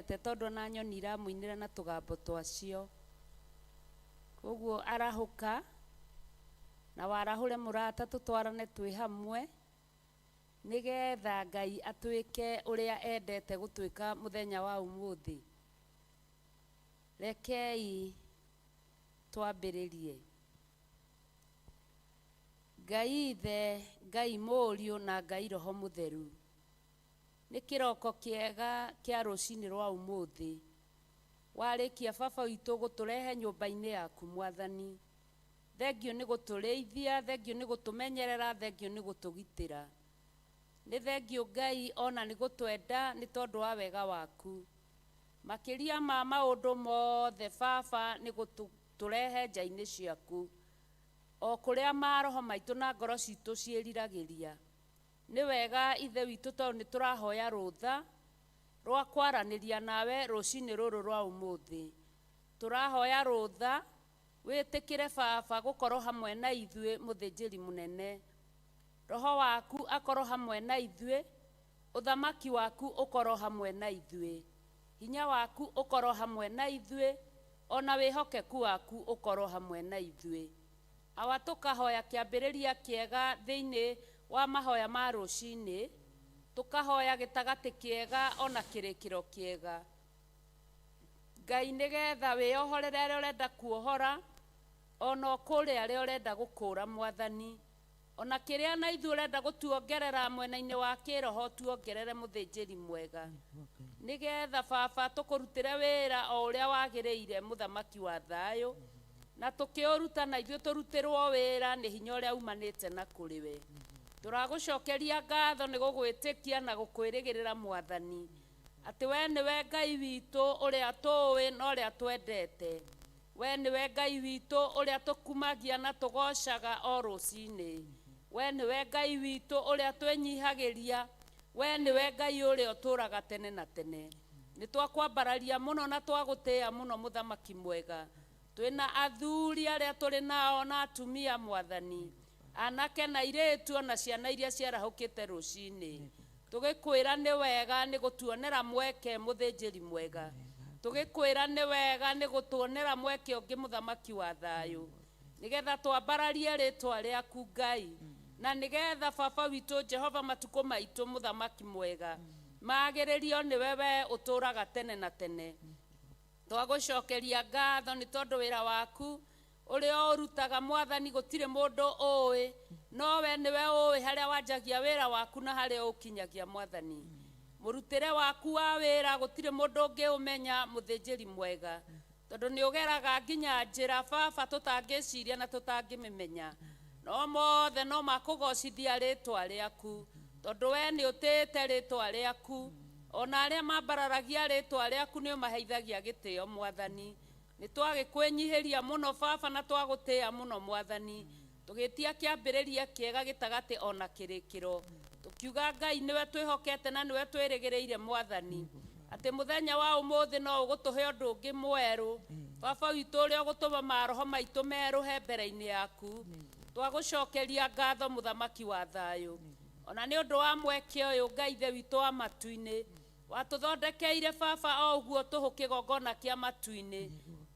endete tondu na nyoni iramuinira na tugambo twacio koguo arahuka na warahure murata tutwarane twi hamwe nigetha Ngai atwike uria endete gutwika muthenya wa umuthi. Rekei twambiririe. Ngai Ithe, Ngai Mũriũ na Ngai Roho Mutheru, ni kiroko kiega kia rucini rwa umuthi warikia baba witu guturehe nyumba-ini yaku Mwathani. Thengio ni guturiithia, thengio ni gutumenyerera, thengio ni gutugitira. Ni thengio Ngai ona ni gutwenda ni tondu wa wega waku. Makiria ma maundu mothe baba ni guturehe nja-ini ciaku o kuria maroho maitu na ngoro citu ciiriragiria. Ni wega Ithe witu tondu ni turahoya rutha rwa kwaraniria nawe rucini ruru rwa umuthi. Turahoya rutha witikire baba gukorwo hamwe na ithue muthinjiri munene. Roho waku akorwo hamwe na ithue, uthamaki waku ukorwo hamwe na ithue, hinya waku ukorwo hamwe na ithue, ona wihokeku waku ukorwo hamwe na ithue. Awa tukahoya kiambiriria kiega thiini wa mahoya ma rucini, tukahoya gitagati kiega ona kirikiro kiega. Ngai nigetha wiohorere aria urenda kuohora, ona kuria aria urenda gukura Mwathani, ona kiria na ithu urenda gutuongerera mwena-ini wa kiroho tuongerere muthinjiri mwega. Nigetha baba tukurutire wira o uria wagiriire muthamaki wa thayu, na tukiuruta na ithu turutirwo wira ni hinya uria umanite na kuriwe. Turagucokeria ngatho ni gugwitikia na gukwirigirira Mwathani ati we niwe Ngai witu uria tuwi na uria twendete. We niwe Ngai witu uria tukumagia na tugocaga o rucini. We niwe Ngai witu uria twenyihagiria. We niwe Ngai uria uturaga tene na tene. Ni twakwambararia muno na twagutia muno muthamaki mwega. Twina athuri aria turi nao na atumia Mwathani, anake na iritu na ciana iria ciarahukite rucini. Tugikwira ni wega ni gutuonera mweke muthinjiri mwega. Tugikwira ni wega ni gutuonera mweke ungi muthamaki wa thayu, nigetha twambararie ritwa riaku Ngai, na nigetha baba witu Jehova matuko maitu muthamaki mwega magiririo ni wewe uturaga tene na tene. Twagucokeria ngatho ni tondu wira waku uria urutaga Mwathani gutire mundu uwi, no we niwe uwi haria wanjagia wira waku na haria ukinyagia Mwathani. Murutire waku wa wira gutire mundu ungi umenya muthinjiri mwega, tondu ni ugeraga nginya njira baba tutangiciria na tutangimemenya, no mothe no makugocithia ritwa riaku, tondu we ni utite ritwa riaku. Ona aria mambararagia ritwa riaku ni umaheithagia gitio Mwathani. Ni twagikwenyihiria muno baba na twagutia muno Mwathani, tugitia kiambiriria kiega gitagati ona kirikiro. Tukiuga Ngai niwe twihokete na niwe twirigireire Mwathani, ati muthenya wa umuthi no ugutuhe undu ungi mweru baba witu uria ugutuma maroho maitu meruhe mbere-ini yaku. Twagucokeria ngatho muthamaki wa thayu, ona ni undu wa mweke uyu Ngai Ithe witu wa matu-ini watuthondekeire baba o uguo tuhu kigongona kia matu-ini.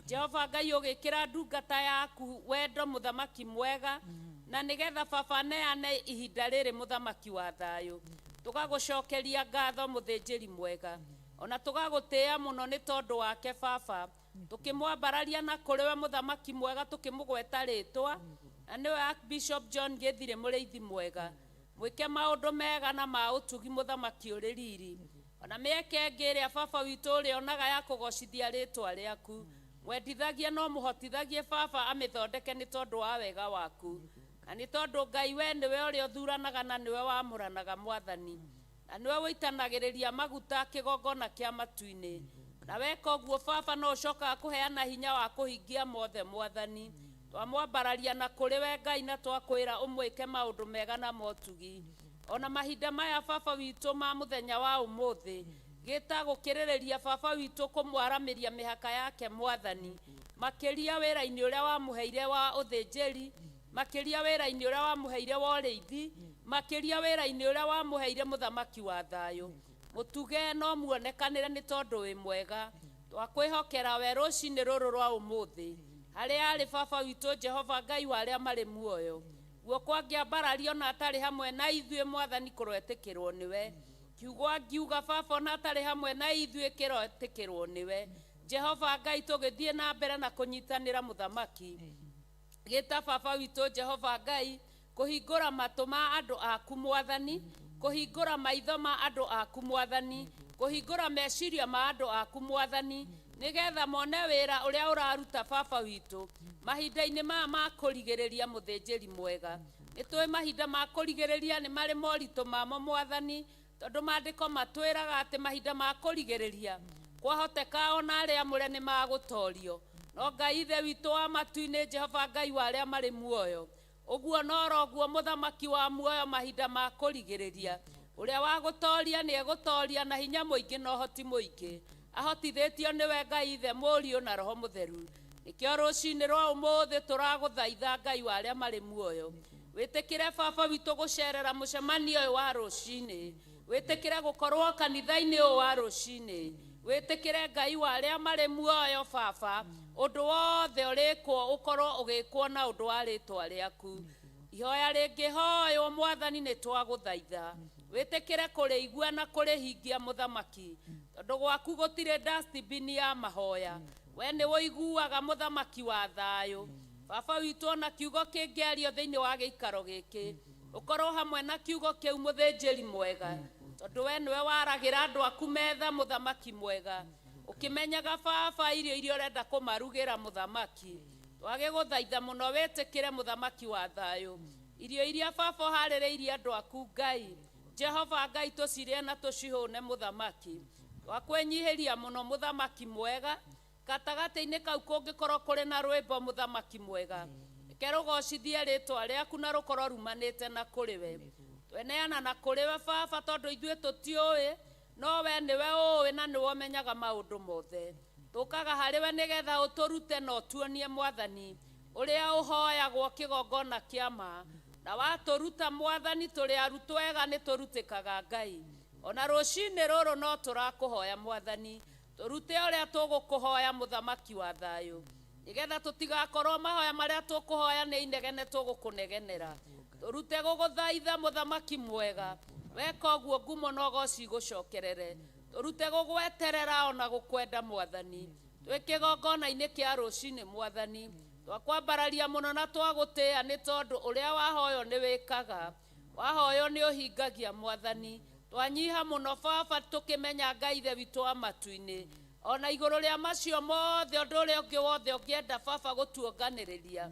Jehova Ngai ugikira ndungata yaku wendo muthamaki mwega, na nigetha baba neane ihinda riri muthamaki wa thayu. Tugagucokeria ngatho muthinjiri mwega, ona tugagutia muno ni tondu wake baba, tukimwambararia na kuriwe muthamaki mwega, tukimugweta ritwa na niwe Archbishop John Githiri muriithi mwega. Mwike maundu mega na ma utugi muthamaki uri riri, ona mieke ngiria baba witu uri onaga ya kugocithia ritwa riaku. Mwendithagie no muhotithagie baba amithondeke ni tondu wa wega waku, na ni tondu Ngai we niwe uri uthuranaga na niwe wamuranaga Mwathani, na niwe witanagiriria maguta kigongona kia matu-ini. Na weka uguo baba no ucokaga kuheana hinya wa kuhingia mothe Mwathani. Twamwambararia na kuriwe Ngai na twakwira umwike maundu mega na motugi. Ona mahinda maya baba witu ma muthenya wa umuthi, gita gukiririria baba witu kumwaramiria mihaka yake Mwathani, makiria wira-ini uria wamuheire wa uthinjiri, makiria wira-ini uria wamuheire wa uriithi, makiria wira-ini uria wamuheire muthamaki wa thayu. mutuge no muonekanire ni tondu wi mwega twakwihokera we rucini ruru rwa umuthi hari ari baba witu Jehova Ngai wa aria mari muoyo guoko angiambarario na atari hamwe na ithuĩ mwathani kurwetikirwo niwe kiugo angiuga baba na atari hamwe na ithuĩ kirwetikirwo niwe Jehova Ngai tugithie na mbere na kunyitanira muthamaki gita baba witu Jehova Ngai kuhingura matu ma andu aku mwathani kuhingura maitho ma andu aku mwathani kuhingura meciria ma andu aku mwathani nigetha mone wira uria uraruta baba witu mahinda-ini ma kurigiriria muthinjiri mwega nitwe mahinda ma kurigiriria ni mari moritu mamo mwathani tondu maandiko matwiraga ati mahinda ma kurigiriria kwahoteka ona aria amure ni magutorio no Ngai ithe witu wa matu-ini Jehova Ngai wa aria mari muoyo uguo no roguo muthamaki wa muoyo mahinda ma kurigiriria uria wagutoria ni egutoria na hinya muingi no hoti muingi ahotithitio niwe Ngai ithe Mũriũ na Roho Mutheru nikio rucini rwa umuthi turaguthaitha Ngai wa aria mari muoyo witikire baba witu gucerera mucemanio uyu wa rucini witikire gukorwo kanitha-ini uyu wa rucini witikire Ngai wa aria mari muoyo baba undu wothe urikwo ukorwo ugikwo na undu wa ritwa riaku ihoya ringihoywo mwathani ni twaguthaitha witikire kurigua na kurihingia muthamaki tondu gwaku gutire dustbin ya mahoya we ni woiguaga muthamaki wa thayo baba witu ona kiugo kingiario thiini wa giikaro giki ukorwo hamwe na kiugo kiu muthinjiri mwega tondu we niwe waragira andu aku metha muthamaki mwega ukimenyaga baba irio urenda kumarugira muthamaki twagiguthaitha muno witikire muthamaki wa thayo irio iria baba haririirie andu aku Ngai Jehova Ngai tucirie na tucihune muthamaki twakwenyihiria muno muthamaki mwega gatagati-ini kau kungikorwo kuri na rwimbo muthamaki mwega kerugocithie ritwa riaku na rukorwo rumanite na kuri we tweneana na kuri we baba tondu ithuĩ tutiui no we niwe uwi na niwe umenyaga maundu mothe tukaga hari we nigetha uturute na utuonie mwathani uria uhoyagwo kigongona kia ma na waturuta mwathani turi arutwo wega ni turutikaga Ngai ona rucini ruru no turakuhoya mwathani turute uria tugukuhoya muthamaki wa thayo nigetha tutigakorwo mahoya maria tukuhoya ni inegene tugukunegenera turute guguthaitha muthamaki mwega weka uguo ngumo no goci gucokerere turute gugweterera ona gukwenda mwathani twikigongona-ini kia rucini mwathani twakwambararia muno na twagutia ni tondu uria wahoyo ni wikaga wahoyo ni uhingagia mwathani twanyiha muno baba tukimenya Ngai ithe witu wa matu-ini ona iguru ria macio mothe undu uria ungi wothe ungienda baba gutuonganiriria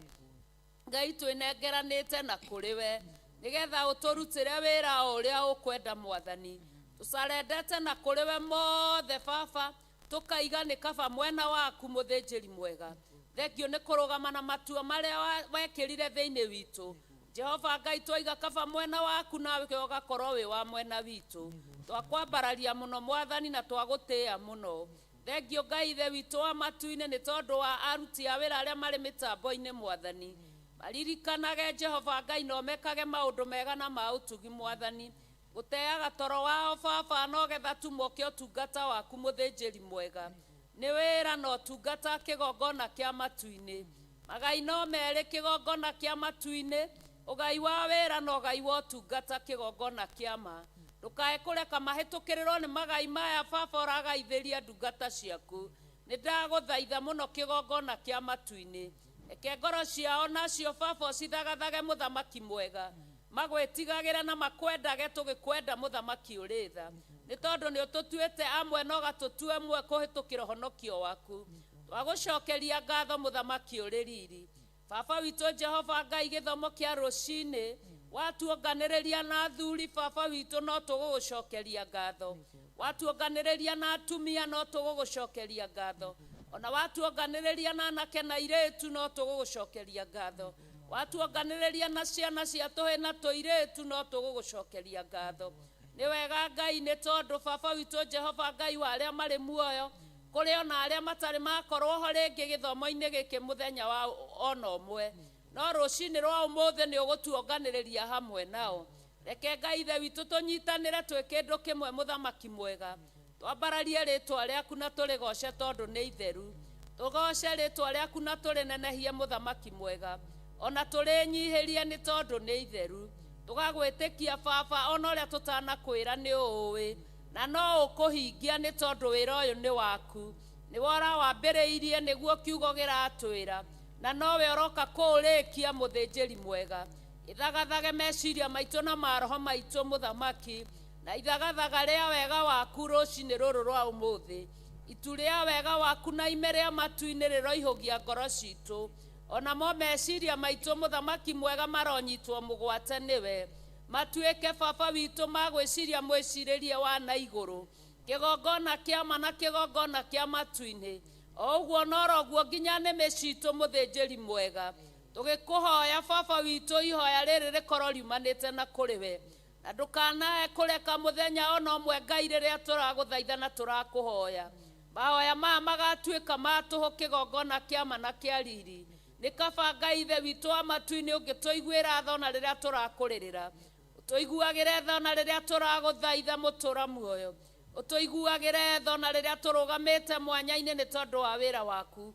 Ngai twinengeranite na kuri we nigetha uturutire wira uria ukwenda mwathani tucarendete na kuri we mothe baba tukaiga ni kaba mwena waku muthinjiri mwega thengio ni kurugama na matua maria wekirire thiini witu Jehova Ngai twaiga kaba mwena waku nawe ugakorwo wi wa mwena witu twakwambararia muno mwathani na twagutia muno thengio Ngai ithe witu wa matu-ini ni tondu wa aruti a wira aria mari mitambo-ini mwathani maririkanage Jehova Ngai no mekage maundu mega na ma utugi mwathani guteaga toro wao baba no getha tumoke utungata waku muthinjiri mwega ni wira no tungata kigongona kia matu-ini magai no meri kigongona kia matu-ini ugai wa wira no ugai wa utungata kigongona kia ma ndukae kureka mahitukirirwo ni magai maya baba uragaithiria ndungata ciaku ni ndaguthaitha muno kigongona kia matu-ini eke ngoro ciao nacio baba cithagathage muthamaki mwega magwitigagira na makwendage tugikwenda muthamaki uritha ni tondu ni ututuite amwe no gatutue amwe kuhitukira honokio waku twagucokeria ngatho muthamaki uri riri baba witu Jehova Ngai githomo kia rucini watuonganiriria na thuri baba witu no tugugucokeria ngatho watuonganiriria na atumia no tugugucokeria ngatho ona watuonganiriria na anake na iretu no tugugucokeria ngatho watuonganiriria na ciana cia tuhe na tuiretu no tugugucokeria ngatho ni wega Ngai ni tondu baba witu Jehova Ngai wa aria mari muoyo kuri ona aria matari makorwo ho ringi githomo-ini giki muthenya wa ona umwe no rucini rwa umuthi ni ugutuonganiriria hamwe nao reke Ngai ithe witũ tũnyitanĩre twĩ kĩndũ kĩmwe mũthamaki mwega twambararie rĩtwa rĩaku na tũrĩgoce tondũ nĩ itheru tũgoce rĩtwa rĩaku na tũrĩnenehie mũthamaki mwega ona tũrĩnyihĩrie nĩ tondũ nĩ itheru tũgagwĩtĩkia baba ona ũrĩa tũtanakwĩra nĩ ũĩ na no ũkũhingia nĩ tondũ wĩra ũyũ nĩ waku nĩ wora wambĩrĩirie nĩguo kiugo gĩratwĩra na nowe ũroka kũũrĩkia mũthĩnjĩri mwega ithagathage meciria maitũ na maroho maitũ mũthamaki na ithagathega rĩa wega waku rũcinĩ rũrũ rwa ũmũthĩ itu rĩa wega waku na ime rĩa matu-inĩ rĩroihũgia ngoro citũ ona mo meciria maitũ mũthamaki mwega maronyitwo mũgwate nĩwe matuĩke baba witũ magwĩciria mwĩcirĩrie wa na igũrũ kĩgongona kĩa ma na kĩgongona kĩa matu-inĩ o ũguo noroguo nginya nĩmĩ citũ mũthĩnjĩri mwega tũgĩkũhoya baba witũ ihoya rĩrĩ rĩkorwo riumanĩte na kũrĩ we na ndũkanae kũreka mũthenya ona ũmwe Ngai rĩrĩa tũragũthaitha na tũrakũhoya mahoya maya magatuĩka matũhũ kĩgongona kĩa ma na kĩa riri nĩ kaba Ngai ithe witũ wa matu-inĩ ũngĩtũiguĩra tha ona rĩrĩa tũrakũrĩrĩra ũtũiguagĩre tha ona rĩrĩa tũragũthaitha mũtũra muoyo ũtũiguagĩre tha ona rĩrĩa tũrũgamĩte mwanya-inĩ nĩ tondũ wa wĩra waku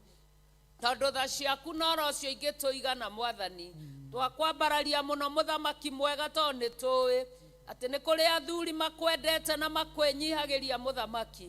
tondũ tha ciaku norocio ingĩtũigana mwathani twakwambararia mũno mũthamaki mwega tondũ nĩ tũĩ atĩ nĩ kũrĩ athuri makwendete na makwĩnyihagĩria mũthamaki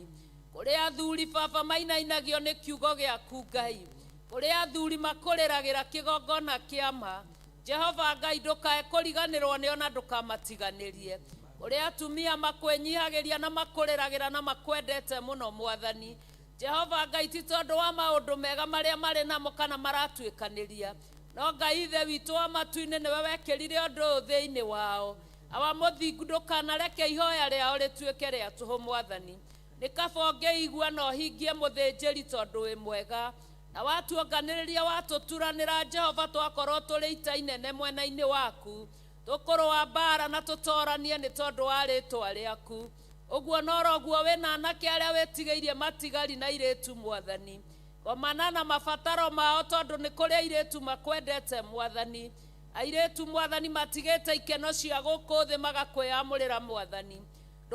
kũrĩ athuri baba mainainagio nĩ kiugo gĩaku Ngai kũrĩ athuri makũrĩragĩra kĩgongona kĩa ma Jehova Ngai ndũkae kũriganĩrwo nĩo na ndũkamatiganĩrie kũrĩ atumia makwĩnyihagĩria na makũrĩragĩra na makwendete mũno mwathani Jehova Ngai ti tondũ wa maũndũ mega marĩa marĩ namo kana maratuĩkanĩria no Ngai ithe witũ wa matu-inĩ nĩwe wekĩrire ũndũ ũyũ thĩinĩ wao awa mũthingu ndũkanareke ihoya rĩao rĩtuĩke rĩa tũhũ mwathani nĩ kaba ũngĩigua na ũhingie mũthĩnjĩri tondũ wĩ mwega na watuonganĩrĩria watũturanĩra Jehova twakorwo tũrĩ ita inene mwena-inĩ waku tũkũrũa mbara na tũtoranie nĩ tondũ wa rĩtwa rĩaku ũguo noroguo wĩna anake arĩa wĩtigĩirie matigari na airĩtu mwathani komana na mabataro mao tondũ nĩ kũrĩ airĩtu makwendete mwathani airĩtu mwathani matigĩte ikeno cia gũkũ thĩ magakwĩamũrĩra mwathani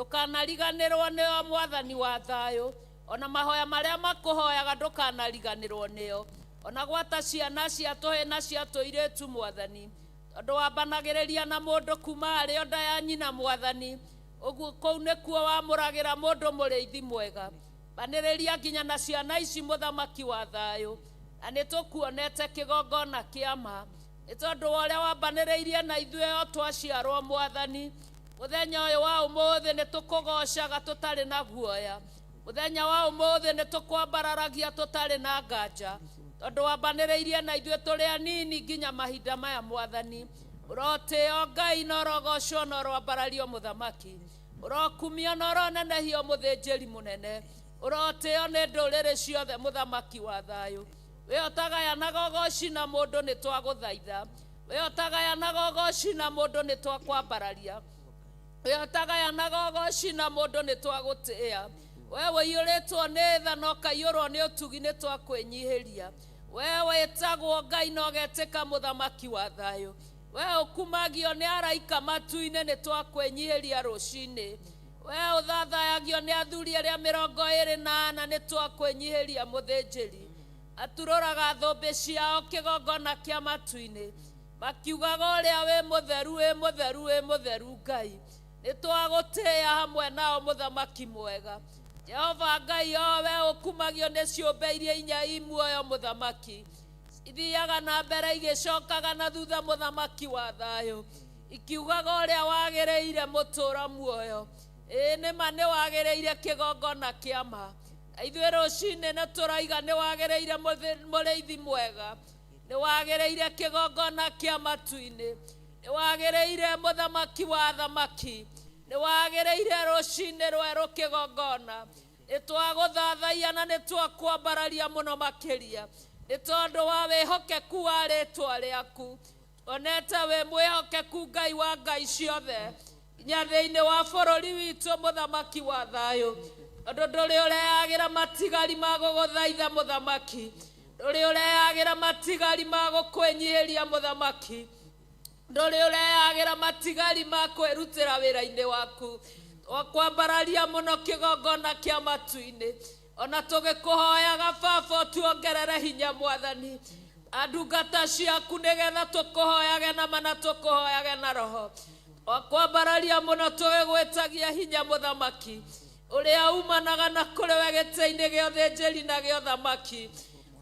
ndũkanariganĩrwo nĩo mwathani wa thayũ ona mahoya marĩa makũhoyaga ndũkanariganĩrwo nĩo ona gwata ciana cia tũhĩ na cia tũirĩtu mwathani tondũ wambanagĩrĩria na mũndũ kuma arĩ o nda ya nyina mwathani ũguo kũu nĩkuo wamũragĩra mũndũ mũrĩithi mwega banĩrĩria nginya na ciana ici mũthamaki wa thayũ na nĩtũkuonete kĩgongona kĩa ma nĩ tondũ wa ũrĩa wambanĩrĩirie na ithuĩ o twaciarwo mwathani mũthenya ũyũ wa ũmũthĩ nĩtũkũgocaga tũtarĩ na guoya mũthenya wa ũmũthĩ nĩtũkwambararagia tũtarĩ na nganja tondũ wambanĩrĩirie na ithuĩ tũrĩ anini nginya mahinda maya mwathani ũrotĩo Ngai na ũrogocwo na ũrwambarario mũthamaki ũrokumio na ũronenehio mũthĩnjĩri mũnene ũrotĩo nĩ ndũrĩrĩ ciothe mũthamaki wa thayũ we ũtagayanaga ũgoci na mũndũ nĩ twagũthaitha we ũtagayanaga ũgoci na mũndũ nĩ twakwambararia we ũtagayanaga ũgoci na mũndũ nĩ twagũtĩĩa we wĩiyũrĩtwo nĩ tha na ũkaiyũrwo nĩ ũtugi nĩ twakwĩnyihĩria we wĩtagwo Ngai na ũgetĩka mũthamaki wa thayũ we ũkumagio nĩ araika matu-inĩ nĩ twakwĩnyihĩria rũcinĩ we ũthathayagio nĩ athuri arĩa 24 nĩ twakwĩnyihĩria mũthĩnjĩri aturũraga thũmbĩ ciao kĩgongona kĩa matu-inĩ makiugaga ũrĩa wĩ mũtheru wĩ mũtheru wĩ mũtheru Ngai nĩ twagũtĩĩa hamwe nao mũthamaki mwega Jehova Ngai o we ũkumagio nĩ ciũmbe iria inya imuoyo mũthamaki ithiaga na mbere igĩcokaga na thutha mũthamaki wa thayũ ikiugaga ũrĩa wagĩrĩire mũtũra muoyo nĩ ma nĩ wagĩrĩire kĩgongona kĩa ma ithuĩ rũcinĩ nĩ tũraiga nĩ wagĩrĩire mũrĩithi mwega nĩ wagĩrĩire kĩgongona kĩa matu-inĩ nĩ wagĩrĩire mũthamaki wa thamaki nĩ wagĩrĩire rũcinĩ rwerũ kĩgongona nĩ twagũthathaia na nĩ twakwambararia mũno makĩria nĩ tondũ wa wĩhokeku wa rĩtwa rĩaku onete wĩ mwĩhokeku Ngai wa ngai ciothe nginya thĩinĩ wa bũrũri witũ mũthamaki wa thayũ tondũ ndũrĩ ũreyagĩra matigari ma gũgũthaitha mũthamaki ndũrĩ ũreyagĩra matigari ma gũkwĩnyihĩria mũthamaki ndore ureagira matigari ma kwerutira wira-ini waku kwambararia muno kigongona kia matu-ini ona tugikuhoyaga Baba tuongerere hinya Mwathani andungata ciaku nigetha tukuhoyage na mana tukuhoyage na roho kwambararia muno tugigwetagia hinya Muthamaki uria umanaga na kuriwe gite-ini gia uthinjiri na gia uthamaki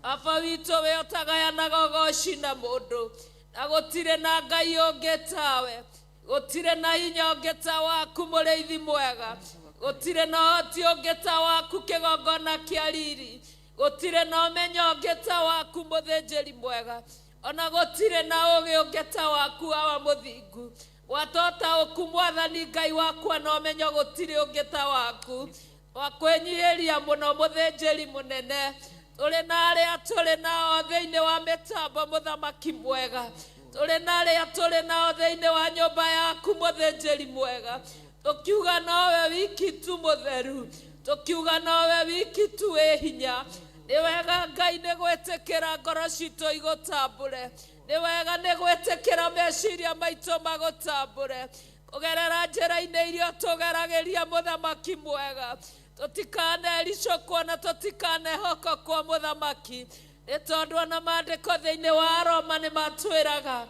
Baba witu we utagayanaga ugoci na mundu na gutire na ngai ungi tawe gutire na hinya ungi ta waku muriithi mwega gutire na hoti ungi ta waku kigongona kia riri gutire na umenyo ungi ta waku muthinjiri mwega ona gutire na ugi ungi ta waku wa muthingu watota uku Mwathani ngai wakwa na umenyo gutire ungi ta waku wakwenyihiria muno muthinjiri munene tuli na aria tuli nao thiini wa mitambo Muthamaki mwega tuli na aria tuli nao thiini wa nyumba yaku muthinjiri mwega tukiuga nowe wiki tu mutheru tukiuga nowe wiki tu wi hinya ni wega ngai ni gwetikira ngoro citu igutambure ni wega ni gwetikira meciria maitu magutambure kugerera njira-ini iria tugeragiria Muthamaki mwega tutikane ricokwo na tutikane hoko kwa Muthamaki ni tondu ona maandiko thiini wa Roma ni matwiraga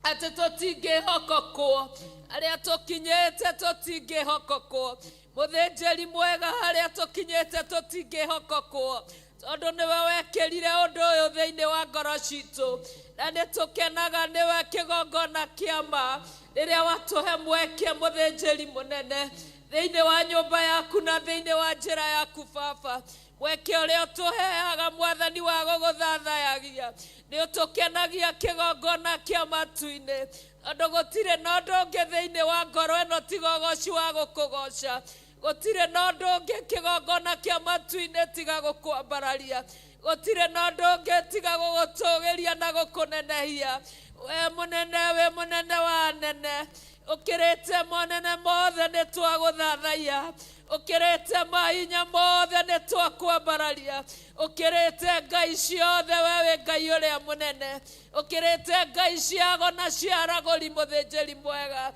ati tutingihokokwo aria tukinyite tutingihokokwo muthinjiri mwega haria tukinyite tutingihokokwo tondu niwe wekirire undu uyu thiini wa ngoro citu na ni tukenaga niwe kigongona kia ma riria watuhe mweke muthinjiri munene thiini wa nyumba yaku na thiini wa njira yaku Baba mweke uria tuheaga Mwathani wa guguthathayagia ni utukenagia kigongona kia matu-ini tondu gutire na undu ungi thiini wa ngoro ino tiga ugoci wa gukugoca gutire na undu ungi kigongona kia matu-ini tiga gukwambararia gutire na undu ungi tiga gugutugiria na gukunenehia we munene wa nene ukirite monene mothe ni twaguthathaiya ukirite mahinya mothe ni twakwambararia ukirite ngai ciothe wewe ngai uria munene ukirite ngai ciago na ciaraguri muthinjiri mwega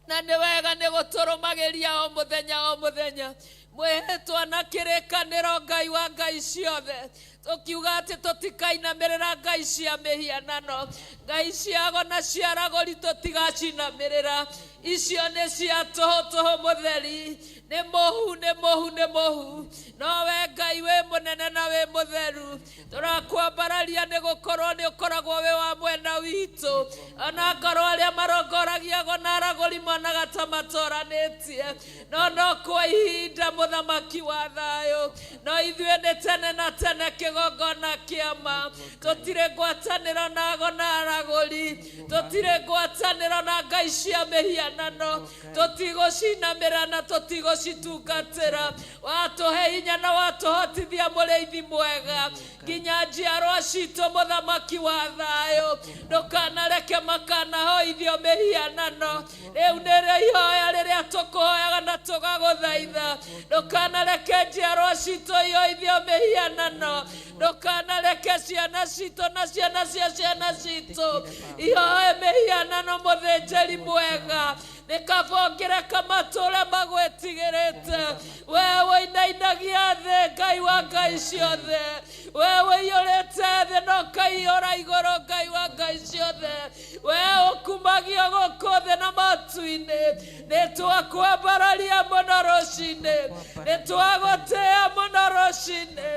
na ni wega ni guturumagiria o muthenya mwihitwa na kirikaniro ngai wa ngai ciothe tukiuga ati tutikainamirira ngai cia mihianano ngai ciago na ciaraguri tutigacinamirira icio ni cia tuhu mutheri ni muhu nowe ngai we munene na we mutheru turakwambararia ni gukorwo ni ukoragwo we wa mwena witu ona ngoro aria marongoragiago na araguri monaga ta matoranitie no kwa ihinda Muthamaki wa thayo no ithuĩ ni tene na tene kigongona kia ma tutire ngwatanĩro nago na araguri tutire ngwatanĩro na ngai cia mihianano tutigucinamĩra na tutigucitungatĩra watuhe hinya na watuhotithia mũrĩithi mwega nginya njiarwa citũ Muthamaki wa thayo ndukanareke makanahoithio mihianano riu nĩrĩo ihoya rĩrĩa tukuhoyaga na tugaguthaitha ndukanareke njiarwa citũ ihoithio mihianano ndukanareke ciana citũ na ciana cia ciana citũ ihoe mihianano muthinjiri mwega nikabongere kamature magwetigirite wewe inainagia thĩ ngai wa ngai ciothe wewe iorete thĩ no kaiyora igũrũ ngai wa ngai ciothe wewe ukumagia gũkũ thĩ na matu-ini nĩtwakwambararia mũno rũcinĩ nĩtwagũtĩĩa mũno rũcinĩ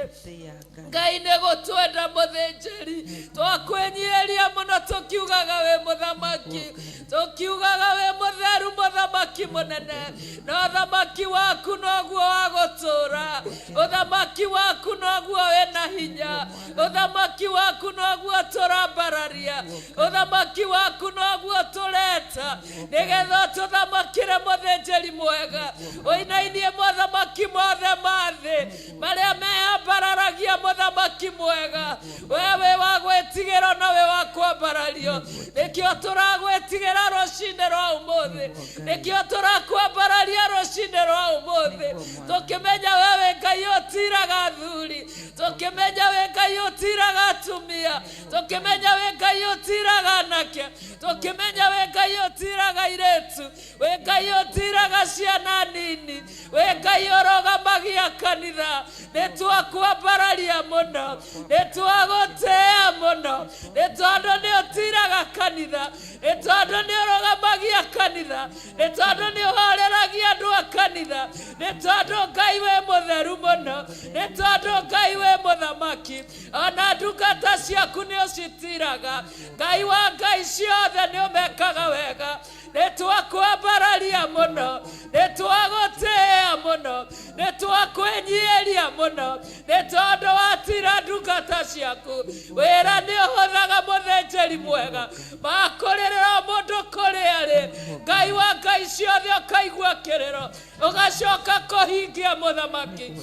ngai nĩgũtwenda mũthĩnjĩri twakwĩnyihĩria mũno tukiugaga we Muthamaki tukiugaga we mutheru Muthamaki munene na uthamaki waku noguo wa gũtũra uthamaki waku noguo wĩna hinya uthamaki waku noguo tũrambararia uthamaki waku noguo tũreta nĩgetha tũthamakĩre mũthĩnjĩri mwega ũinainie mothamaki mothe ma thĩ marĩa meambararagia Muthamaki mwega wewe wa gwĩtigĩrwo na we wa kwambarario nĩkĩo tũragwĩtigĩra rũcinĩ rwa ũmũthĩ nĩkĩo tũrakwambararia rũcinĩ rwa ũmũthĩ tũkĩmenya wewe ngai ũtiraga athuri, tũkĩmenya wĩ Ngai ũtiraga atumia, tũkĩmenya wĩ Ngai ũtiraga anake, tũkĩmenya wĩ Ngai ũtiraga airĩtu, wĩ Ngai ũtiraga ciana nini, wĩ Ngai ũrũgamagia kanitha. Nĩtwakwambararia mũno, nĩtwagũtĩĩa mũno, nĩ tondũ nĩũtiraga kanitha, nĩ tondũ nĩũrũgamagia kanitha, nĩ tondũ nĩũhoreragia andũ a kanitha, nĩ tondũ Ngai wĩ mũtheru mũno, nĩ tondũ Ngai wĩ mũthamaki, ona ndungata ciaku nĩũcitiraga. Ngai wa ngai ciothe nĩũmekaga wega. Nĩtwakwambararia mũno, nĩtwagũtĩĩa mũno, nĩtwakwĩnyihĩria mũno, nĩ tondũ watira ndungata ciaku. Wĩra nĩũhũthaga mũthĩnjĩri mwega, makũrĩrĩra mũndũ kũrĩa arĩ. Ngai wa ngai ciothe ũkaigua kĩrĩro, ũgacoka kũhingia mũthamaki,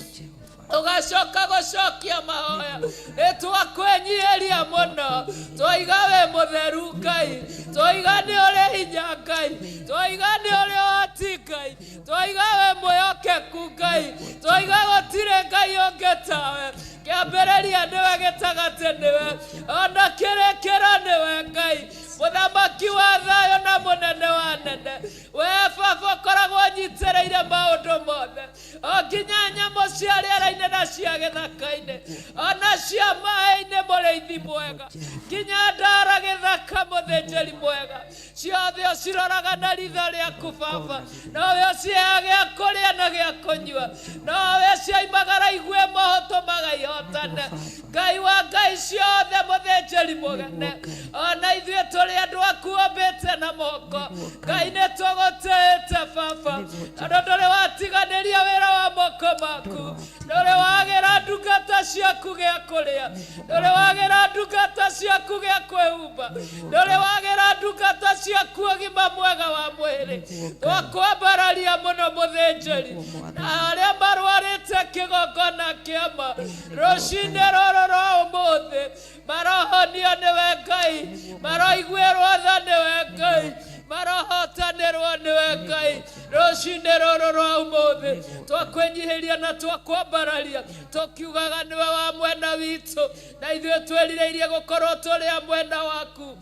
ũgacoka gũcokia mahoya. Nĩtwakwĩnyihĩria mũno, twoiga wĩ mũtheru Ngai, twoiga nĩ ũrĩ hinya Ngai, twoiga nĩ ũrĩ ũhoti Ngai, twoiga wĩ mwĩhokeku Ngai, twoiga gũtirĩ Ngai ũngĩ tawe. Kĩambĩrĩria nĩwe, gĩtagatĩ nĩwe, ona kĩrĩkĩro nĩwe Ngai, mũthamaki wa thayũ na mũnene wa anene. Wee Baba ũkoragwo ũnyitĩrĩire maũndũ mothe, o nginya nyamũ cia rĩera-inĩ na cia gĩthaka-inĩ, ona cia maaĩ-inĩ mũrĩithi mwega, nginya ndara gĩthaka mũthĩnjĩri mwega, ciothe ũciroraga na ritho rĩaku Baba. Nowe ũciheaga gĩa kũrĩa na gĩa kũnyua, nowe cioimagara igue mahoto magaihotane. Ngai wa ngai ciothe mũthĩnjĩri mũnene, ona ithuĩ tũrĩ andũ aku ũmbĩte na moko, Ngai nĩtũgũtĩĩte Baba, tondũ ndũrĩ watiganĩria wĩra wa moko maku, ndũrĩ wagĩra ndungata ciaku gĩa kũrĩa, ndũrĩ wagĩra ndungata ciaku gĩa kwĩhumba, ndũrĩ wagĩra ndungata ciaku ũgima mwega wa mwĩrĩ. Twakwambararia mũno mũthĩnjĩri, na arĩa marwarĩte kĩgongona kĩama rũcinĩ rũrũ rwa ũmũthĩ, marohonio nĩwe Ngai, maroiguĩrwo tha nĩwe Ngai, marohotanĩrwo nĩwe Ngai. Rũcinĩ rũrũ rwa ũmũthĩ twakwĩnyihĩria na twakwambararia, tũkiugaga nĩwe wa mwena witũ, na ithuĩ twĩrirĩirie gũkorwo tũrĩ a mwena waku.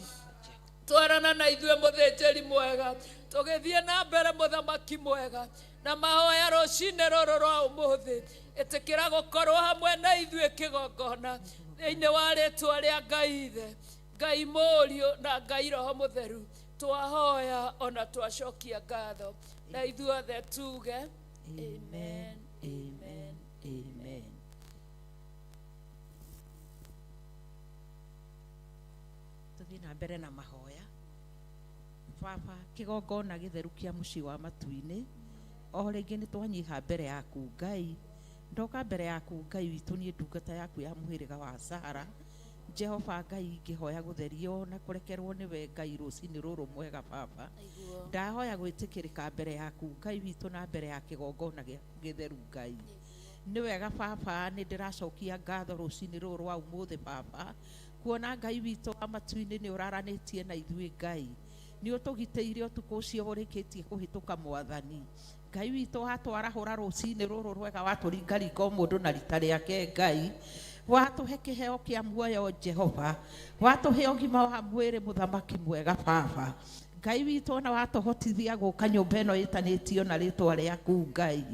Twarana na ithuĩ mũthĩnjĩri mwega, tũgĩthiĩ na mbere mũthamaki mwega na mahoya rũcinĩ rũrũ rwa ũmũthĩ. Ĩtĩkĩra gũkorwo hamwe na ithuĩ kĩgongona, thĩinĩ wa rĩĩtwa rĩa Ngai Ithe, Ngai Mũriũ na Ngai Roho Mũtheru. Twahoya ona twacokia ngatho, na ithuothe tuge amen, amen, amen. Tuthiĩ na mbere na mahoya. Baba, kĩgongona gĩtheru kĩa mũciĩ wa Matu-inĩ, o rĩngĩ nĩtwanyiha mbere yaku Ngai, ndoka mbere yaku Ngai witũ, niĩ ndungata yaku ya mũhĩrĩga wa Sara. Jehova Ngai, ngĩhoya gũtherio na kũrekerwo nĩwe Ngai rũcinĩ rũrũ mwega Baba. Ndahoya gwĩtĩkĩrĩka mbere yaku Ngai witũ na mbere ya kĩgongona gĩaku gĩtheru Ngai. Nĩ wega Baba, nĩndĩracokia ngatho rũcinĩ rũrũ rwa ũmũthĩ Baba, kuona Ngai witũ wa Matu-inĩ nĩ ũraranĩtie na ithuĩ Ngai, nĩ ũtũgitĩire ũtukũ ũcio ũrĩkĩtie kũhĩtũka Mwathani. Ngai witũ watwarahũra rũcinĩ rũrũ rwega, watũringaringa o mũndũ na rita rĩake Ngai, watũhe kĩheo kĩa muoyo Jehova, watũhe ũgima wa mwĩrĩ mũthamaki mwega Baba. Ngai witũ ona watũhotithia gũka nyũmba ĩno ĩtanĩtio na rĩtwa rĩaku Ngai,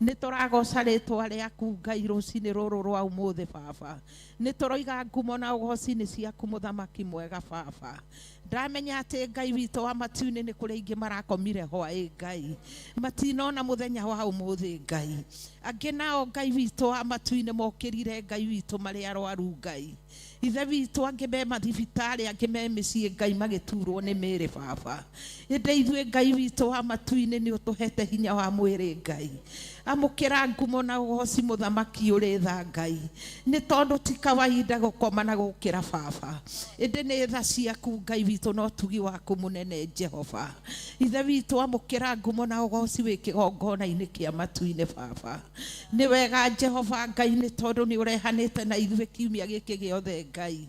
nĩtũragoca rĩtwa rĩaku Ngai rũcinĩ rũrũ rwa ũmũthĩ Baba. Nĩtũroiga ngumo na ũgoci nĩ ciaku mũthamaki mwega Baba. Ndamenya atĩ Ngai witũ wa Matu-inĩ nĩ kũrĩ aingĩ marakomire hwaĩ Ngai, matinona mũthenya wa ũmũthĩ Ngai. Angĩ nao Ngai witũ wa Matu-inĩ mokĩrire Ngai witũ marĩ arwaru Ngai. Ithe witũ angĩ me mathibitarĩ, angĩ me mĩciĩ Ngai magĩturwo nĩ mĩĩrĩ Baba. Ĩndĩ ithuĩ Ngai witũ wa Matu-inĩ nĩ ũtũhete hinya wa mwĩrĩ Ngai. Amũkĩra ngumo na ũgoci mũthamaki ũrĩ tha Ngai, nĩ tondũ ti kawaida gũkoma na gũkĩra Baba. Ĩndĩ nĩ tha ciaku Ngai witũ na ũtugi waku mũnene Jehova. Ithe witũ amũkĩra ngumo na ũgoci wĩ kĩgongona-inĩ kĩa Matu-inĩ Baba. Nĩ wega Jehova Ngai, nĩ tondũ nĩ ũrehanĩte na ithuĩ kiumia gĩkĩ gĩothe Ngai.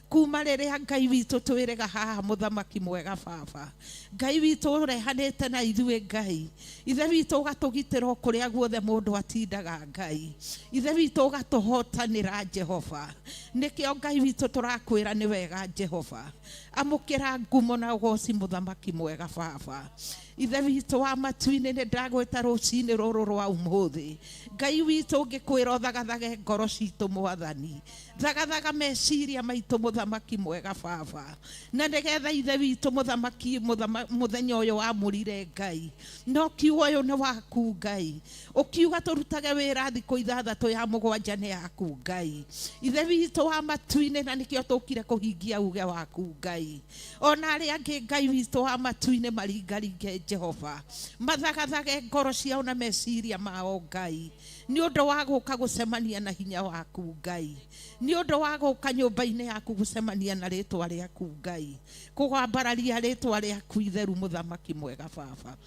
kuma rĩrĩa Ngai witũ twĩrĩga haha mũthamaki mwega baba Ngai witũ ũrehanĩte na ithuĩ Ngai ithe witũ ũgatũgitĩra kũrĩa guothe mũndũ atindaga Ngai ithe witũ ũgatũhotanĩra Jehova nĩkĩo Ngai witũ tũrakwĩra nĩ wega Jehova amũkĩra ngumo na ũgoci mũthamaki mwega baba ithe witũ wa matu-inĩ nĩ ndagwĩta rũcinĩ rũrũ rwa ũmũthĩ Ngai witũ ngĩkwĩra thagathage ngoro citũ mwathani thagathega meciria maitũ mũthamaki mwega baba na nĩgetha ithe witũ mũthamaki mũthenya ũyũ wamũrire Ngai no kiugo ũyũ nĩ waku Ngai ũkiuga tũrutage wĩra thikũ ithathatũ ya mũgwanja nĩ yaku Ngai ithe witũ wa matu-inĩ na nĩkĩo tũkire kũhingia uge waku Ngai ona arĩa angĩ Ngai witũ wa matu-inĩ maringaringe Jehova mathagathage ngoro ciao na meciria mao Ngai nĩ ũndũ wa gũka gũcemania na hinya waku Ngai nĩ ũndũ wa gũka nyũmba-inĩ yaku gũcemania na rĩtwa rĩaku Ngai kũgwambararia rĩtwa rĩaku itheru mũthamaki mwega baba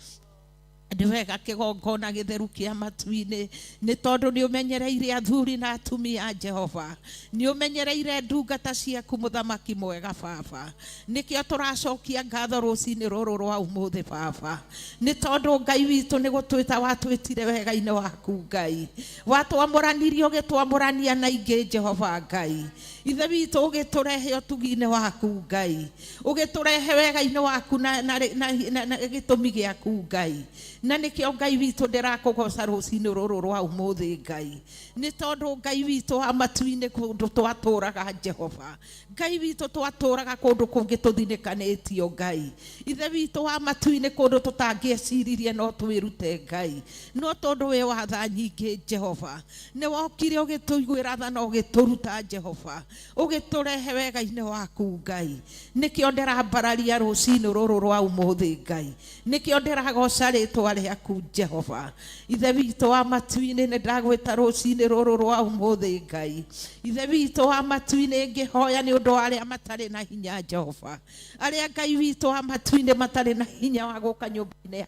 nĩ wega kĩgongona gĩtheru kĩa matu-inĩ nĩ tondũ nĩ ũmenyereire athuri na atumia Jehova nĩ ũmenyereire ndungata ciaku mũthamaki mwega baba nĩkĩo tũracokia ngatho rũcinĩ rũrũ rwa ũmũthĩ baba nĩ tondũ Ngai witũ nĩ gũtwĩta watwĩtire wega-inĩ waku Ngai watwamũranirie ũgĩtwamũrania na ingĩ Jehova Ngai ithe witũ ũgĩtũrehe ũtugi-inĩ waku Ngai ũgĩtũrehe wega-inĩ waku na gĩtũmi gĩaku Ngai na nĩkĩo Ngai witũ ndĩrakũgoca rũcinĩ rũrũ rwa ũmũthĩ Ngai nĩ tondũ Ngai witũ wa matu-inĩ kũndũ twatũraga Jehova Ngai witũ twatũraga kũndũ kũngĩ tũthinĩkanĩtio Ngai ithe witũ wa matu-inĩ kũndũ tũtangĩeciririe no twĩrute Ngai no tondũ wĩ watha nyingĩ Jehova nĩ wokire ũgĩtũiguĩra tha na ũgĩtũruta Jehova ũgĩtũrehe wega-inĩ waku Ngai nĩkĩo ndĩrambararia rũcinĩ rũrũ rwa ũmũthĩ Ngai nĩkĩo ndĩragoca rĩtwa rĩaku Jehova ithe witũ wa matu-inĩ nĩ ndagwĩta rũcinĩ rũrũ rwa ũmũthĩ Ngai ithe witũ wa matu-inĩ ngĩhoya nĩ ũndũ wa arĩa matarĩ na hinya Jehova arĩa Ngai witũ wa matu-inĩ matarĩ na hinya wa gũka nyũmba-inĩ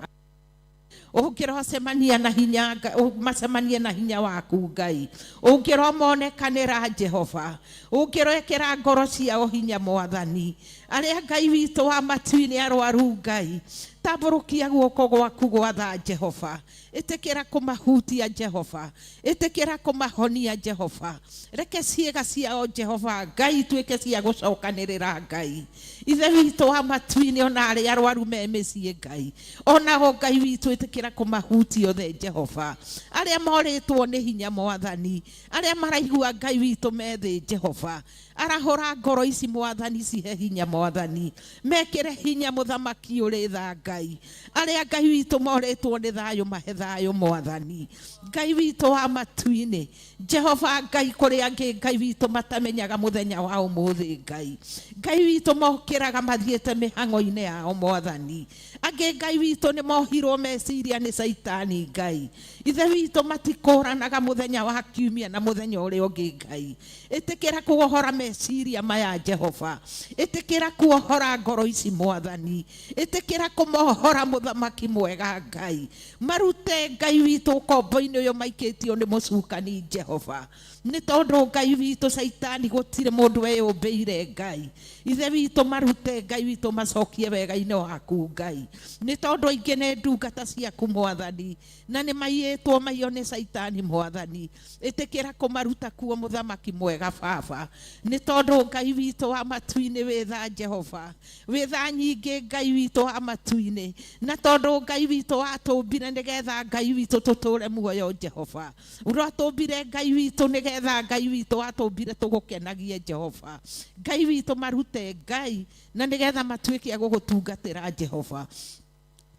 ũngĩrocemania na hinya macemanie na hinya waku Ngai ũngĩromonekanĩra Jehova ũngĩrekera ngoro ciao hinya mwathani arĩa Ngai witũ wa matu-inĩ arwaru Ngai tambũrũkia guoko gwaku gwatha Jehova ĩtĩkĩra kũmahutia Jehova ĩtĩkĩra kũmahonia Jehova reke ciĩga ciao Jehova Ngai tuĩke cia gũcokanĩrĩra Ngai ithe witũ wa matu-inĩ ona arĩa arwaru me mĩciĩ Ngai onao Ngai witũ ĩtĩkĩra kũmahutia othe Jehova arĩa morĩtwo nĩ hinya mwathani arĩa maraigua Ngai witũ me thĩ Jehova arahũra ngoro ici mwathani cihe hinya mwathani mekĩre hinya mũthamaki ũrĩ tha Ngai arĩa Ngai witũ morĩtwo nĩ thayũ mahe thayũ mwathani Ngai witũ wa matu-inĩ Jehova Ngai kũrĩa angĩ Ngai witũ matamenyaga mũthenya wa ũmũthĩ Ngai Ngai witũ mokĩraga mathiĩte mĩhang'o-inĩ yao mwathani angĩ Ngai witũ nĩ mohirwo meciria nĩ Saitani Ngai ithe witũ matikũranaga mũthenya wa kiumia na mũthenya ũrĩa ũngĩ Ngai ĩtĩkĩra kuohora meciria maya Jehova ĩtĩkĩra kuohora ngoro ici mwathani ĩtĩkĩra kũmohora mũthamaki mwega Ngai marute Ngai witũ ũkombo-inĩ ũyũ maikĩtio nĩ mũcukani Jehova nĩ tondũ Ngai witũ Saitani gũtirĩ mũndũ eyũmbĩire Ngai ithe witũ marute Ngai witũ macokie wega-inĩ waku Ngai nĩ tondũ aingĩ nĩ ndungata ciaku mwathani na nĩ maiyĩtwo maiyo nĩ Saitani mwathani ĩtĩkĩra kũmaruta kuo mũthamaki mwega baba nĩ tondũ Ngai witũ wa matu-inĩ wĩ tha Jehova wĩ tha nyingĩ Ngai witũ wa matu-inĩ na tondũ Ngai witũ watũmbire nĩgetha Ngai witũ tũtũre muoyo Jehova ũratũmbire Ngai witũ nĩgetha Ngai witũ watũmbire tũgũkenagie Jehova Ngai witũ marute Ngai na nĩgetha matuĩke gũgũtungatĩra Jehova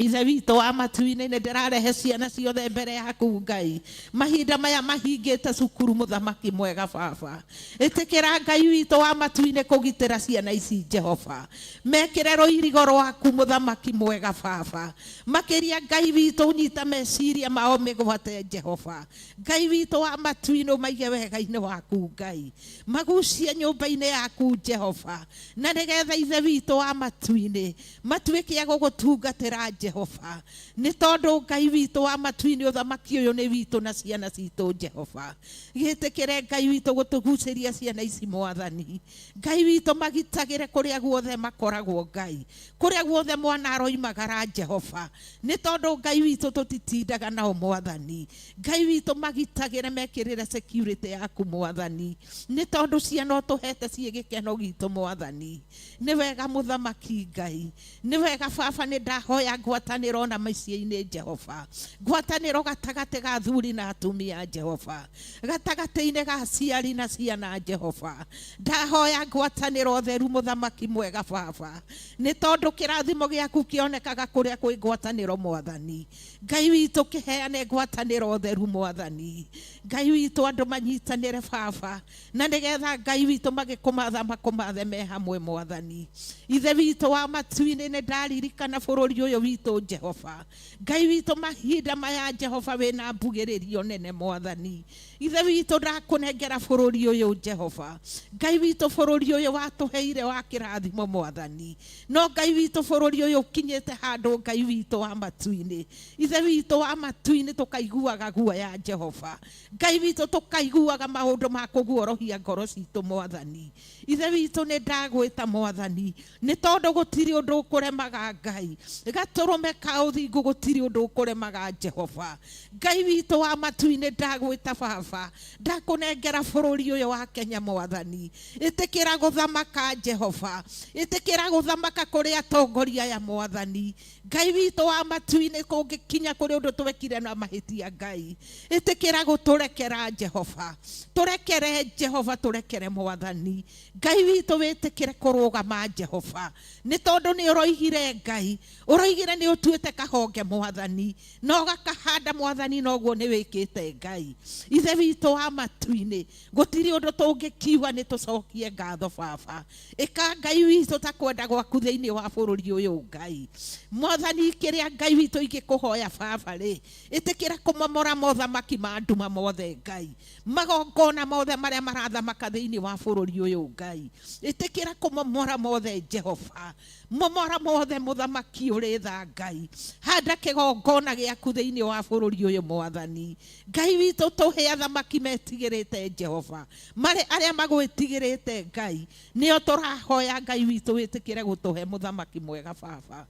ithe witũ wa matu-inĩ nĩ ndĩrarehe ciana ciothe mbere yaku Ngai mahinda maya mahingĩte cukuru mũthamaki mwega baba ĩtĩkĩra Ngai witũ wa matu-inĩ kũgitĩra ciana ici Jehova mekĩre rũirigo rwaku mũthamaki mwega baba makĩria Ngai witũ ũnyita meciria mao mĩgwate Jehova Ngai witũ wa matu-inĩ ũmaige wega-inĩ waku Ngai magucie nyũmba-inĩ yaku Jehova na nĩgetha ithe witũ wa matu-inĩ matuĩke gũgũtungatĩra Jehova Jehova nĩ tondũ Ngai witũ wa matu-inĩ ũthamaki ũyũ nĩ witũ na ciana citũ Jehova gĩtĩkĩre Ngai witũ gũtũgucĩria ciana ici Mwathani Ngai witũ magitagĩre kũrĩa guothe makoragwo Ngai kũrĩa guothe mwana aroimagara Jehova nĩ tondũ Ngai witũ tũtitindaga nao Mwathani Ngai witũ magitagĩre mekĩrĩre security yaku Mwathani nĩ tondũ ciana ũtũhete ciĩ gĩkeno gitũ Mwathani nĩ wega mũthamaki Ngai nĩ wega baba nĩ ndahoya ngwatanĩro na maicia-inĩ Jehova ngwatanĩro gatagatĩ ga athuri na atumia Jehova gatagatĩ-inĩ ga aciari na ciana Jehova ndahoya ngwatanĩro theru mũthamaki mwega baba nĩ tondũ kĩrathimo gĩaku kĩonekaga kũrĩa kwĩ ngwatanĩro Mwathani Ngai witũ kĩheane ngwatanĩro theru Mwathani Ngai witũ andũ manyitanĩre baba na nĩgetha Ngai witũ magĩkũmatha makũmathe me hamwe Mwathani ithe witũ wa matu-inĩ nĩ ndaririkana bũrũri ũyũ witũ Jehova Ngai witũ mahinda maya Jehova wĩna mbugĩrĩrio nene Mwathani ithe witũ ndakũnengera bũrũri ũyũ Jehova Ngai witũ bũrũri ũyũ watũheire wa kĩrathimo Mwathani no Ngai witũ bũrũri ũyũ ũkinyĩte handũ Ngai witũ wa matu-inĩ ithe witũ wa matu-inĩ tũkaiguaga guoya Jehova Ngai witũ tũkaiguaga maũndũ ma kũguorohia ngoro citũ Mwathani ithe witũ nĩ ndagwĩta Mwathani nĩ tondũ gũtirĩ ũndũ ũkũremaga Ngai gatũrũme ka ũthingu gũtirĩ ũndũ ũkũremaga Jehova Ngai witũ wa matu-inĩ ndagwĩta baba ndakũnengera bũrũri ũyũ wa Kenya Mwathani ĩtĩkĩra gũthamaka Jehova ĩtĩkĩra gũthamaka kũrĩ atongoria ya Mwathani Ngai witũ wa matu-inĩ kũngĩkinya kũrĩ ũndũ twekire na mahĩtia Ngai ĩtĩkĩra gũtũrekera Jehova tũrekere Jehova tũrekere Mwathani Ngai witũ wĩtĩkĩre kũrũgama Jehova nĩ tondũ nĩ ũroigire Ngai ũroigire nĩ ũtuĩte kahonge Mwathani no gakahanda Mwathani noguo nĩ wĩkĩte Ngai ithe witũ wa matu-inĩ gũtirĩ ũndũ tũngĩkiuga nĩ tũcokie ngatho baba ĩka Ngai witũ ta kwenda gwaku thĩinĩ wa bũrũri ũyũ Ngai Mwathani kĩrĩa Ngai witũ ingĩkũhoya baba rĩ ĩtĩkĩra kũmomora mothamaki ma nduma mothe Ngai magongona mothe marĩa marathamaka thĩinĩ wa bũrũri ũyũ Ngai ĩtĩkĩra kũmomora mothe Jehova momora mothe mũthamaki ũrĩ tha Ngai handa kĩgongona gĩaku thĩinĩ wa bũrũri ũyũ Mwathani Ngai witũ tũhe athamaki metigĩrĩte Jehova marĩ arĩa magwĩtigĩrĩte Ngai nĩo tũrahoya Ngai witũ wĩtĩkĩre gũtũhe mũthamaki mwega baba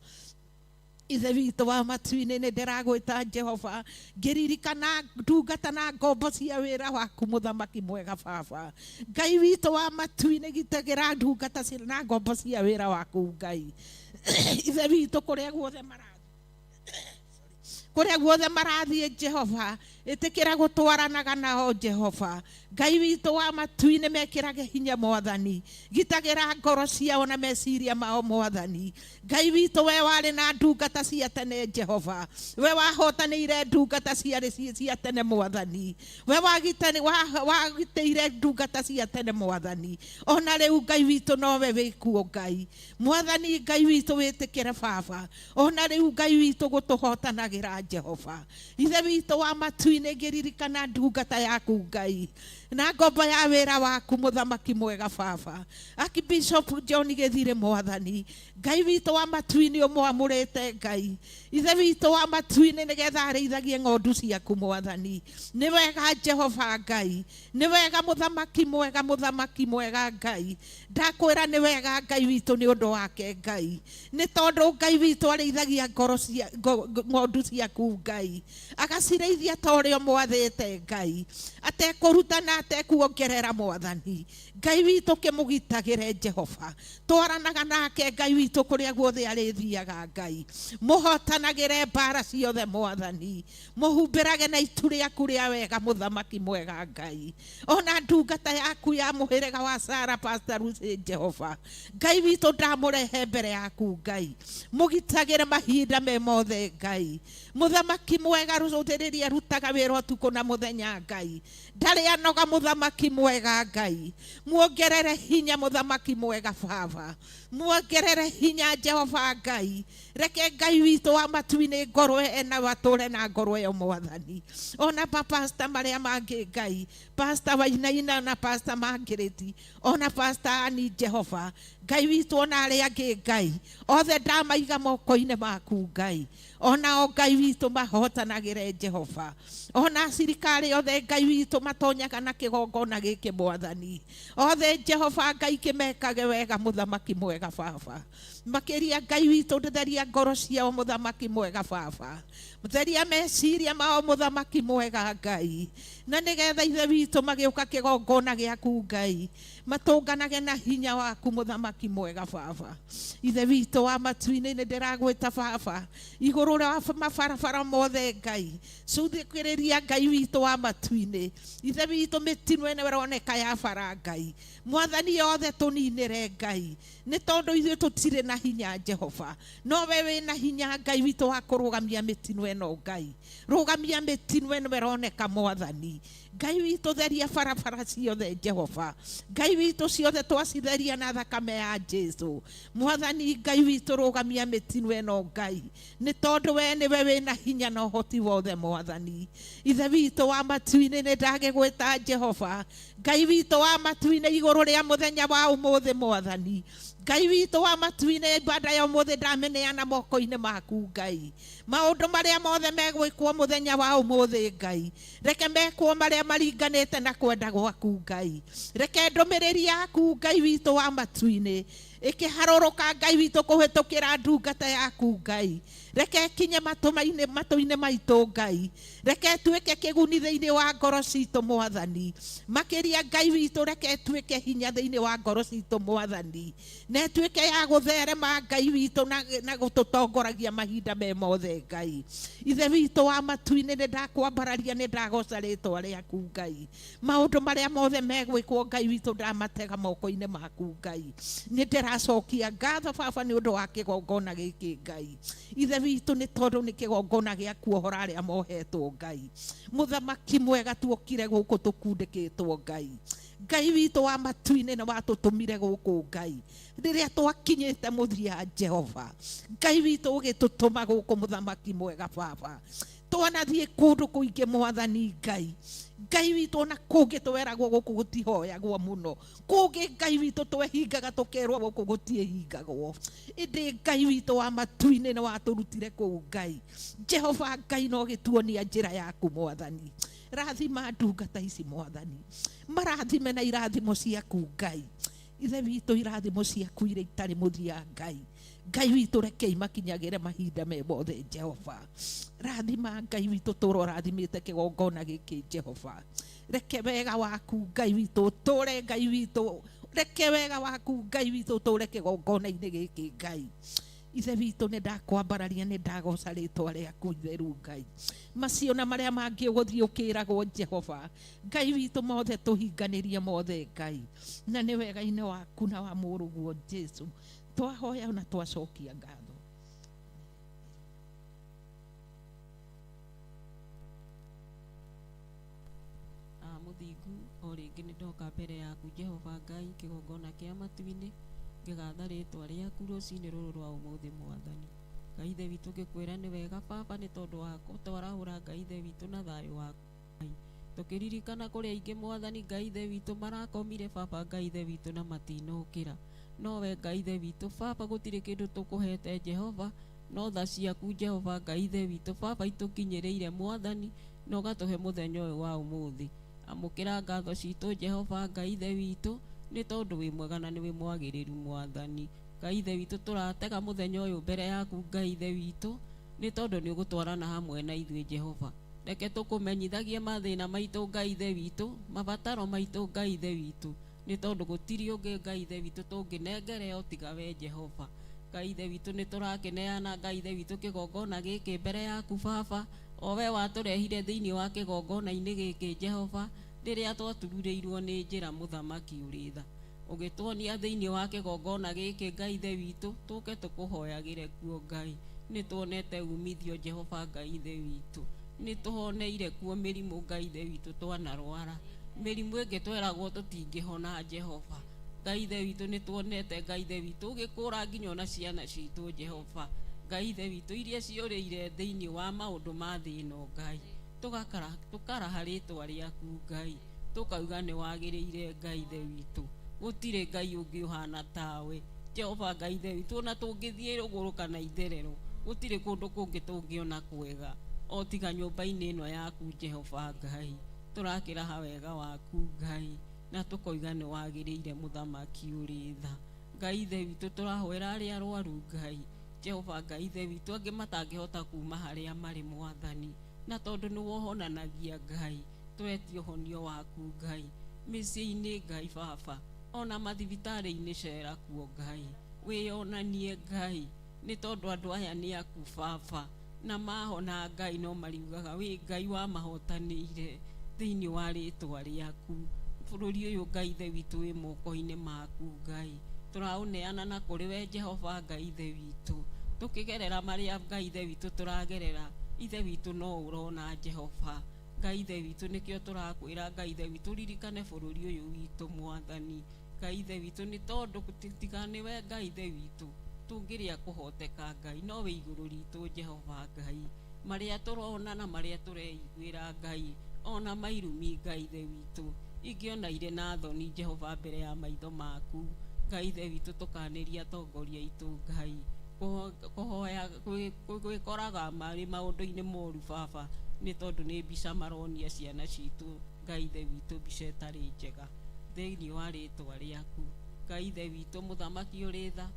ithe witũ wa matu-inĩ nĩ ndĩragwĩta Jehova ngĩririkana ndungata na ngombo cia wĩra waku mũthamaki mwega baba Ngai witũ wa matu-inĩ gitagĩra ndungata na ngombo cia wĩra waku Ngai ithe witũ kũrĩa guothe marathiĩ Jehova ĩtĩkĩra gũtwaranaga nao Jehova Ngai witũ wa matu-inĩ mekĩrage hinya Mwathani gitagĩra ngoro ciao na meciria mao Mwathani Ngai witũ we warĩ na ndungata cia tene Jehova we wahotanĩire ndungata ciarĩ cia tene Mwathani we wagitĩire ndungata cia tene Mwathani ona rĩu Ngai witũ nowe wĩkuo Ngai Mwathani Ngai witũ wĩtĩkĩre baba ona rĩu Ngai witũ gũtũhotanagĩra Jehova ithe witũ wa matu-inĩ ngĩririkana ndungata yaku Ngai na ngombo ya wĩra waku mũthamaki mwega baba Archbishop John Gĩthirĩ Mwathani Ngai witũ wa matu-inĩ ũmwamũrĩte Ngai ithe witũ wa matu-inĩ nĩgetha arĩithagie ng'ondu ciaku Mwathani nĩ wega Jehova Ngai nĩ wega mũthamaki mwega Ngai ndakwĩra nĩ wega Ngai witũ nĩ ũndũ wake Ngai nĩ tondũ Ngai witũ arĩithagia ng'ondu ciaku Ngai agacirĩithia ta ũrĩa mwathĩte Ngai atekũruta na atekuongerera Mwathani Ngai witũ kĩmũgitagĩre Jehova twaranaga nake Ngai witũ kũrĩa guothe arĩthiaga Ngai mũhotanagĩre mbara ciothe Mwathani mũhumbĩrage na itu rĩaku rĩa wega mũthamaki mwega Ngai ona ndungata yaku ya mũhĩrĩga wa Sarah Pastor Lucy Jehova Ngai witũ ndamũrehe mbere yaku Ngai mũgitagĩre mahinda me mothe Ngai mũthamaki mwega rũthĩrĩria rutaga wĩra ũtukũ na mũthenya Ngai. Ndarĩ anoga mũthamaki mwega Ngai. Muongerere hinya mũthamaki mwega Baba. Muongerere hinya Jehova Ngai. Reke Ngai witũ wa matu-inĩ ngorwe ena watũre na ngorwe yo Mwathani. Ona pastor marĩa mangĩ Ngai, Pastor Wainaina na Pastor Margaret, ona Pastor Ani Jehova, Ngai witũ ona arĩa angĩ Ngai, othe ndamaiga moko-inĩ maku Ngai. Ona o Ngai witũ mahotanagĩre Jehova. Ona thirikari othe Ngai witũ matonyaga na kĩgongona gĩkĩ Mwathani. Othe Jehova Ngai kĩmekage wega mũthamaki mwega Baba. Makĩria Ngai witũ theria ngoro ciao mũthamaki mwega Baba. Theria meciria mao mũthamaki mwega Ngai. Na nĩgetha ithe witũ magĩũka kĩgongona gĩaku Ngai, matũnganage na hinya waku mũthamaki mwega Baba. Ithe witũ wa matu-inĩ nĩ ndĩragwĩta Baba, igũrũ rĩa mabarabara mothe Ngai, cuthĩkĩrĩria Ngai witũ wa matu-inĩ. Ithe witũ mĩtino ĩno ĩroneka ya bara Ngai, Mwathani yothe tũninĩre Ngai, nĩ tondũ ithuĩ tũtirĩ na hinya Jehova, no we wĩna hinya Ngai witũ wa kũrũgamia mĩtino ĩno Ngai. Rũgamia mĩtino ĩno ĩroneka Mwathani. Ngai witũ theria barabara ciothe Jehova. Ngai witũ ciothe twacitheria na thakame ya Jesu. Mwathani Ngai witũ rũgamia mĩtino ĩno Ngai, nĩ tondũ we nĩwe wĩna hinya na ũhoti wothe Mwathani. Ithe witũ wa matu-inĩ nĩ ndagĩgwĩta Jehova, Ngai witũ wa matu-inĩ igũrũ rĩa mũthenya wa ũmũthĩ Mwathani. Ngai witũ wa matu-inĩ ibada ya ũmũthĩ ndameneana moko-inĩ maku Ngai. Maũndũ marĩa mothe megwĩkwo mũthenya wa ũmũthĩ Ngai, reke mekwo marĩa maringanĩte na kwenda gwaku Ngai. Reke ndũmĩrĩri yaku Ngai witũ wa matu-inĩ ĩkĩharũrũka Ngai witũ kũhĩtũkĩra ndungata yaku Ngai. Reke kinye matũ-inĩ maitũ Ngai. Reke tuĩke kĩguni thĩinĩ wa ngoro citũ Mwathani. Makĩria Ngai witũ reke tuĩke hinya thĩinĩ wa ngoro citũ Mwathani. Na tuĩke ya gũtherema Ngai witũ na gũtũtongoragia mahinda me mothe Ngai. Ithe witũ wa matu-inĩ nĩ ndakwambararia nĩ ndagoca rĩtwa rĩaku Ngai. Maũndũ marĩa mothe megwĩkwo Ngai witũ ndamatega moko-inĩ maku Ngai. Nĩ ndĩracokia ngatho Baba nĩ ũndũ wa kĩgongona gĩkĩ Ngai. Ithe witũ nĩ tondũ nĩ kĩgongona gĩa kuohora arĩa mohetwo Ngai. Mũthamaki mwega tuokire gũkũ tũkundĩkĩtwo Ngai. Ngai witũ wa matu-inĩ nĩ watũtũmire gũkũ Ngai. Rĩrĩa twakinyĩte mũthia Jehova, Ngai witũ ũgĩtũtũma gũkũ mũthamaki mwega Baba. Twanathiĩ kũndũ kũingĩ Mwathani Ngai. Ngai witũ ona kũngĩ tweragwo gũkũ gũtihoyagwo mũno. Kũngĩ Ngai witũ twehingaga tũkerwo gũkũ gũtiĩhingagwo. Ĩndĩ Ngai witũ wa matu-inĩ nĩ watũrutire kũu Ngai. Jehova Ngai no gĩtuonia njĩra yaku Mwathani. Rathima ndungata ici Mwathani. Marathime na irathimo ciaku Ngai. Ithe witũ irathimo ciaku irĩ itarĩ mũthia Ngai. Ngai witũ reke imakinyagĩre mahinda me mothe Jehova. Rathima Ngai witũ tũro rathimĩte kĩgongona gĩkĩ Jehova. Reke wega waku Ngai witũ tũre Ngai witũ. Reke wega waku Ngai witũ tũre kĩgongona-inĩ gĩkĩ Ngai. Ithe witũ nĩ ndakwambararia nĩ ndagoca rĩtwa rĩaku itheru Ngai. Maciona marĩa mangĩ ũgũthiĩ ũkĩragwo Jehova, Ngai witũ mothe tũhinganĩrie mothe Ngai. Na nĩ wega-inĩ waku na wa mũrũguo Jesu twahoya na twacokia ngatho. Mũthingu o rĩngĩ nĩ ndoka mbere yaku Jehova Ngai kĩgongona kĩa matu-inĩ ngĩgatha rĩtwa rĩaku rũcinĩ rũrũ rwa ũmũthĩ Mwathani. Ngai ithe witũ ngĩkwĩra nĩ wega Baba nĩ tondũ wa twarahũra Ngai ithe witũ na thayũ waku Ngai. Tũkĩririkana kũrĩa aingĩ Mwathani Ngai ithe witũ marakomire Baba Ngai ithe witũ na matinokĩra. No we Ngai ithe witũ Baba gũtirĩ kĩndũ tũkũhete Jehova, no tha ciaku Jehova Ngai ithe witũ Baba itũkinyĩrĩire Mwathani na ũgatũhe mũthenya ũyũ wa ũmũthĩ. Amũkĩra ngatho citũ Jehova Ngai ithe witũ nĩ tondũ wĩ mwega na nĩ wĩ mwagĩrĩru Mwathani. Ngai ithe witũ tũratega mũthenya ũyũ mbere yaku Ngai ithe witũ nĩ tondũ nĩ ũgũtwarana hamwe na ithuĩ Jehova. Reke tũkũmenyithagie mathĩna maitũ Ngai ithe witũ, mabataro maitũ Ngai ithe witũ, nĩ tondũ gũtirĩ ũngĩ Ngai ithe witũ tũngĩnengere o tiga we Jehova. Ngai ithe witũ nĩ tũrakĩneana Ngai ithe witũ kĩgongona gĩkĩ mbere yaku Baba, o we watũrehire thĩinĩ wa kĩgongona-inĩ gĩkĩ Jehova rĩrĩa twatururĩirwo nĩ njĩra mũthamaki ũrĩ tha. Ũgĩtuonia thĩinĩ wa kĩgongona gĩkĩ Ngai ithe witũ tũke tũkũhoyagĩre kuo Ngai. Nĩ tuonete umithio Jehova Ngai ithe witũ. nĩ tũhoneire kuo mĩrimũ Ngai ithe witũ twanarwara, mĩrimũ ĩngĩ tweragwo tũtingĩhona Jehova. Ngai ithe witũ nĩ tuonete Ngai ithe witũ ũgĩkũra nginya ona ciana citũ Jehova. Ngai ithe witũ iria ciũrĩire thĩinĩ wa maũndũ ma thĩ ĩno Ngai, tũkaraha rĩtwa rĩaku Ngai, tũkauga nĩ wagĩrĩire Ngai ithe witũ, gũtirĩ Ngai ũngĩ ũhana tawe Jehova. Ngai ithe witũ ona tũngĩthiĩ rũgũrũ kana itherero, gũtirĩ kũndũ kũngĩ tũngĩona kwega o tiga nyũmba-inĩ ĩno yaku Jehova Ngai. Tũrakĩraha wega waku Ngai, na tũkoiga nĩ wagĩrĩire mũthamaki ũrĩ tha. Ngai ithe witũ tũrahoera arĩa arwaru Ngai, Jehova Ngai ithe witũ angĩ matangĩhota kuma harĩa marĩ Mwathani, na tondũ nĩ wohonanagia Ngai, twetie ũhonio waku Ngai mĩciĩ-inĩ Ngai Baba, ona mathibitarĩ-inĩ cera kuo Ngai, wĩyonanie Ngai, nĩ tondũ andũ aya nĩ aku Baba, na mahona Ngai no mariugaga wĩ Ngai wa mahotanĩire thĩinĩ wa rĩtwa rĩaku. Bũrũri ũyũ Ngai ithe witũ wĩ moko-inĩ maku Ngai, tũraũneana na kũrĩ we Jehova Ngai ithe witũ, tũkĩgerera marĩa Ngai ithe witũ tũragerera, ithe witũ no ũrona Jehova. Ngai ithe witũ nĩkĩo tũrakwĩra Ngai ithe witũ ririkane bũrũri ũyũ witũ Mwathani. Ngai ithe witũ nĩ tondũ tiga nĩ we Ngai ithe witũ tũngĩrĩa kũhoteka Ngai, no wĩ igũrũ ritũ Jehova Ngai, marĩa tũrona na marĩa tũreiguĩra Ngai, ona mairumi Ngai ithe witũ ingĩona irĩ na thoni Jehova mbere ya maitho maku Ngai ithe witũ, tũkanĩria atongoria itũ Ngai, kũhoya gwĩkoraga marĩ maũndũ-inĩ moru Baba, nĩ tondũ nĩ mbica maronia ciana citũ Ngai ithe witũ, mbica ĩtarĩ njega thĩinĩ wa rĩtwa rĩaku Ngai ithe witũ. Mũthamaki ũrĩ tha,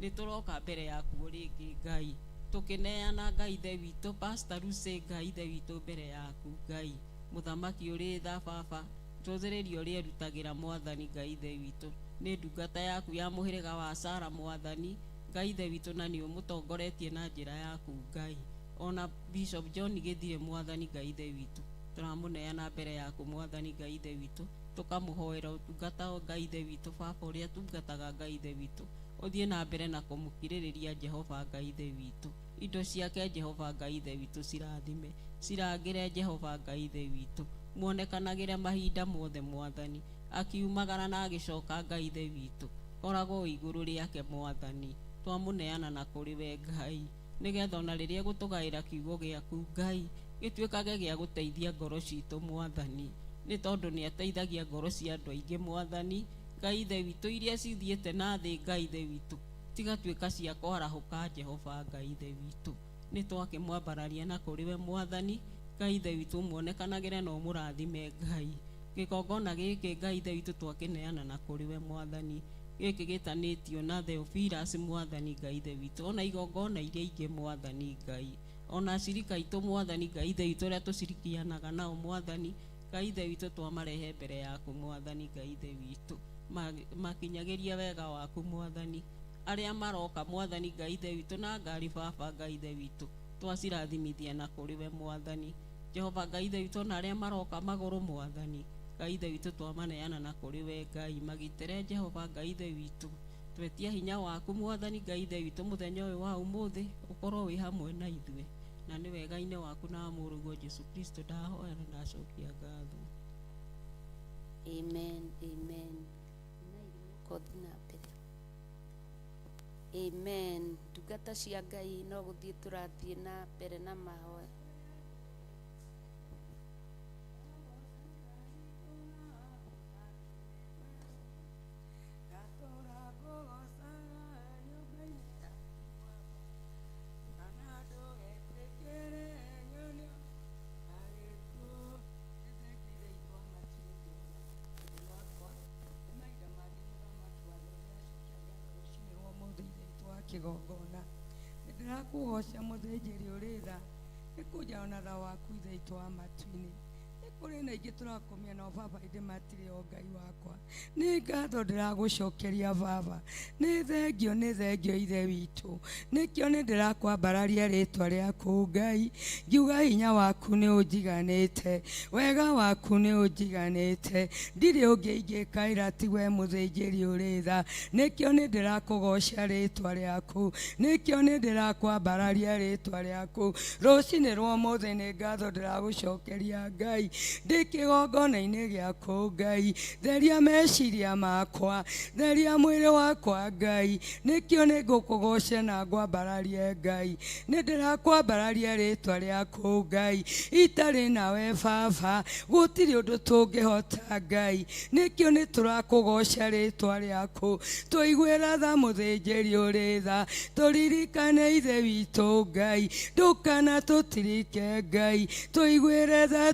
nĩ tũroka mbere yaku rĩngĩ Ngai, tũkĩneana Ngai ithe witũ Pastor Lucy Ngai ithe witũ mbere yaku Ngai. Mũthamaki ũrĩ tha Baba, tũthĩrĩrio ũrĩa erutagĩra Mwathani Ngai ithe witũ, nĩ ndungata yaku ya mũhĩrĩga wa Sara Mwathani Ngai ithe witũ, na nĩ ũmũtongoretie na njĩra yaku Ngai. Ona Bishop John Gĩthire Mwathani Ngai ithe witũ, tũramũneana mbere yaku Mwathani Ngai ithe witũ, tũkamũhoera ũtungata o Ngai ithe witũ Baba, ũrĩa tungataga Ngai ithe witũ, ũthiĩ na mbere na kũmũkirĩrĩria Jehova Ngai ithe witũ. Indo ciake Jehova Ngai ithe witũ cirathime, cirangĩre Jehova Ngai ithe witũ, muonekanagĩre mahinda mothe Mwathani, akiumagara na agĩcoka Ngai ithe witũ, koragwo igũrũ rĩake Mwathani. Twamũneana na kũrĩ we Ngai, nĩgetha ona rĩrĩa gũtũgaĩra kiugo gĩaku Ngai, gĩtuĩkage gĩa gũteithia ngoro citũ Mwathani, nĩ tondũ nĩ ateithagia ngoro cia andũ aingĩ Mwathani. Ngai ithe witũ iria cithiĩte na thĩ Ngai ithe witũ, tigatuĩka cia kwarahũka Jehova Ngai ithe witũ, nĩ twakĩmwambararia na kũrĩ we Mwathani. Ngai ithe witũ muonekanagĩre na ũmũrathime Ngai. Gĩkongona gĩkĩ Ngai ithe witũ twakĩneana na kũrĩ we Mwathani, gĩkĩ gĩtanĩtio na Theophilus Mwathani Ngai ithe witũ, ona igongona iria ingĩ Mwathani Ngai, ona acirika itũ Mwathani Ngai ithe witũ arĩa tũcirikianaga nao Mwathani Ngai ithe witũ, twamarehe mbere yaku Mwathani Ngai ithe witũ, makinyagĩria wega waku Mwathani. Arĩa maroka Mwathani Ngai ithe witũ na ngari Baba Ngai ithe witũ, twacirathimithia na kũrĩ we Mwathani Jehova Ngai ithe witũ, na arĩa maroka magũrũ Mwathani Ngai ithe witũ, twamaneana na kũrĩ we Ngai, magitĩre Jehova Ngai ithe witũ. Twetia hinya waku Mwathani Ngai ithe witũ mũthenya ũyũ wa ũmũthĩ, ũkorwo wĩ hamwe na ithuĩ, na nĩ wega-inĩ waku na mũrũguo Jesu Kristo ndahoya na ndacokia ngatho. Amen, amen. Kothi na mbere. Amen. Ndungata cia Ngai no gũthiĩ tũrathiĩ na mbere na mahoya. Kĩgongona ndĩrakũgoca mũthĩnjĩri ũrĩ tha, nĩ kũnja ona tha waku ithe itũ wa matu-inĩ, nĩ Uri na ingi turakomia na baba inde matire o Ngai wakwa ni ngatho ndiragucokeria baba ni thengio ithe witu nikio ni ndirakwambararia ritwa riaku Ngai ngiuga hinya waku ni unjiganite wega waku ni unjiganite ndiri ungi ingikaira tiwe muthinjiri uri tha nikio ni ndirakugoca ritwa riaku nikio ni ndirakwambararia ritwa riaku rucini rwa mothe ni ngatho ndiragucokeria Ngai ndikigongona-ini giaku Ngai theria meciria makwa theria mwiri wakwa Ngai nikio ni ngukugoca na ngwambararie Ngai ni ndirakwambararia ritwa riaku Ngai itari nawe baba gutiri undu tungihota Ngai nikio ni turakugoca ritwa riaku tuigwira tha muthinjiri uri tha turirikane ithe witu Ngai ndukana tutirike Ngai tuigwire tha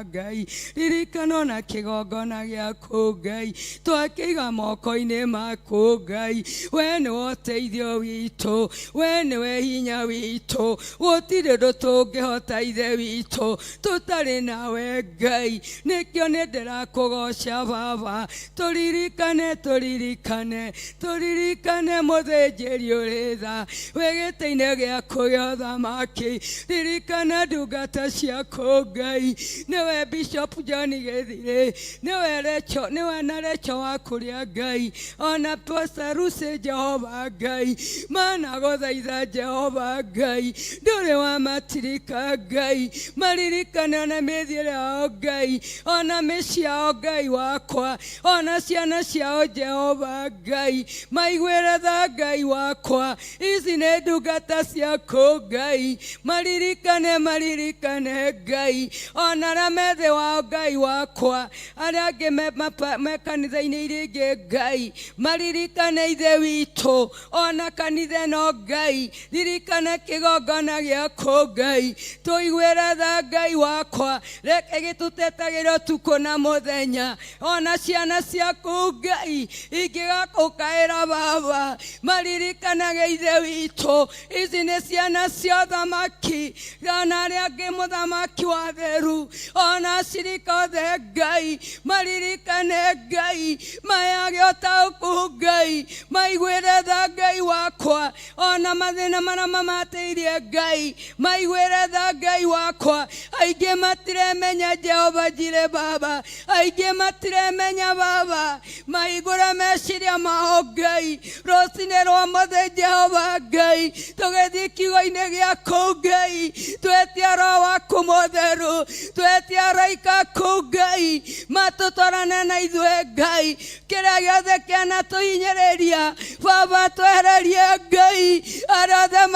Ngai ririkana na kigongona giaku Ngai twakiiga moko-ini maku Ngai we ni uteithio witu we ni we hinya witu gutiri undu tungihota ithe witu tutari nawe Ngai nikio ni ndirakugoca baba turirikane muthinjiri uri tha we giti-ini giaku gia uthamaki ririkana ndungata ciaku Ngai niwe Bishop John Githire niwe na Recho wa kuria Ngai ona Pastor Lucy Jehova Ngai mana guthaitha Jehova Ngai nduri wa matirika Ngai maririkane na mithiire yao Ngai ona miciao Ngai wakwa ona ciana ciao Jehova Ngai maigwire tha Ngai wakwa ici ni ndungata ciaku Ngai maririkane Ngai ona ramethe wa Ngai wakwa aria angi me kanitha-ini iria ingi Ngai maririkane ithe witu ona kanitha no Ngai ririkane kigongona giaku Ngai tuigwire tha Ngai wakwa reke gitutetagira utuku na muthenya ona ciana ciaku Ngai ingigagukaira baba maririkane ithe witu ici ni ciana cia uthamaki ona aria angi muthamaki wa theru ona cirika othe Ngai maririkane Ngai mayage utauku Ngai maigwire tha Ngai wakwa ona mathina maria mamateirie Ngai maigwire tha Ngai wakwa aingi matiremenya Jehova Jire baba aingi matiremenya baba maigura meciria mao Ngai rucini rwa mothe Jehova Ngai tugithi kiugo-ini giaku Ngai twetia roho waku mutheru twetia raika ku Ngai matutwarane na ithue Ngai kiria giothe kianatuhinyiriria baba twehererie Ngai aria othe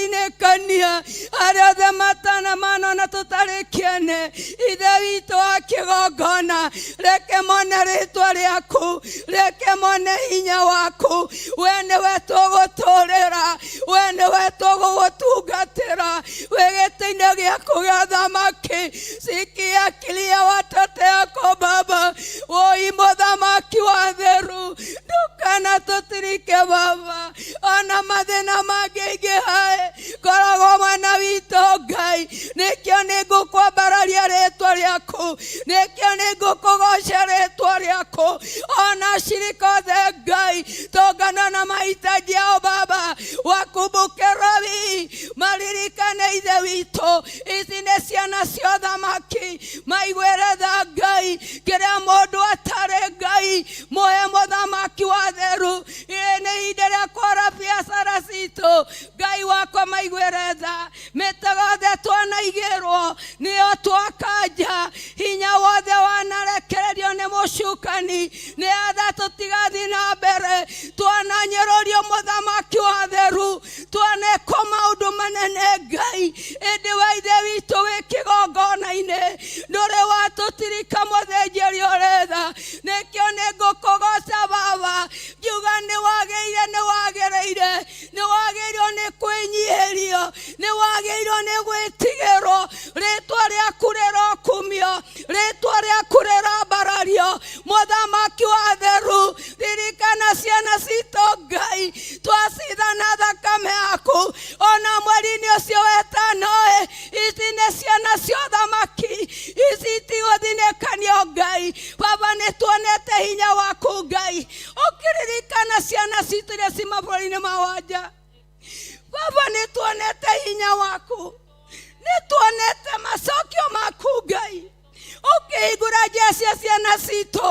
manatuthinikania aria othe matana manona tutari kiene ithe witu wa kigongona reke mone ritwa riaku reke mone hinya waku we niwe tuguturira we niwe tugugutungatira we giti-ini giaku gia uthamaki sikia kilia watoto yako baba woi muthamaki wa theru ndukana tutirike baba ona mathina mangi hae koragwo mwana witu Ngai nikio ni ngukwambararia ritwa riaku nikio ni ngukugoca ritwa riaku ona cirika othe Ngai tongana na mahitaji yao baba wakumbuke Rabi maririkane ithe witu ici ni ciana cia uthamaki maigwire tha Ngai kiria mundu atari Ngai muhe muthamaki wa theru ni inde ria kwara biacara citu Ngai wakwa maigwire tha mitego othe twanaigirwo nio twakanja hinya wothe wanarekererio ni mucukani ni atha tutigathi na mbere twananyerorio muthamaki wa theru twaneko maundu manene Ngai indi wa ithe witu wi kigongona-ini nduri watutirika muthinjiri uri tha nikio ni ngukugoca baba ngiuga ni wagiriire ni wagiriirwo ni kwinyihirio ni wagiriirwo ni gwitigirwo ritwa riaku rirokumio ritwa riaku rirambarario muthamaki wa theru ririkana ciana citu Ngai twacithana thakame yaku ona mweri-ini ucio wetanoe ici ni ciana cia uthamaki Ngai. Baba nĩ tuonete hinya waku Ngai. Ũkĩririkana ciana citũ iria ci mabũrũri-inĩ ma nja. Baba nĩ tuonete hinya waku. Nĩ tuonete macokio maku Ngai. Ũkĩhingũra njĩra cia ciana citũ.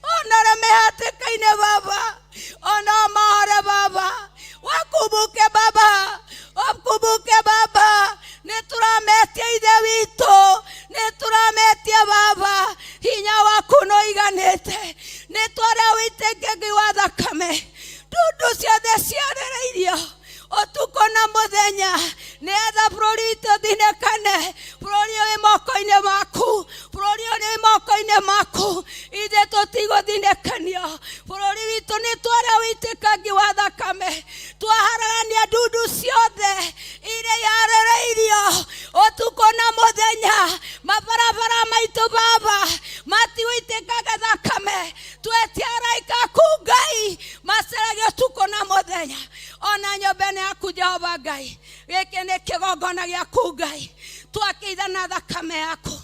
Ona arĩa mehatĩka-inĩ Baba. Ona mahore Baba. Wakumbuke Baba. Wakumbuke Baba. Nĩtũrametia ithe witũ. Nĩtũrametia Baba. Hinya waku nĩũiganĩte. Nĩtwarĩa wĩitĩkĩki wa thakame. Ndundu ciothe ciarĩrĩirio. Ũtukũ na mũthenya. Nĩgetha bũrũri witũ ũthinĩkane. Bũrũri ũrĩ moko-inĩ maku. Bũrũri ũrĩ moko-inĩ maku. Ithe tũtigũthinĩkanio. Bũrũri witũ nĩtwarĩa wĩitĩkĩki wa thakame. Twaharagania ndundu ciothe iria yarĩrĩirio. Ũtukũ na mũthenya. Mabarabara maitũ Baba matiwĩitĩkaga thakame. Twetia araika aku Ngai maceragia ũtukũ na mũthenya. Ona nyũmba-inĩ yaku Jehova Ngai. Gĩkĩ nĩ kĩgongona gĩaku Ngai. Twakĩithana thakame yaku.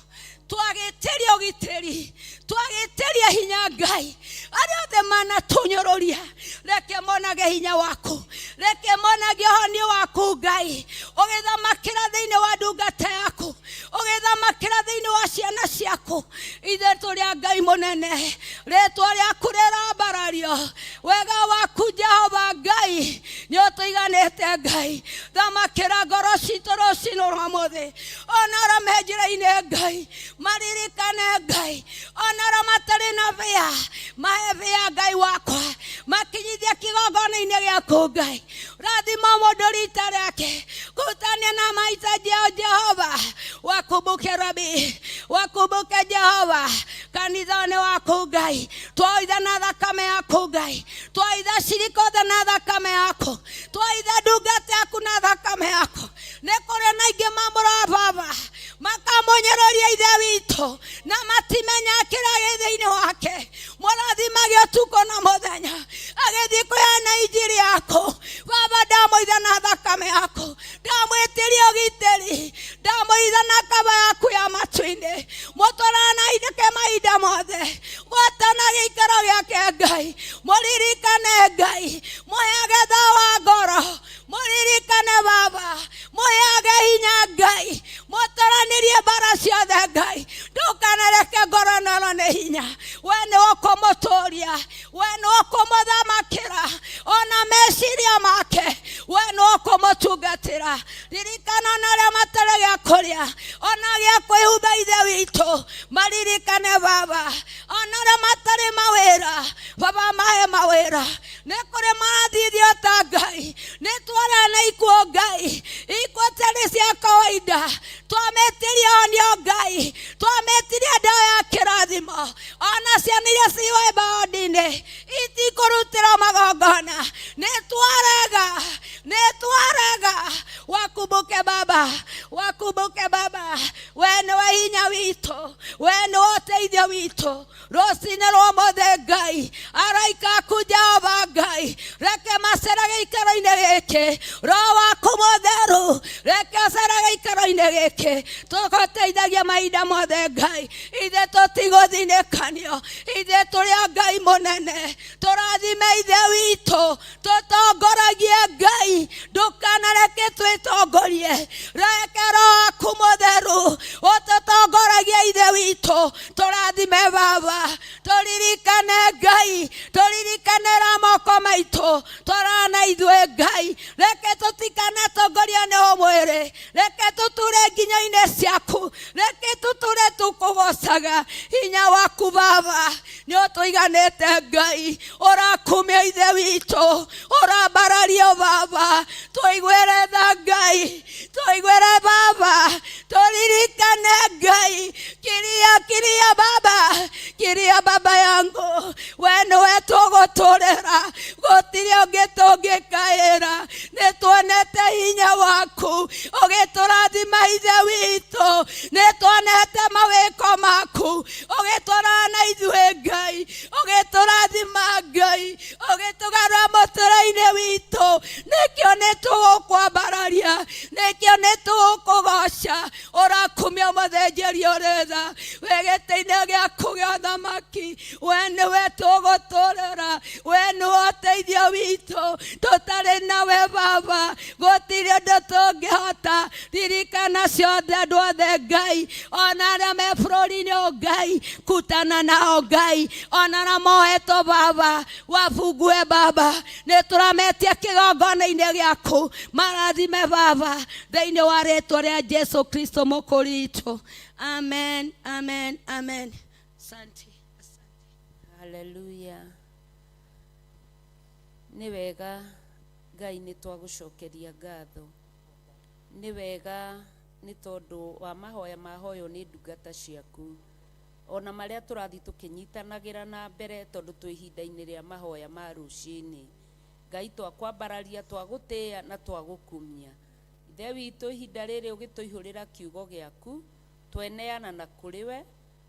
Twagĩtĩria ũgitĩri. Twagĩtĩria hinya Ngai. Arĩa othe manatũnyũrũria. Reke monage hinya waku. Reke monage ũhonio waku Ngai. Ũgĩthamakĩra thĩinĩ wa ndungata yaku. Ũgĩthamakĩra thĩinĩ wa ciana ciaku. Ithe tũrĩa Ngai mũnene. Rĩtwa rĩaku rĩrambarario. Wega waku Jehova Ngai nĩũtũiganĩte Ngai. Thamakĩra ngoro citũ rũciinĩ rwa mũthĩ. Ona arĩa me njĩra-inĩ Ngai. Maririkane Ngai. Ona arĩa matarĩ na bĩa. Mahe bĩa Ngai wakwa. Makinyithia kĩgongona-inĩ gĩaku Ngai. Rathima mũndũ rita rĩake. Kutania na mahitaji yao Jehova. Wakumbuke Rabi. Wakumbuke Jehova. Kanitha-inĩ waku Ngai. Twaitha na thakame yaku Ngai. Twaitha cirika othe na thakame yaku. Twaitha ndungata yaku na thakame yaku. Nĩ kũrĩ na aingĩ mamũra Baba. Makamũnyũrũria ithe witũ. Na matimenya kĩrĩa gĩ thĩinĩ wake. Mũrathimage ũtukũ na mũthenya. Agĩthiĩ kũheana injiri yaku. Baba ndamũitha na thakame yaku. Ndamwĩtĩria ũgitĩri. Ndamũitha na kaba yaku ya matu-inĩ. Mũtwarana itheke mahinda mothe. Mwatana gĩikaro gĩake Ngai. Mũririkane Ngai. Mũheage tha wa ngoro. Mũririkane Baba. Mũheage hinya Ngai. Mũtaranĩrie mbara ciothe Ngai. Ndũkanareke ngoro ĩno nĩ hinya. We nĩ ũkũmũtũũria. We nĩ ũkũmũthamakĩra. Ona meciria make. We nĩ ũkũmũtungatĩra. Ririkana ona arĩa matarĩ gĩa kũrĩa. Ona gĩa kwĩhumba ithe witũ. Maririkane Baba. Ona arĩa matarĩ mawĩra. Baba mahe mawĩra. Nĩ kũrĩ marathithio ta Ngai. Nĩtwarana ikuũ Ngai. Ikuũ tarĩ cia kawaida. Twametiria honio Ngai. Twametiria ndawa ya kĩrathimo. Ona ciana iria ciĩ maũndũ-inĩ itikũrutĩra magongona. Nĩtwarega. Nĩtwarega. Wakumbuke Baba. Wakumbuke Baba. We nĩwe hinya witũ. We nĩwe ũteithio witũ. Rũciinĩ rwa mũthĩ Ngai. Araika aku Jehova Ngai. Reke macera gĩikaro-inĩ gĩkĩ. Roho waku mũtheru. Reke acera gĩikaro-inĩ gĩkĩ. Tũgũteithagia mahinda mothe Ngai. Ithe tũtigũthinĩkanio. Ithe tũrĩa Ngai mũnene. Tũrathime ithe witũ. Tũtongoragie Ngai. Ndũkanareke twĩtongorie. Reke Roho waku mũtheru. Ũtũtongoragie ithe witũ. Tũrathime Baba. Tũririkane Ngai. Tũririkane moko maitũ. Twarana ithuĩ Ngai. Reke tũtikanatongoria nĩ ũmwĩrĩ. Reke tũtũre nginyo-inĩ ciaku. Reke tũtũre tũkũgocaga. Hinya waku Baba nĩ ũtũiganĩte Ngai. Ũrakumia ithe witũ. Ũrambarario Baba. Tũiguĩre tha Ngai. Tũiguĩre Baba. Tũririkane Ngai. Kiria Baba. Kiria Baba yangu. We nĩwe tũgũtũrĩra. Gũtirĩ ũngĩ tũngĩkaĩra. Nĩtuonete hinya waku. Ũgĩtũrathima ithe witũ. Nĩtuonete mawĩko maku. Ũgĩtũrana ithuĩ Ngai. Ũgĩtũrathima Ngai. Ũgĩtũgarũra mũtũrĩre-inĩ witũ. Nĩkĩo nĩtũgũkwambararia. Nĩkĩo nĩtũgũkũgoca. Ũrakumia mũthĩnjĩri ũrĩ tha. We gĩtĩ-inĩ gĩaku gĩa mũthamaki, we nĩwe tũgũtũrĩra, we nĩwe ũteithio witũ, tũtarĩ nawe Baba gũtirĩ ũndũ tũngĩhota. Ririkana ciothe andũ othe Ngai, ona arĩa me bũrũri-inĩ ũyũ Ngai, kutana nao Ngai, ona arĩa mohetwo Baba wafungue Baba, nĩtũrametia kĩgongona-inĩ gĩaku, marathime Baba thĩinĩ wa rĩĩtwa rĩa Jesu Kristo mũkũri witũ. Amen, amen, amen. Asante. Haleluya. Nĩ wega Ngai nĩ twagũcokeria ngatho. Nĩ wega nĩ tondũ wa mahoya mahoyo nĩ ndungata ciaku, ona marĩa tũrathi tũkĩnyitanagĩra na mbere tondũ twĩ ihinda-inĩ rĩa mahoya ma rũciinĩ. Ngai twakwambararia, twagũtĩĩa na twagũkumia. Ithe witũ ihinda rĩrĩ ũgĩtũihũrĩra kiugo gĩaku, tweneana na kũrĩ we,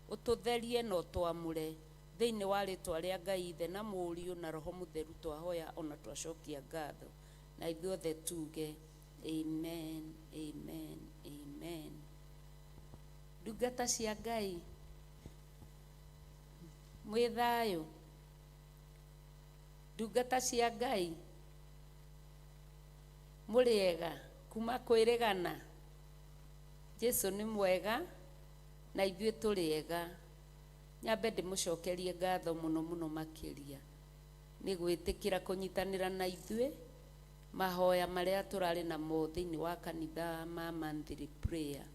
ũtũtherie na ũtwamũre thĩinĩ wa rĩĩtwa rĩa Ngai Ithe na Mũriũ na Roho Mũtheru twahoya ona twacokia ngatho. Na ithuothe tuge amen, amen, amen. Ndungata cia Ngai, mwĩ thayũ? Ndungata cia Ngai, mũrĩega kuma kwĩrĩgana? Jesu nĩ mwega na ithuĩ tũrĩega. Nyambe ndĩmũcokerie ngatho mũno mũno makĩria nĩ gwĩtĩkĩra kũnyitanĩra na ithuĩ mahoya marĩa tũrarĩ namo thĩinĩ wa kanitha ma monthly prayer.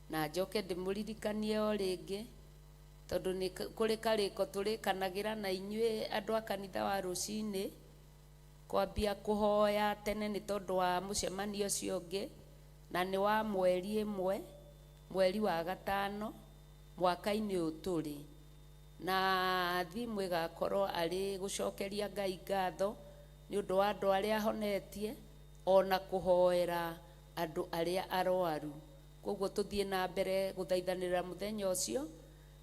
Na njoke ndĩmũririkanie o rĩngĩ tondũ nĩ kũrĩ karĩko tũrĩkanagĩra na inyuĩ andũ a kanitha wa rũciinĩ, kwambia kũhoya tene nĩ tondũ wa mũcemanio ũcio ũngĩ, na nĩ wa mweri ĩmwe, mweri wa gatano mwaka-inĩ ũyũ tũrĩ. Na thimũ ĩgakorwo arĩ gũcokeria Ngai ngatho nĩ ũndũ wa andũ arĩa ahonetie, ona kũhoera andũ arĩa arwaru. Koguo tũthiĩ na mbere gũthaithanĩra mũthenya ũcio,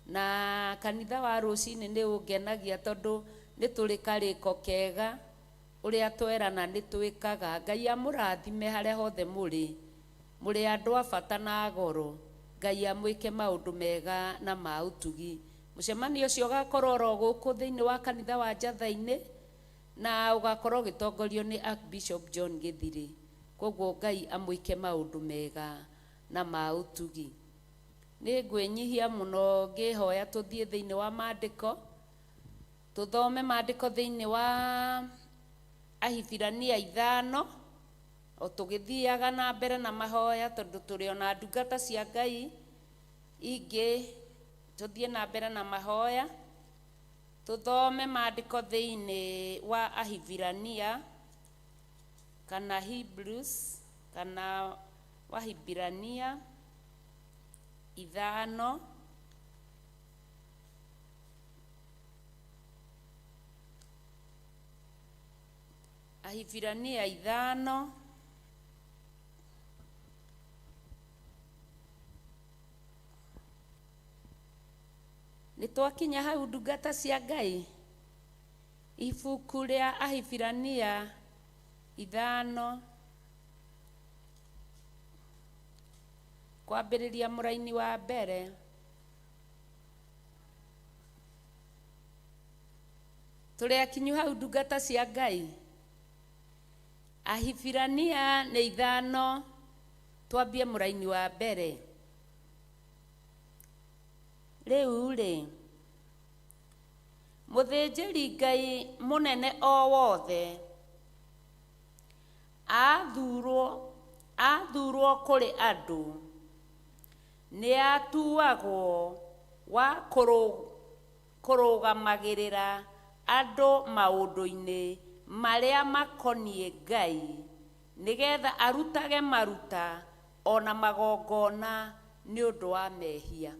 na kanitha wa rũciinĩ nĩ ũngenagia tondũ nĩ tũrĩ karĩko kega ũrĩa twerana nĩ twĩkaga. Ngai amũrathime harĩa hothe mũrĩ andũ a bata na goro. Ngai amwĩke maũndũ mega na ma ũtugi. Mũcemanio ũcio ũgakorwo oro gũkũ thĩinĩ wa kanitha wa Njatha-inĩ, na ũgakorwo ũgĩtongorio nĩ Archbishop John Gĩthirĩ. Koguo Ngai amwĩke maũndũ mega na ma ũtugi. Nĩ ngwĩnyihia mũno ngĩhoya tũthiĩ thĩinĩ wa maandĩko, tũthome maandĩko thĩinĩ wa Ahibirania 5, o tũgĩthiaga na mbere na mahoya tondũ tũrĩ ona ndungata cia Ngai ingĩ. Tũthiĩ na mbere na mahoya, tũthome maandĩko thĩinĩ wa Ahibirania kana Hebrews kana Wahibirania 5 Ahibirania 5 nĩ twakinya hau ndungata cia Ngai. Ibuku rĩa Ahibirania 5 kwambĩrĩria mũraini wa mbere. Tũrĩ akinyu hau ndungata cia Ngai. Ahibirania nĩ 5, twambie mũraini wa mbere. Rĩu rĩ, mũthĩnjĩri Ngai mũnene o wothe athurwo kũrĩ andũ, nĩ atuagwo wa kũrũgamagĩrĩra andũ maũndũ-inĩ marĩa makoniĩ Ngai, nĩgetha arutage maruta ona magongona nĩ ũndũ wa mehia.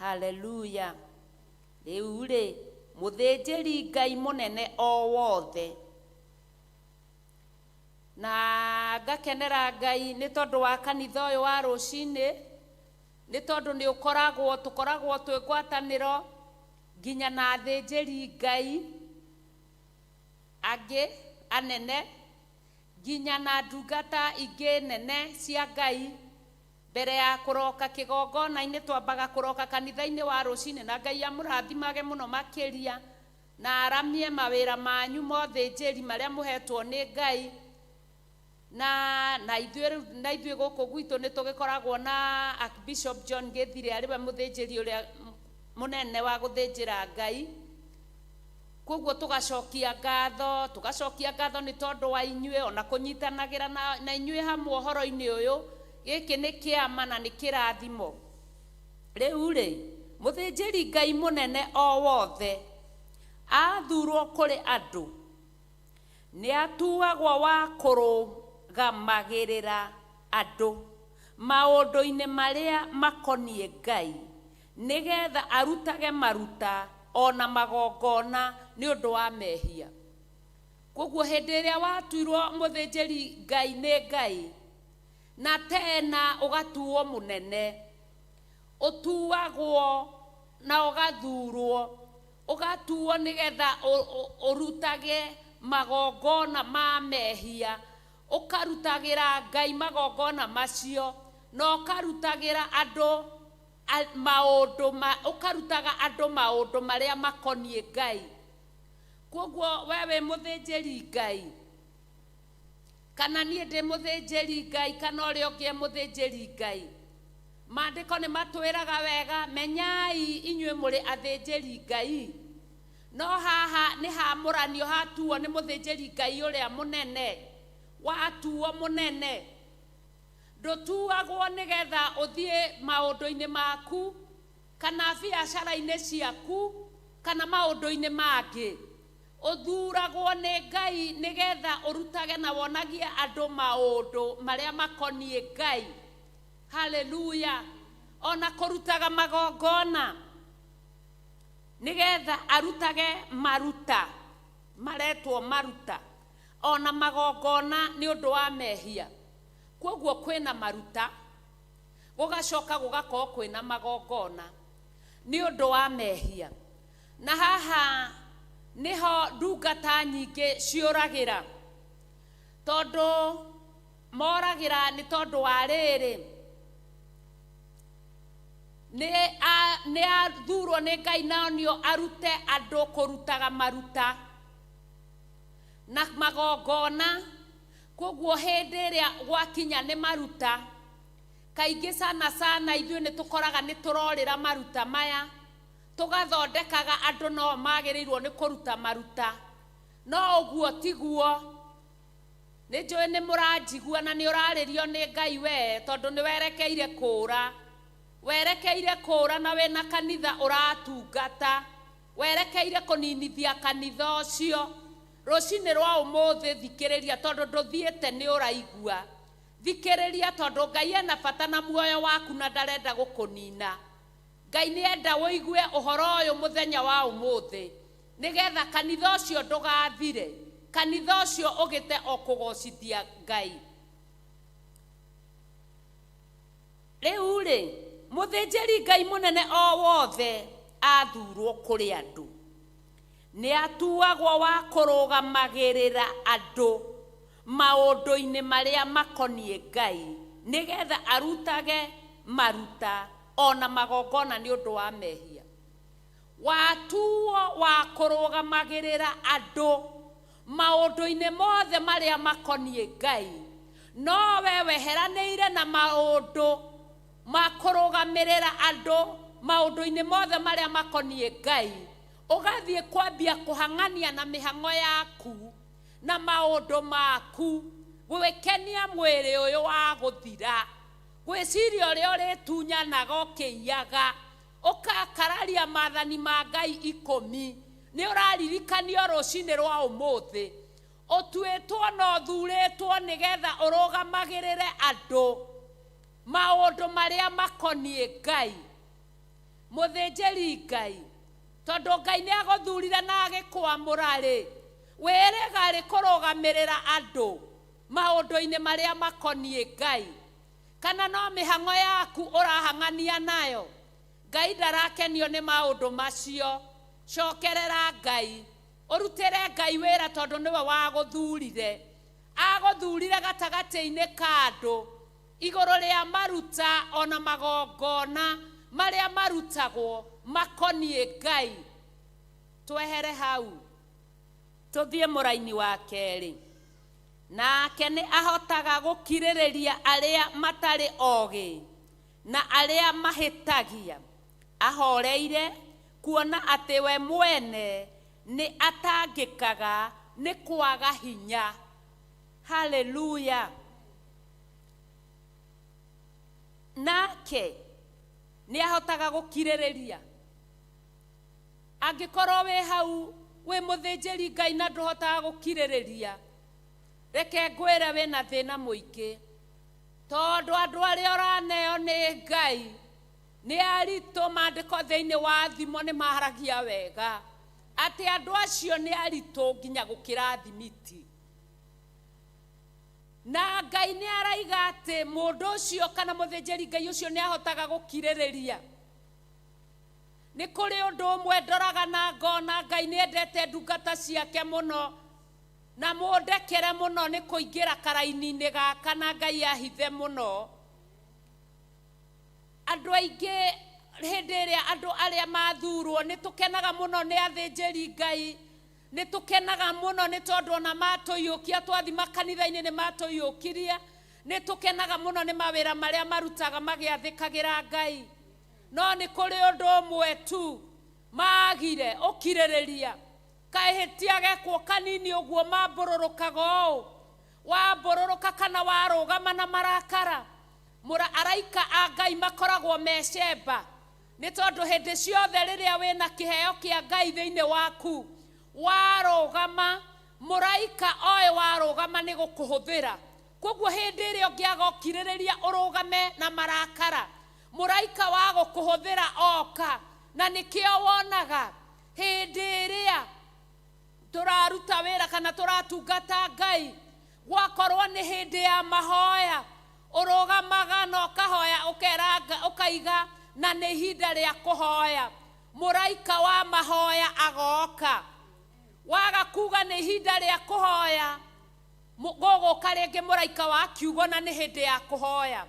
Haleluya. Rĩu rĩ, mũthĩnjĩri Ngai mũnene o wothe. Na ngakenera Ngai nĩ tondũ wa kanitha ũyũ wa rũciinĩ, nĩ tondũ nĩ tũkoragwo twĩ ngwatanĩro nginya na athĩnjĩri Ngai angĩ anene, nginya na ndungata ingĩ nene cia Ngai, mbere ya kuroka kigongona-inĩ twambaga kuroka kanitha-inĩ wa rũcinĩ, na Ngai amũrathimage mũno makĩria na aramie mawĩra manyu mothe njĩri marĩa mũhetwo nĩ Ngai. na ithuĩ gũkũ gwitũ nĩ tũgĩkoragwo na Archbishop John Gĩthire, arĩwe mũthĩnjĩri ũrĩa mũnene wa gũthĩnjĩra Ngai. Koguo tugacokia ngatho nĩ tondũ wa inyuĩ, ona kũnyitanagĩra na inyuĩ hamwe ũhoro-inĩ ũyũ. Gĩkĩ nĩ kĩama na nĩ kĩrathimo. Rĩu rĩ, mũthĩnjĩri Ngai mũnene o wothe athurwo kũrĩ andũ nĩ atuagwo wa kũrũgamagĩrĩra andũ maũndũ-inĩ marĩa makoniĩ Ngai, nĩgetha arutage maruta ona magongona nĩ ũndũ wa mehia. Koguo hĩndĩ ĩrĩa watuirwo mũthĩnjĩri Ngai nĩ Ngai na tena ũgatuo mũnene, ũtuagwo na ũgatuo nĩgetha ũrutage magongona ma mehia, ũkarutagĩra Ngai magongona macio, na ũkarutagĩra andũ ũkarutaga andũ maũndũ marĩa makoniĩ Ngai. Koguo we wĩ mũthĩnjĩri Ngai, kana niĩ ndĩ mũthĩnjĩri Ngai, kana ũrĩa ũngĩ mũthĩnjĩri Ngai, maandĩko nĩ matwĩraga wega, menyai inyuĩ mũrĩ athĩnjĩri Ngai. No haha nĩ hamũranio hatuo nĩ mũthĩnjĩri Ngai ũrĩa mũnene, watuo mũnene. Ndũtuagwo nĩgetha ũthiĩ maũndũ-inĩ maku kana biacara-inĩ ciaku kana maũndũ-inĩ mangĩ. Ũthuragwo nĩ Ngai nĩgetha ũrutage na wonagie andũ maũndũ marĩa makoniĩ Ngai. Haleluya. Ona kũrutaga magongona nĩgetha arutage maruta maretwo maruta, ona magongona nĩ ũndũ wa mehia. Koguo kwĩna maruta, gũgacoka gũgakorwo kwĩna magongona nĩ ũndũ wa mehia. Na haha niho ndungata nyingĩ ciũragĩra, tondũ moragĩra nĩ tondũ wa rĩrĩ, nĩ athurwo nĩ Ngai nonio arute andũ kũrutaga maruta na magongona. Koguo hĩndĩ ĩrĩa gwakinya nĩ maruta, kaingĩ sana ithuĩ nĩ tũkoraga nĩ tũrorĩra maruta maya, tũgathondekaga andũ no magĩrĩirwo nĩ kũruta maruta. No ũguo tiguo. Nĩ njũĩ nĩ mũranjigua na nĩ ũrarĩrio nĩ Ngai we, tondũ nĩ werekeire kũũra na wĩna kanitha ũratungata, werekeire kũninithia kanitha ũcio. Rũcinĩ rwa ũmũthĩ thikĩrĩria, tondũ ndũthiĩte nĩ ũraigua. Thikĩrĩria, tondũ Ngai ena bata na muoyo waku na ndarenda gũkũnina. Ngai nĩ enda wĩigue ũhoro ũyũ mũthenya wa ũmũthĩ, nĩgetha kanitha ũcio ndũgathire, kanitha ũcio ũgĩte o kũgocithia Ngai. Rĩu rĩ, mũthĩnjĩri Ngai mũnene o wothe athurwo kũrĩ andũ nĩ atuagwo wa kũrũgamagĩrĩra andũ maũndũ-inĩ marĩa makoniĩ Ngai, nĩgetha arutage maruta ona magongona nĩ ũndũ wa mehia. Watuo wa kũrũgamagĩrĩra andũ maũndũ-inĩ mothe marĩa makoniĩ Ngai, no we weheranĩire na maũndũ ma kũrũgamĩrĩra andũ maũndũ-inĩ mothe marĩa makoniĩ Ngai, ũgathiĩ kwambia kũhang'ania na mĩhang'o yaku na maũndũ maku, gwĩkenia mwĩrĩ ũyũ wa gũthira, gwĩciria ũrĩa ũrĩtunyanaga ũkĩiyaga, ũkakararia maathani ma Ngai 10. Nĩ ũraririkanio rũcinĩ rwa ũmũthĩ, ũtuĩtwo na ũthurĩtwo nĩgetha ũrũgamagĩrĩre andũ maũndũ marĩa makoniĩ Ngai. Mũthĩnjĩri Ngai, tondũ Ngai nĩ agũthurire na agĩkwamũra rĩ, wĩrĩga rĩ kũrũgamĩrĩra andũ maũndũ-inĩ marĩa makoniĩ Ngai, kana no mĩhang'o yaku ũrahang'ania nayo? Ngai ndarakenio nĩ maũndũ macio. Cokerera Ngai, ũrutĩre Ngai wĩra, tondũ nĩwe wagũthurire. Agũthurire gatagatĩ-inĩ ka andũ, igoro ria maruta ona magongona maria marutagwo makonie Ngai. Twehere hau tuthie muraini wa keri. Nake ni ahotaga gukiririria aria matari ogi na aria mahitagia, ahoreire kuona ati we mwene ni atangikaga ni kwaga hinya. Haleluya. Nake ni ahotaga gukiririria. Angikorwo we hau we muthinjiri Ngai na nduhotaga gukiririria, reke ngwire we na thina muingi, tondu andu aria uraneo ni Ngai ni arito. Maandiko thiini wa thimo ni maharagia wega ati andu acio ni arito nginya gukira thimiti, na Ngai ni araiga ati mundu ucio kana muthinjiri Ngai ucio ni ahotaga gukiririria. Ni kuri undu umwe ndoraga na ngona Ngai ni endete ndungata ciake muno, na mundekere muno ni kuingira karaini-ini gaka na Ngai ahithe muno. Andu aingi hindi iria andu aria mathurwo ni tukenaga muno ni athinjiri Ngai, ni tukenaga muno ni tondu ona matuyukia twathi makanitha-ini ni matuyukirie, ni tukenaga muno ni mawira maria marutaga magiathikagira Ngai. No ni kuri undu umwe tu magire ukiririria. Kahitia gekwo kanini uguo mambururukaga u, wambururuka kana warugama na marakara, araika a Ngai makoragwo mecemba, ni tondu hindi ciothe riria wina kiheo kia Ngai thiini waku warugama, muraika oe warugama ni gukuhuthira. Koguo hindi iria ungiaga ukiririria urugame na marakara, muraika wa gukuhuthira oka. Na nikio wonaga hindi iria turaruta wira kana turatungata Ngai, gwakorwo ni hindi ya mahoya, urugamaga no kahoya ukeranga ukaiga na ni ihinda ria kuhoya, muraika wa mahoya agoka. Waga kuga ni ihinda ria kuhoya, guguka ringi muraika wa kiugo na ni hindi ya kuhoya.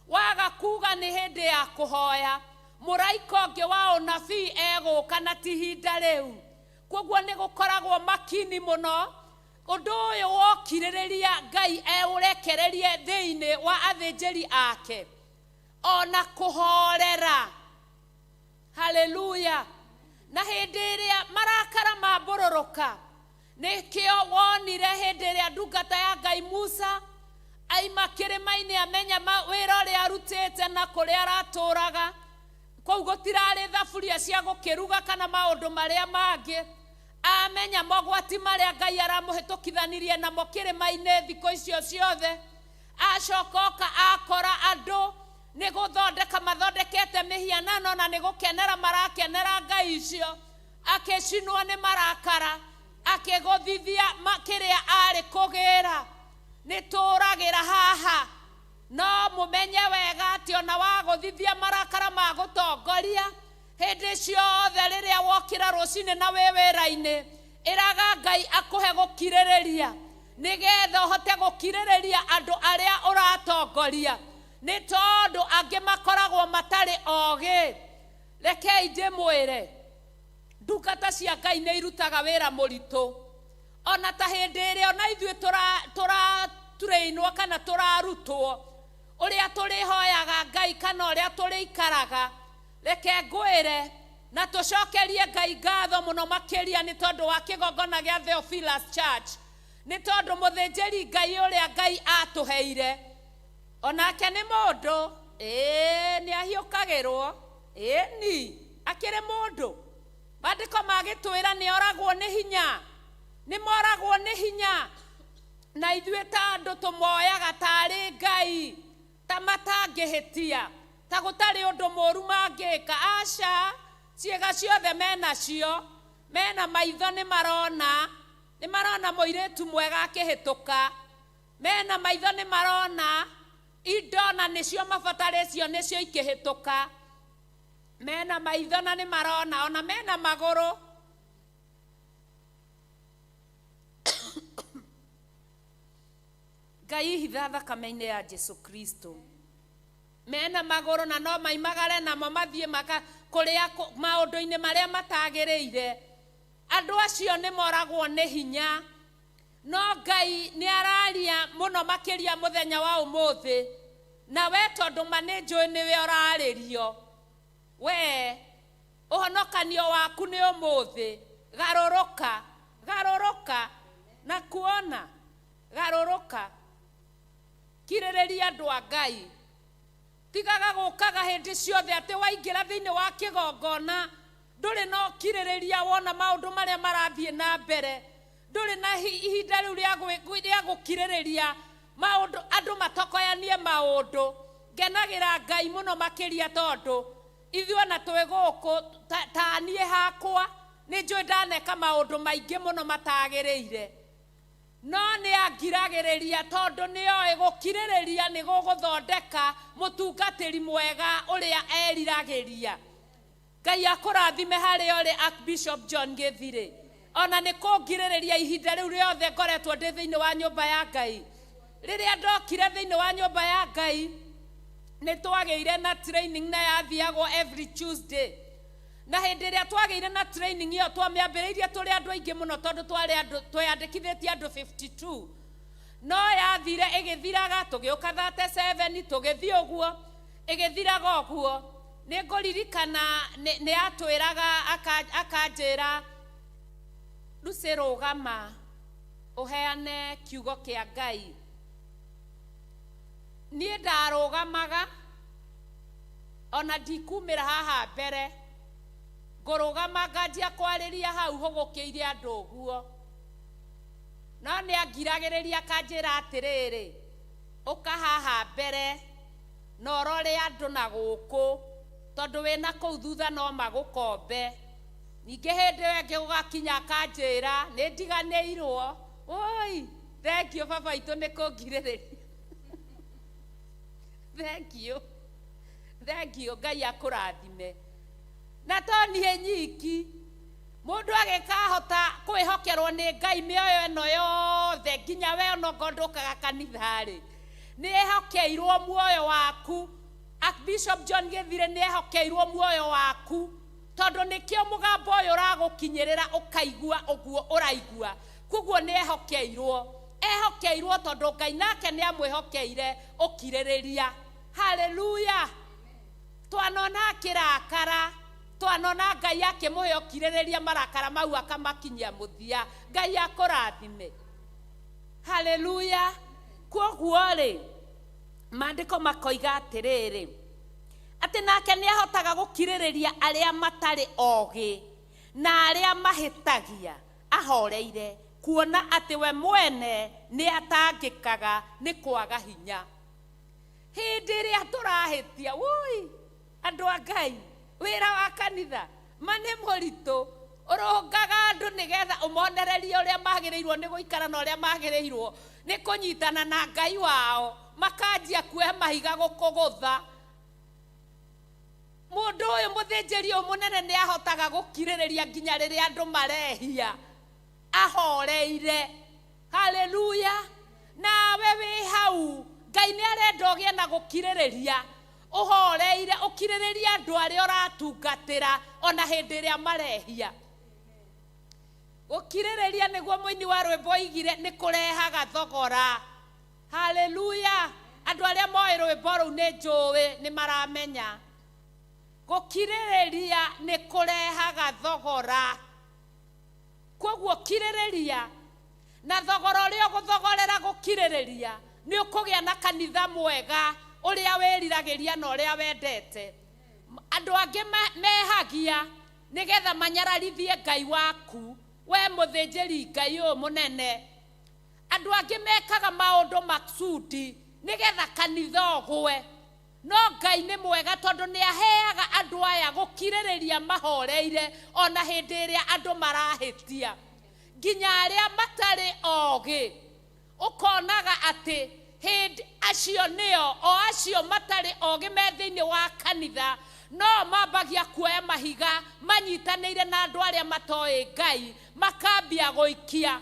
Waga kuga ni hindi ya kuhoya, muraika ungi wa unabii eguka na ti ihinda riu. Koguo ni gukoragwo makini muno undu uyu wokiririria Ngai eurekererie thiini wa athinjiri ake ona kuhorera. Haleluya. Na hindi iria marakara mambururuka, nikio wonire hindi iria ndungata ya Ngai Musa aima kirima-ini amenya wira uria arutite na kuria araturaga, kou gutirari thaburia cia gukiruga kana maundu maria mangi, amenya mogwati maria Ngai aramuhitukithanirie namo kirima-ini thiko icio ciothe. Acoka akora andu ni guthondeka mathondekete mihianano na ni gukenera marakenera Ngai icio, akicinwo ni marakara, akiguthithia kiria ari kugira. Ni turagira haha no mumenye wega ati ona waguthithia marakara magutongoria, hindi ciothe riria wokira rucini na wi wira-ini, iraga Ngai akuhe gukiririria nigetha uhote gukiririria andu aria uratongoria, ni tondu angi makoragwo matari ogi. Rekei ndimwire ndungata cia Ngai ni irutaga wira muritu, ona ta hindi iria ona ithuĩ turainwo kana turarutwo uria turihoyaga Ngai kana uria turikaraga. Reke ngwire na tucokerie Ngai ngatho muno makiria ni tondu wa kigongona gia Theophilus Church, ni tondu muthinjiri Ngai uria Ngai atuheire onake ni mundu ni ahiukagirwo ni akire mundu. Maandiko magitwira ni oragwo ni hinya, ni moragwo ni hinya, na ithuĩ ta andu tumoyaga tari Ngai ta matangihitia, ta gutari undu moru mangika. Aca, ciega ciothe menacio, mena maitho ni marona muiritu mwega akihituka, mena maitho ni marona indo na nicio mabataricio nicio ikihituka, mena maitho na ni marona, ona mena maguru. Ngai hitha thakame-ini ya Jesu Kristo mena magoro na no maimagare namo mathie maka kuria maundu-ini maria matagireire. Andu acio ni moragwo ni hinya, no Ngai ni araria muno makiria muthenya wa umuthi, na we tondu manenjui niwe uraririo. We uhonokanio waku ni umuthi. Garoroka, garoroka na kuona, garoroka. Kirĩrĩria andũ a Ngai. Tigaga gũkaga hĩndĩ ciothe atĩ waingĩra thĩinĩ wa kĩgongona ndũrĩ no kirĩrĩria wona maũndũ marĩa marathiĩ na mbere. Ndũrĩ na ihinda rĩu rĩa gũkirĩrĩria maũndũ, andũ matokoyanie maũndũ. Ngenagĩra Ngai mũno makĩria tondũ ithuĩ na twĩ gũkũ ta niĩ hakwa nĩ njũĩ ndaneka maũndũ maingĩ mũno matagĩrĩire. No nĩ angiragĩrĩria tondũ nĩ oĩ gũkirĩrĩria nĩ gũgũthondeka mũtungatĩri mwega ũrĩa eriragĩria. Ngai akũrathime harĩa ũrĩ Archbishop John Gĩthirĩ. Ona nĩ kũngirĩrĩria ihinda rĩu rĩothe ngoretwo ndĩ thĩinĩ wa nyũmba ya Ngai. Rĩrĩa ndokire thĩinĩ wa nyũmba ya Ngai nĩ twagĩire na training na yathiagwo every Tuesday. Na hĩndĩ ĩrĩa twagĩire na training ĩyo twamĩambĩrĩirie tũrĩ andũ aingĩ mũno tondũ tweyandĩkithĩtie andũ 52. No yathire ĩgĩthiraga tũgĩũka 37 tũgĩthiĩ ũguo ĩgĩthiraga ũguo. Nĩ ngũririkana nĩ atwĩraga akanjĩra Lucy rũgama ũheane kiugo kĩa Ngai. Niĩ ndarũgamaga ona ndikumĩra haha mbere, ngũrũgama nganjia kwarĩria hau hũgũkĩire andũ ũguo. No nĩ angiragĩrĩria akanjĩra atĩrĩrĩ, ũka haha mbere na ũrore andũ na gũkũ tondũ wĩna kũu thutha no magũkombe. Ningĩ hĩndĩ ĩyo ĩngĩ gũgakinya akanjĩra nĩ ndiganĩirwo. Oi, thengio baba witũ nĩ kũngirĩrĩria. Thengio, thengio, Ngai akũrathime. Na to niĩ nyiki, mũndũ agĩkahota kwĩhokerwo nĩ Ngai mĩoyo ĩno yothe nginya we ona ngondũkaga kanitha-rĩ, nĩ ehokeirwo muoyo waku. Archbishop John Gĩthirĩ nĩ ehokeirwo muoyo waku tondũ nĩkĩo mũgambo ũyũ ũragũkinyĩrĩra ũkaigua ũguo ũraigua. Kuoguo nĩ ehokeirwo tondũ Ngai nake nĩ amwĩhokeire ũkirĩrĩria. Haleluya. Twanona akĩrakara, twanona Ngai akĩmũhe ũkirĩrĩria, marakara mau akamakinyia mũthia. Ngai akũrathime. Haleluya. Kuoguo-rĩ, maandĩko makoiga atĩrĩrĩ, atĩ nake nĩ ahotaga gũkirĩrĩria arĩa matarĩ ogĩ na arĩa mahĩtagia ahoreire, kuona atĩ we mwene nĩ atangĩkaga nĩ kwaga hinya. Hĩndĩ ĩrĩa tũrahĩtia, woi, andũ a Ngai, wĩra wa kanitha ma nĩ mũritũ. Ũrũngaga andũ nĩgetha ũmonererie ũrĩa magĩrĩirwo nĩ gũikara na ũrĩa magĩrĩirwo nĩ kũnyitana na Ngai wao, makanjia kuoya mahiga gũkũgũtha. Mũndũ ũyũ mũthĩnjĩri ũyũ mũnene nĩ ahotaga gũkirĩrĩria nginya rĩrĩa andũ marehia ahoreire. Haleluya. Nawe wĩ hau, Ngai nĩ arenda ũgĩe na gũkirĩrĩria ũhoreire, ũkirĩrĩria andũ arĩa ũratungatĩra ona hĩndĩ ĩrĩa marehia. Gũkirĩrĩria nĩguo mũini wa rwĩmbo oigire nĩ kũrehaga thogora. Haleluya. Andũ arĩa moĩ rwĩmbo rũu nĩ njũĩ nĩ maramenya. Gũkirĩrĩria nĩ kũrehaga thogora. Kuoguo kirĩrĩria na thogora ũrĩa ũgũthogorera gũkirĩrĩria nĩ ũkũgĩa na kanitha mwega ũrĩa wĩriragĩria na ũrĩa wendete. Andũ angĩ mehagia nĩgetha manyararithie Ngai waku, we mũthĩnjĩri Ngai ũyũ mũnene. Andũ angĩ mekaga maũndũ maksudi nĩgetha kanitha ũgwe. No Ngai nĩ mwega tondũ nĩ aheaga andũ aya gũkirĩrĩria mahoreire ona hĩndĩ ĩrĩa andũ marahĩtia. Nginya arĩa matarĩ ogĩ ũkonaga atĩ hĩndĩ acio nĩo o acio matarĩ ogĩ me thĩinĩ wa kanitha no mambagia kuoya mahiga manyitanĩire na andũ arĩa matoĩ Ngai makambia gũikia.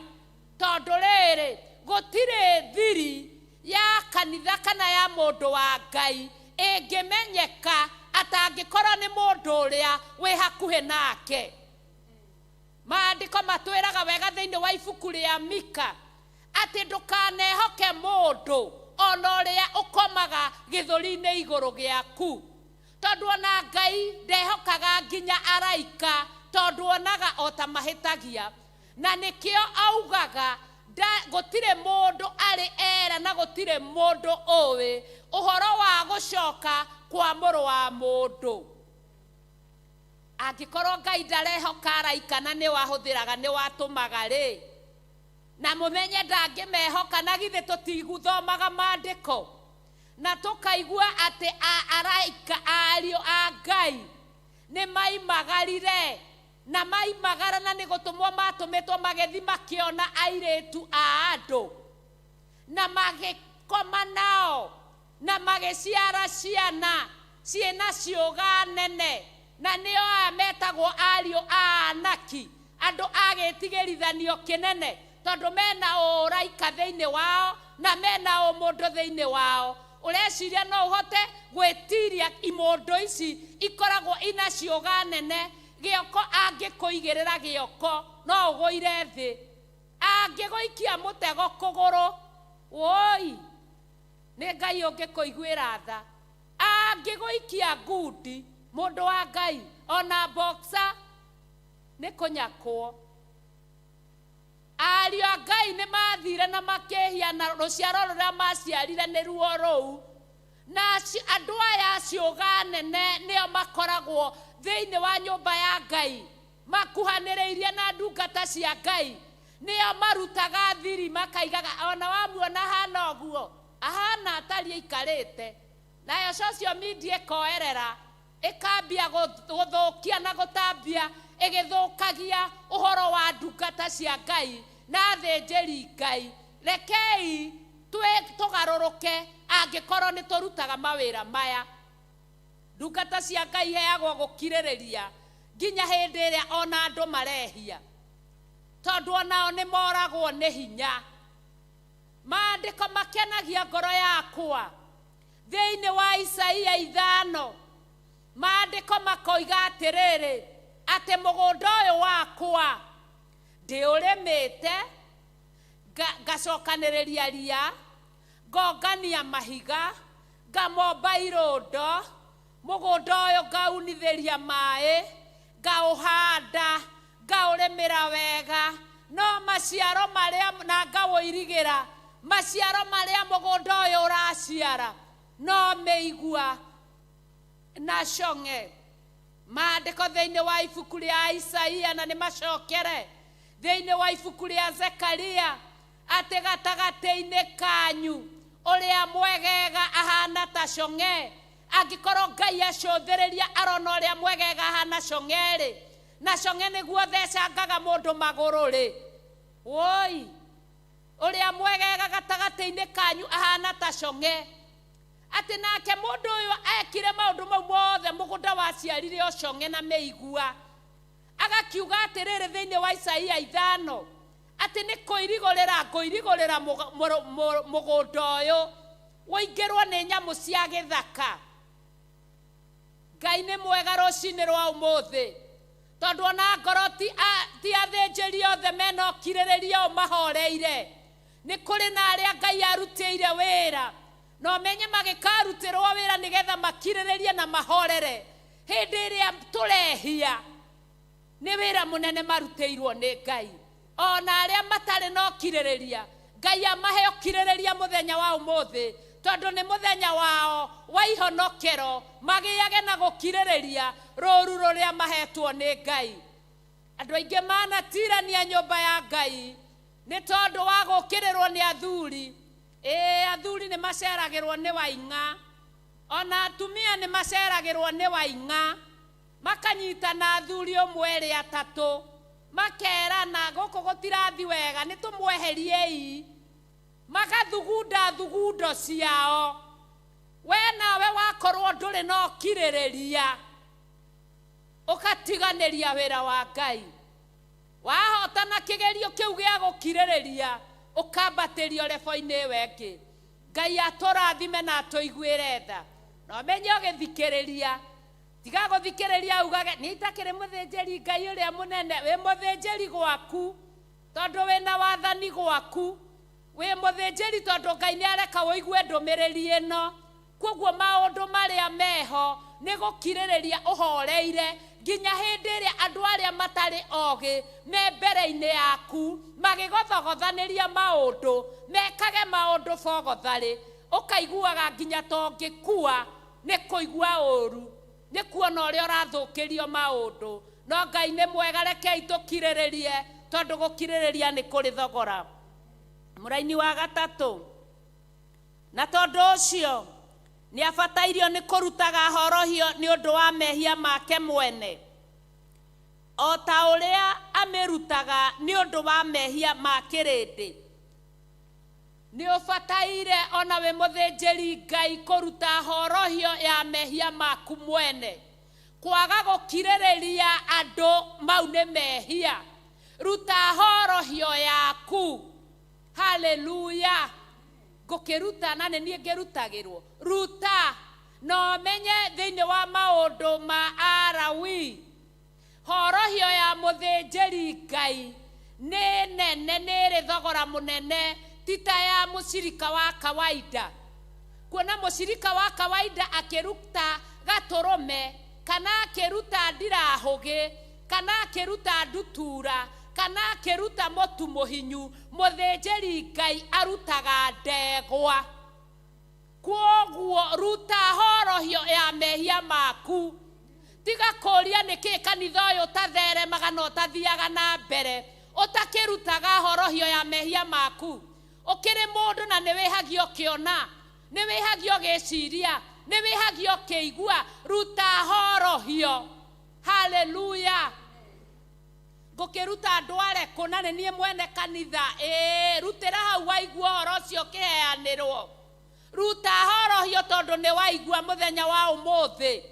Tondũ rĩrĩ gũtirĩ thiri ya kanitha kana ya mũndũ wa Ngai ĩngĩmenyeka atangĩkorwo nĩ mũndũ ũrĩa wĩ hakuhĩ nake. Maandĩko matwĩraga wega thĩinĩ wa ibuku rĩa Mika atĩ ndũkanehoke mũndũ ona ũrĩa ũkomaga gĩthũri-inĩ igũrũ gĩaku, tondũ ona Ngai ndehokaga nginya araika, tondũ onaga o ta mahĩtagia. Na nĩkĩo augaga gũtirĩ mũndũ arĩ era na gũtirĩ mũndũ ũĩ ũhoro wa gũcoka kwa mũrũ wa mũndũ. Angĩkorwo Ngai ndarehoka araika na nĩ wahũthĩraga nĩ watũmaga rĩ, na mũmenye ndangĩmehoka, na githĩ tũtiguthomaga maandĩko na tũkaigua atĩ araika ariũ a Ngai nĩ maimagarire na maimagarana nĩ gũtũmwo matũmĩtwo magĩthi makĩona airĩtu a andũ na magĩkoma nao na magĩciara ciana ciĩna ciũga nene, na nĩo aya metagwo ariũ a anaki, andũ agĩtigĩrithanio kĩnene, tondũ mena ũraika thĩinĩ wao na mena ũmũndũ thĩinĩ wao. Ũreciria no ũhote gwĩtiria imũndũ ici ikoragwo ina ciũga nene? Gĩoko angĩkũigĩrĩra gĩoko no ũgũire thĩ, angĩgũikia mũtego kũgũrũ woi nĩ Ngai ũngĩkũiguĩra tha, angĩgũikia ngundi mũndũ wa Ngai ona boxer nĩ kũnyakwo. Ariũ a Ngai nĩ mathire na makĩhia na rũciaro rũrĩa maciarire nĩ ruo rũu, na andũ aya ciũga nene nĩo makoragwo thĩinĩ wa nyũmba ya Ngai makuhanĩrĩirie na ndungata cia Ngai, nĩo marutaga thiri makaigaga. Ona wamuona hana ũguo, ahana atari aikarĩte, nayo social media ĩkoerera ĩkambia gũthũkia na gũtambia ĩgĩthũkagia ũhoro wa ndungata cia Ngai na athĩnjĩri Ngai. Rekei tũgarũrũke angĩkorwo nĩ tũrutaga mawĩra maya. Ndungata cia Ngai heagwo gũkirĩrĩria nginya hĩndĩ ĩrĩa ona andũ marehia, tondũ onao nĩ moragwo nĩ hinya. Maandĩko makenagia ngoro yakwa thĩinĩ wa Isaia 5, maandĩko makoiga atĩrĩrĩ atĩ mũgũnda ũyũ wakwa ndĩũrĩmĩte, ngacokanĩrĩria ria, ngongania mahiga, ngamomba irũndo, mũgũnda ũyũ ngaunithĩria maĩ, ngaũhanda, ngaũrĩmĩra wega, no maciaro marĩa na ngaũirigĩra, maciaro marĩa mũgũnda ũyũ ũraciara no mĩigua na cong'e. Maandĩko thĩinĩ wa ibuku rĩa Isaia na nĩ macokere thĩinĩ wa ibuku rĩa Zekaria atĩ gatagatĩ-inĩ kanyu ũrĩa mwegega ahana ta cong'e. Angĩkorwo Ngai acũthĩrĩria arona ũrĩa mwegega ahana cong'e-rĩ, na cong'e nĩguo thecangaga mũndũ magũrũ-rĩ, woi ũrĩa mwegega gatagatĩ-inĩ kanyu ahana ta cong'e, atĩ nake mũndũ ũyũ ekire maũndũ mau mothe mũgũnda waciarire o cong'e na mĩigua. Agakiuga atĩrĩrĩ thĩinĩ wa Isaia 5 atĩ nĩ kũirigũrĩra ngũirigũrĩra mũgũnda ũyũ wũingĩrwo nĩ nyamũ cia gĩthaka. Ngai nĩ mwega rũcinĩ rwa ũmũthĩ, tondũ ona ngoro ti athĩnjĩri othe mena ũkirĩrĩria ũmahoreire. Nĩ kũrĩ na arĩa Ngai arutĩire wĩra, no menye magĩkarutĩrwo wĩra nĩgetha makirĩrĩrie na mahorere hĩndĩ ĩrĩa tũrehia, nĩ wĩra mũnene marutĩirwo nĩ Ngai. Ona arĩa matarĩ na ũkirĩrĩria, Ngai amahe ũkirĩrĩria mũthenya wa ũmũthĩ, tondũ nĩ mũthenya wao wa ihonokero, magĩage na gũkirĩrĩria rũũru rũrĩa mahetwo nĩ Ngai. Andũ aingĩ manatirania nyũmba ya Ngai nĩ tondũ wa gũkĩrĩrwo nĩ athuri. Athuri nĩ maceragĩrwo nĩ waing'a, ona atumia nĩ maceragĩrwo nĩ waing'a, makanyitana athuri ũmwe erĩ atatũ, makerana gũkũ gũtirathi wega nĩ tũmweheriei, magathugunda thugundo ciao. We nawe wakorwo ndũrĩ na ũkirĩrĩria, ũkatiganĩria wĩra wa Ngai, wahotana kĩgerio kĩu gĩa gũkirĩrĩria ũkambatĩrio rebo-inĩ wengĩ. Ngai atũrathime na atũiguĩre tha. no menye ogithikiriria tiga guthikiriria ugage ni itakire muthinjiri Ngai uria munene wi muthinjiri gwaku tondu wina wathani gwaku wi muthinjiri tondu Ngai ni areka woigue ndumiriri ino koguo maundu maria meho ni gukiririria uhoreire nginya hindi iria andu aria matari ogi me mbere-ini yaku magigothogothanĩria maundu mekage maundu bogothari ukaiguaga nginya tongikua ni kuigua uru ni kuona uria urathukirio maundu no Ngai ni mwega rekei tukiriririe tondu gukiririria ni kuri thogora. Muraini wa gatatu na tondu ucio ni abatairio ni kurutaga horohio ni undu wa mehia make mwene o ta uria amerutaga ni undu wa mehia ma kirindi. Ni ubataire ona we muthinjiri Ngai kuruta horohio ya mehia maku mwene kwaga gukiririria andu mau ni mehia. Ruta horohio yaku. Haleluya. Gukiruta na ni ngirutagirwo ruta no menye thiini wa maundu ma Arawi horohio ya muthinjiri Ngai ni nene ni ri thogora munene tita ya mushirika wa kawaida. Kuona mushirika wa kawaida akiruta gaturume kana akiruta ndirahugi kana akiruta ndutura kana akiruta motu muhinyu muthinjiri Ngai arutaga ndegwa. Kwoguo ruta horohio ya mehia maku tiga kuria niki kanitha uyu tatheremaga no tathiaga na mbere utakirutaga horohio ya mehia maku. Ukiri mundu na niwihagio kiona niwihagio giciria niwihagio kiigua ruta horohio. Haleluya. Gukiruta ndware kunane nie mwene kanitha rutira hau waigua horo cio kiheanirwo. Ruta horohio tondu ni waigua muthenya wa umuthi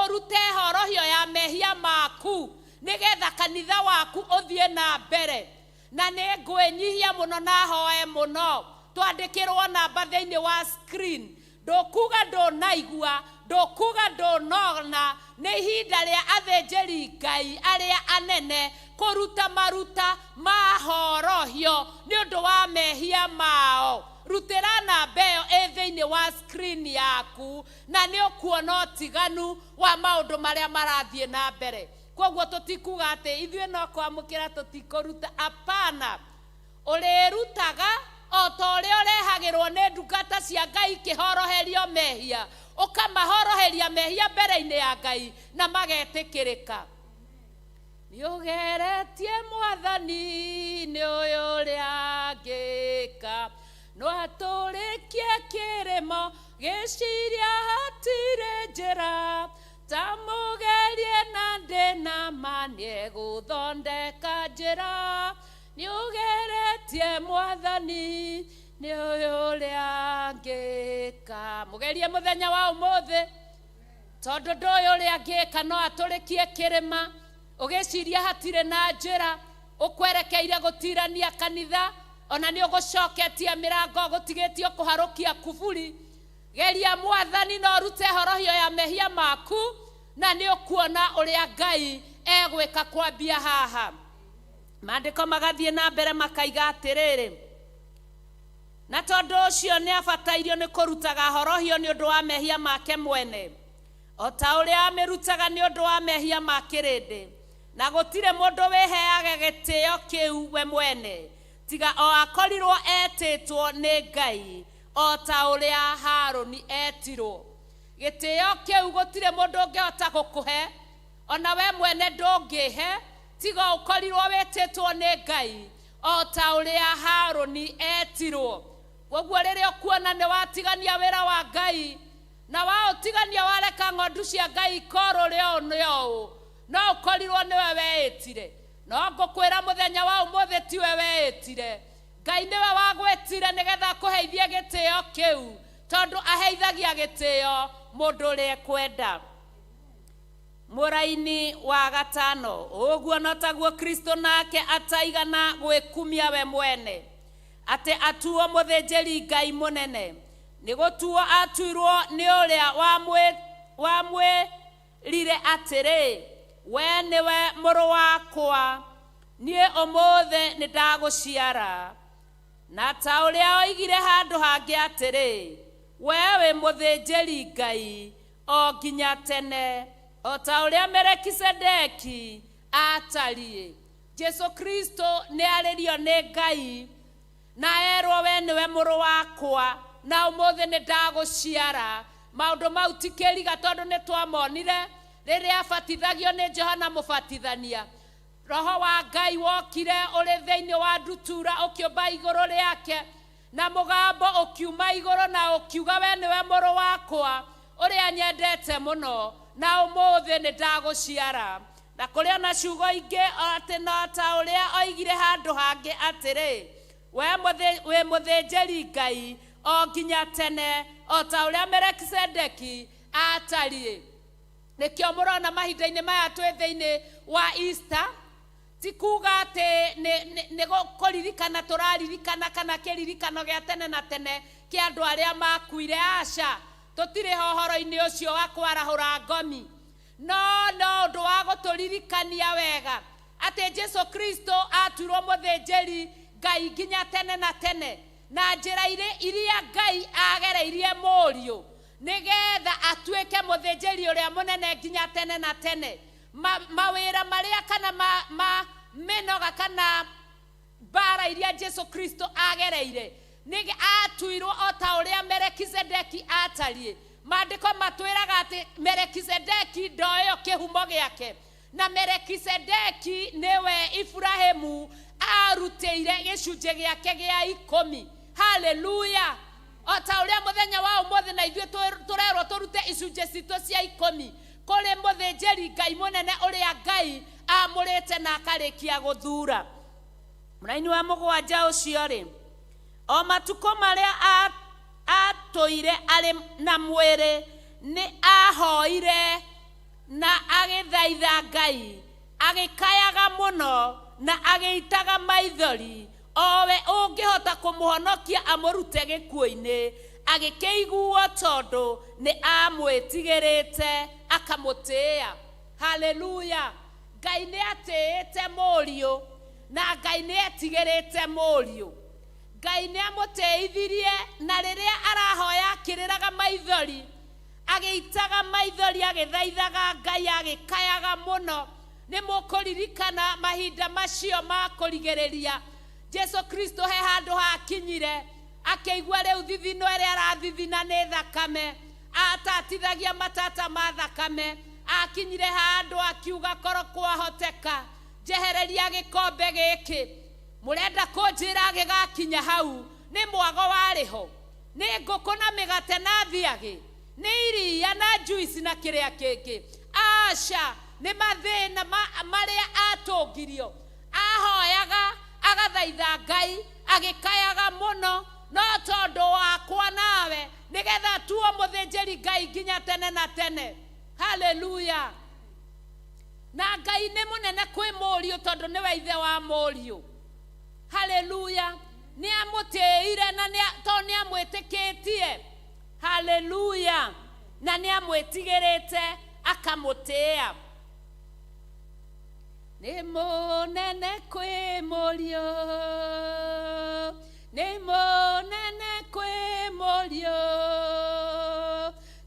urute horohio ya mehia maku nigetha kanitha waku uthie na mbere. Na ni ngwinyihia muno na hoe muno twandikirwo namba thiini wa screen ndukuga ndunaigua ndukuga ndunona ni ihinda ria athinjiri Ngai aria anene kuruta maruta ma horohio ni undu wa mehia mao. Rutira namba iyo thiini wa screen yaku na ni ukuona utiganu wa maundu maria marathie na mbere. Kwoguo tutikuga ati ithuĩ no kwamũkĩra tutikuruta. Apana, ũrĩrutaga o ta ũrĩa ũrehagĩrwo nĩ ndungata cia Ngai kĩhoroherio mehia ũkamahoroheria mehia mbere-inĩ ya Ngai na magetĩkĩrĩka. Nĩũgeretie Mwathani nĩ ũyũ ũrĩa angĩka no atũrĩkie kĩrĩmo gĩciria hatirĩ njĩra tamugerie na ndina manie guthondeka njira niugeretie Mwathani ni uyu uria angika. Mugerie muthenya wa umuthi tondu nduyu uria angika no aturikie kirima ugiciria hatire na njira ukwerekeire gutirania kanitha ona ni ugucoketie mirango gutigetio kuharukia kuburi. Geria Mwathani no rute horohio ya mehia maku na ni ukuona uria Ngai egwika kwambia haha. Maandiko magathie na mbere makaiga atiriri na tondu ucio ni abatairio ni kurutaga horohio ni undu wa mehia make mwene o ta uria amerutaga ni undu wa mehia ma kirindi na gutire mundu wiheage gitio kiu we mwene tiga o akorirwo etitwo ni Ngai o ta uria Haruni etirwo. Gitio kiu gutire mundu ungihota gukuhe ona we mwene ndungihe tiga ukorirwo wetitwo ni Ngai o ta uria Haruni etirwo. Koguo riria ukuona ni watigania wira wa Ngai na wa utigania wareka ng'ondu cia Ngai korũrĩo nĩo no ukorirwo niwe weĩtire. No ngukwĩra muthenya wa umuthi tiwe weĩtire. Ngai niwe wagwetire nigetha kuheithia gitio kiu tondu aheithagia gitio mundu uria kwenda. Muraini wa gatano uguo no taguo Kristo nake ataigana gwikumia we mwene ati atuo muthinjiri Ngai munene Nigotuo atuirwo ni uria wamwirire atiri, we niwe muru wakwa, nie umuthe nindaguciara. Na ta uria oigire handu hangi atiri, wewe muthinjiri Ngai o nginya tene, o ta uria Melkisedeki atarie. Jesu Kristo ni aririo ni Ngai na erwo we niwe muru wakwa, na umuthi nindaguciara. Maundu mau ti kiriga tondu ni twamonire riria abatithagio ni Johana Mubatithania. Roho wa Ngai wokire uri thiini wa ndutura ukiumba iguru riake, na mugambo ukiuma iguru na ukiuga we niwe muru wakwa uria nyendete muno, na umuthi nindaguciara. Na kuria na ciugo ingi ati no ta uria oigire handu hangi atiri, we muthinjiri Ngai o nginya tene, o ta uria Melkisedeki atarie. Nikio murona mahinda-ini maya twi thiini wa Easter, ti kuga ati ni gukuririkana turaririkana kana kiririkano gia tene na tene kia andu aria makuire. Aca, tutiri hohoro-ini ucio wa kwarahura ngomi, no undu wa guturirikania wega ati Jesu Kristo atuirwo muthinjiri Ngai nginya tene na tene, na njira iria Ngai agereirie Mũriũ nigetha atuike muthinjiri uria munene nginya tene na tene. Mawira maria kana minoga kana bara iria Jesu Kristo agereire nige atuirwo o ta uria Melkisedeki atarie. Maandiko matwiraga ati Melkisedeki ndoyo kihumo giake, na Melkisedeki niwe Ibrahimu arutĩire gĩcunjĩ gĩake gĩa 10. Haleluya! O ta uria muthenya wa umuthi na ithuĩ turerwo turute icunjĩ citũ cia 10 kũrĩ mũthĩnjĩri Ngai mũnene ũrĩa Ngai amũrĩte na akarĩkia gũthura. Mũraini wa mũgwanja ũcio rĩ, o matukũ marĩa atũire arĩ na mwĩrĩ nĩ ahoire na agĩthaitha Ngai, agĩkayaga mũno na agĩitaga maithori owe ũngĩhota kũmũhonokia amũrute gĩkuũ-inĩ, agĩkĩiguo tondũ nĩ amwĩtigĩrĩte akamũtĩĩa. Haleluya! Ngai nĩ atĩĩte Mũriũ na Ngai nĩ etigĩrĩte Mũriũ. Ngai nĩ amũtĩithirie, na rĩrĩa arahoya akĩrĩraga maithori, agĩitaga maithori agĩthaithaga Ngai agĩkayaga mũno. Nĩ mũkũririkana mahinda macio ma kũrigĩrĩria Jesu Kristo he handũ hakinyire akĩigua rĩu thithino ĩrĩa arathithina nĩ thakame, atatithagia matata ma thakame. Akinyire handũ akiuga korwo kwahoteka njehereria gĩkombe gĩkĩ. Mũrenda kũnjĩra gĩgakinya hau nĩ mwago warĩho, nĩ ngũkũ na mĩgate na thiagĩ, nĩ iria na juice na kĩrĩa kĩngĩ? Aca, nĩ mathĩna marĩa atũngirio. Ahoyaga agathaitha Ngai agĩkayaga mũno, no tondũ wakwa nawe nigetha tuo mũthĩnjĩri Ngai nginya tene na tene. Haleluya! Na Ngai nĩ mũnene kwĩ Mũriũ tondũ nĩwe ithe wa Mũriũ. Haleluya! Nĩ amũtĩire na tondũ nĩ amwĩtĩkĩtie. Haleluya! Na nĩ amwĩtigĩrĩte akamũtĩĩa. Nĩ mũnene kwĩ Mũriũ, nĩ mũnene kwĩ Mũriũ,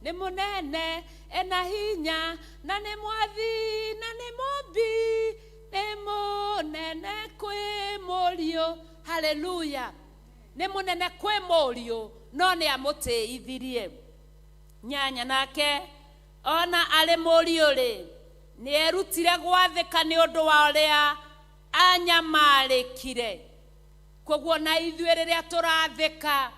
nĩ mũnene ena hinya na nĩ mwathi na nĩ mũmbi, nĩ mũnene kwĩ Mũriũ. Haleluya! Nĩ mũnene kwĩ Mũriũ no nĩ amũtĩithirie. Nyanya nake ona arĩ Mũriũ rĩ, nĩ erutire gwathĩka nĩ ũndũ wa ũrĩa anyamarĩkire. Koguo na ithuĩ rĩrĩa tũrathĩka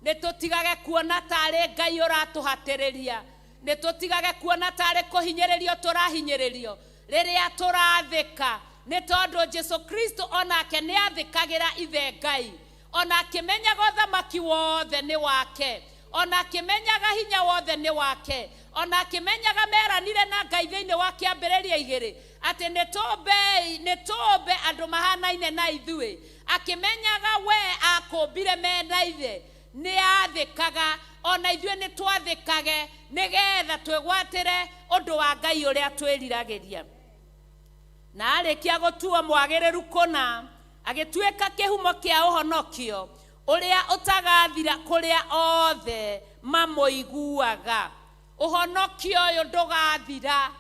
nĩ tũtigage kuona tarĩ Ngai ũratũhatĩrĩria, nĩ tũtigage kuona tarĩ kũhinyĩrĩrio tũrahinyĩrĩrio rĩrĩa tũrathĩka, nĩ tondũ Jesu Kristo onake nĩ athĩkagĩra ithe Ngai, ona akĩmenyaga ũthamaki wothe nĩ wake, ona akĩmenyaga hinya wothe nĩ wake, ona akĩmenyaga meranire na Ngai thĩinĩ wa kĩambĩrĩria 2 atĩ nĩ tũũmbe andũ mahanaine na ithuĩ. Akĩmenyaga we akũmbire mena ithe, nĩ athĩkaga ona ithuĩ nĩ twathĩkage nĩgetha twĩgwatĩre ũndũ wa Ngai ũrĩa twĩriragĩria. Na arĩkia gũtuo mwagĩrĩru kũna, agĩtuĩka kĩhumo kĩa ũhonokio ũrĩa ũtagathira kũrĩa othe mamũiguaga. Ũhonokio ũyũ ndũgathira.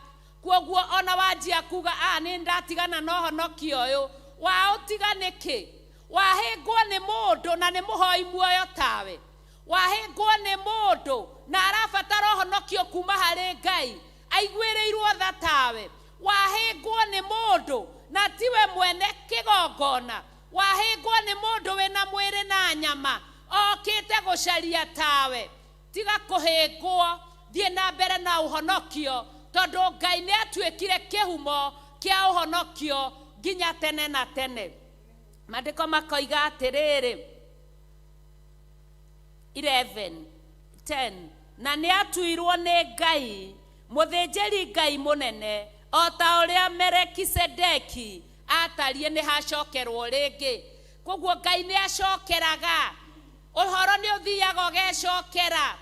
Kwoguo ona wanjia kuga nĩ ndatigana na ũhonokio ũyũ, waũtiga nĩkĩ? Wahĩngwo nĩ mũndũ na nĩ mũhoi muoyo tawe. Wahĩngwo nĩ mũndũ na arabatara ũhonokio kuma harĩ Ngai, aiguĩrĩirwo tha tawe. Wahĩngwo nĩ mũndũ na tiwe mwene kĩgongona. Wahĩngwo nĩ mũndũ wĩna mwĩrĩ na nyama, okĩte gũcaria tawe. Tiga kũhĩngwo, thiĩ na mbere na ũhonokio, tondũ Ngai nĩ atuĩkire kĩhumo kĩa ũhonokio nginya tene na tene. Maandĩko makoiga atĩrĩrĩ 11:10, na nĩ atuirwo nĩ Ngai mũthĩnjĩri Ngai mũnene, o ta ũrĩa Melekisedeki atariĩ nĩ hacokerwo rĩngĩ. Koguo Ngai nĩ acokeraga. Ũhoro nĩ ũthiaga ũgecokera.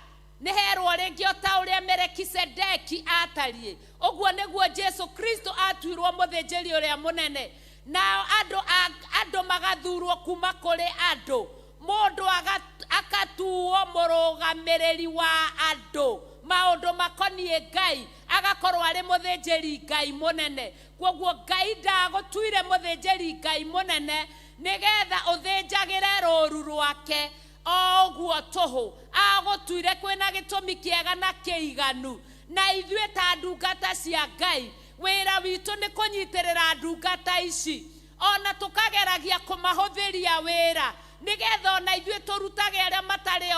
Nĩ herwo rĩngĩ o ta ũrĩa Melekisedeki atariĩ. Ũguo nĩguo Jesu Kristo atuirwo mũthĩnjĩri ũrĩa mũnene. Nao andũ magathurwo kuma kũrĩ andũ. Mũndũ akatuo mũrũgamĩrĩri wa andũ. Maũndũ makoniĩ Ngai, agakorwo arĩ mũthĩnjĩri Ngai mũnene. Kwoguo Ngai ndagũtuire mũthĩnjĩri Ngai mũnene nĩgetha ũthĩnjagĩre rũũru rwake o ũguo tũhũ. Agũtuire kwĩna gĩtũmi kĩega na kĩiganu. Na ithuĩ ta ndungata cia Ngai, wĩra witũ nĩ kũnyitĩrĩra ndungata ici, ona tũkageragia kũmahũthĩria wĩra, nĩgetha ona ithuĩ tũrutage arĩa matarĩ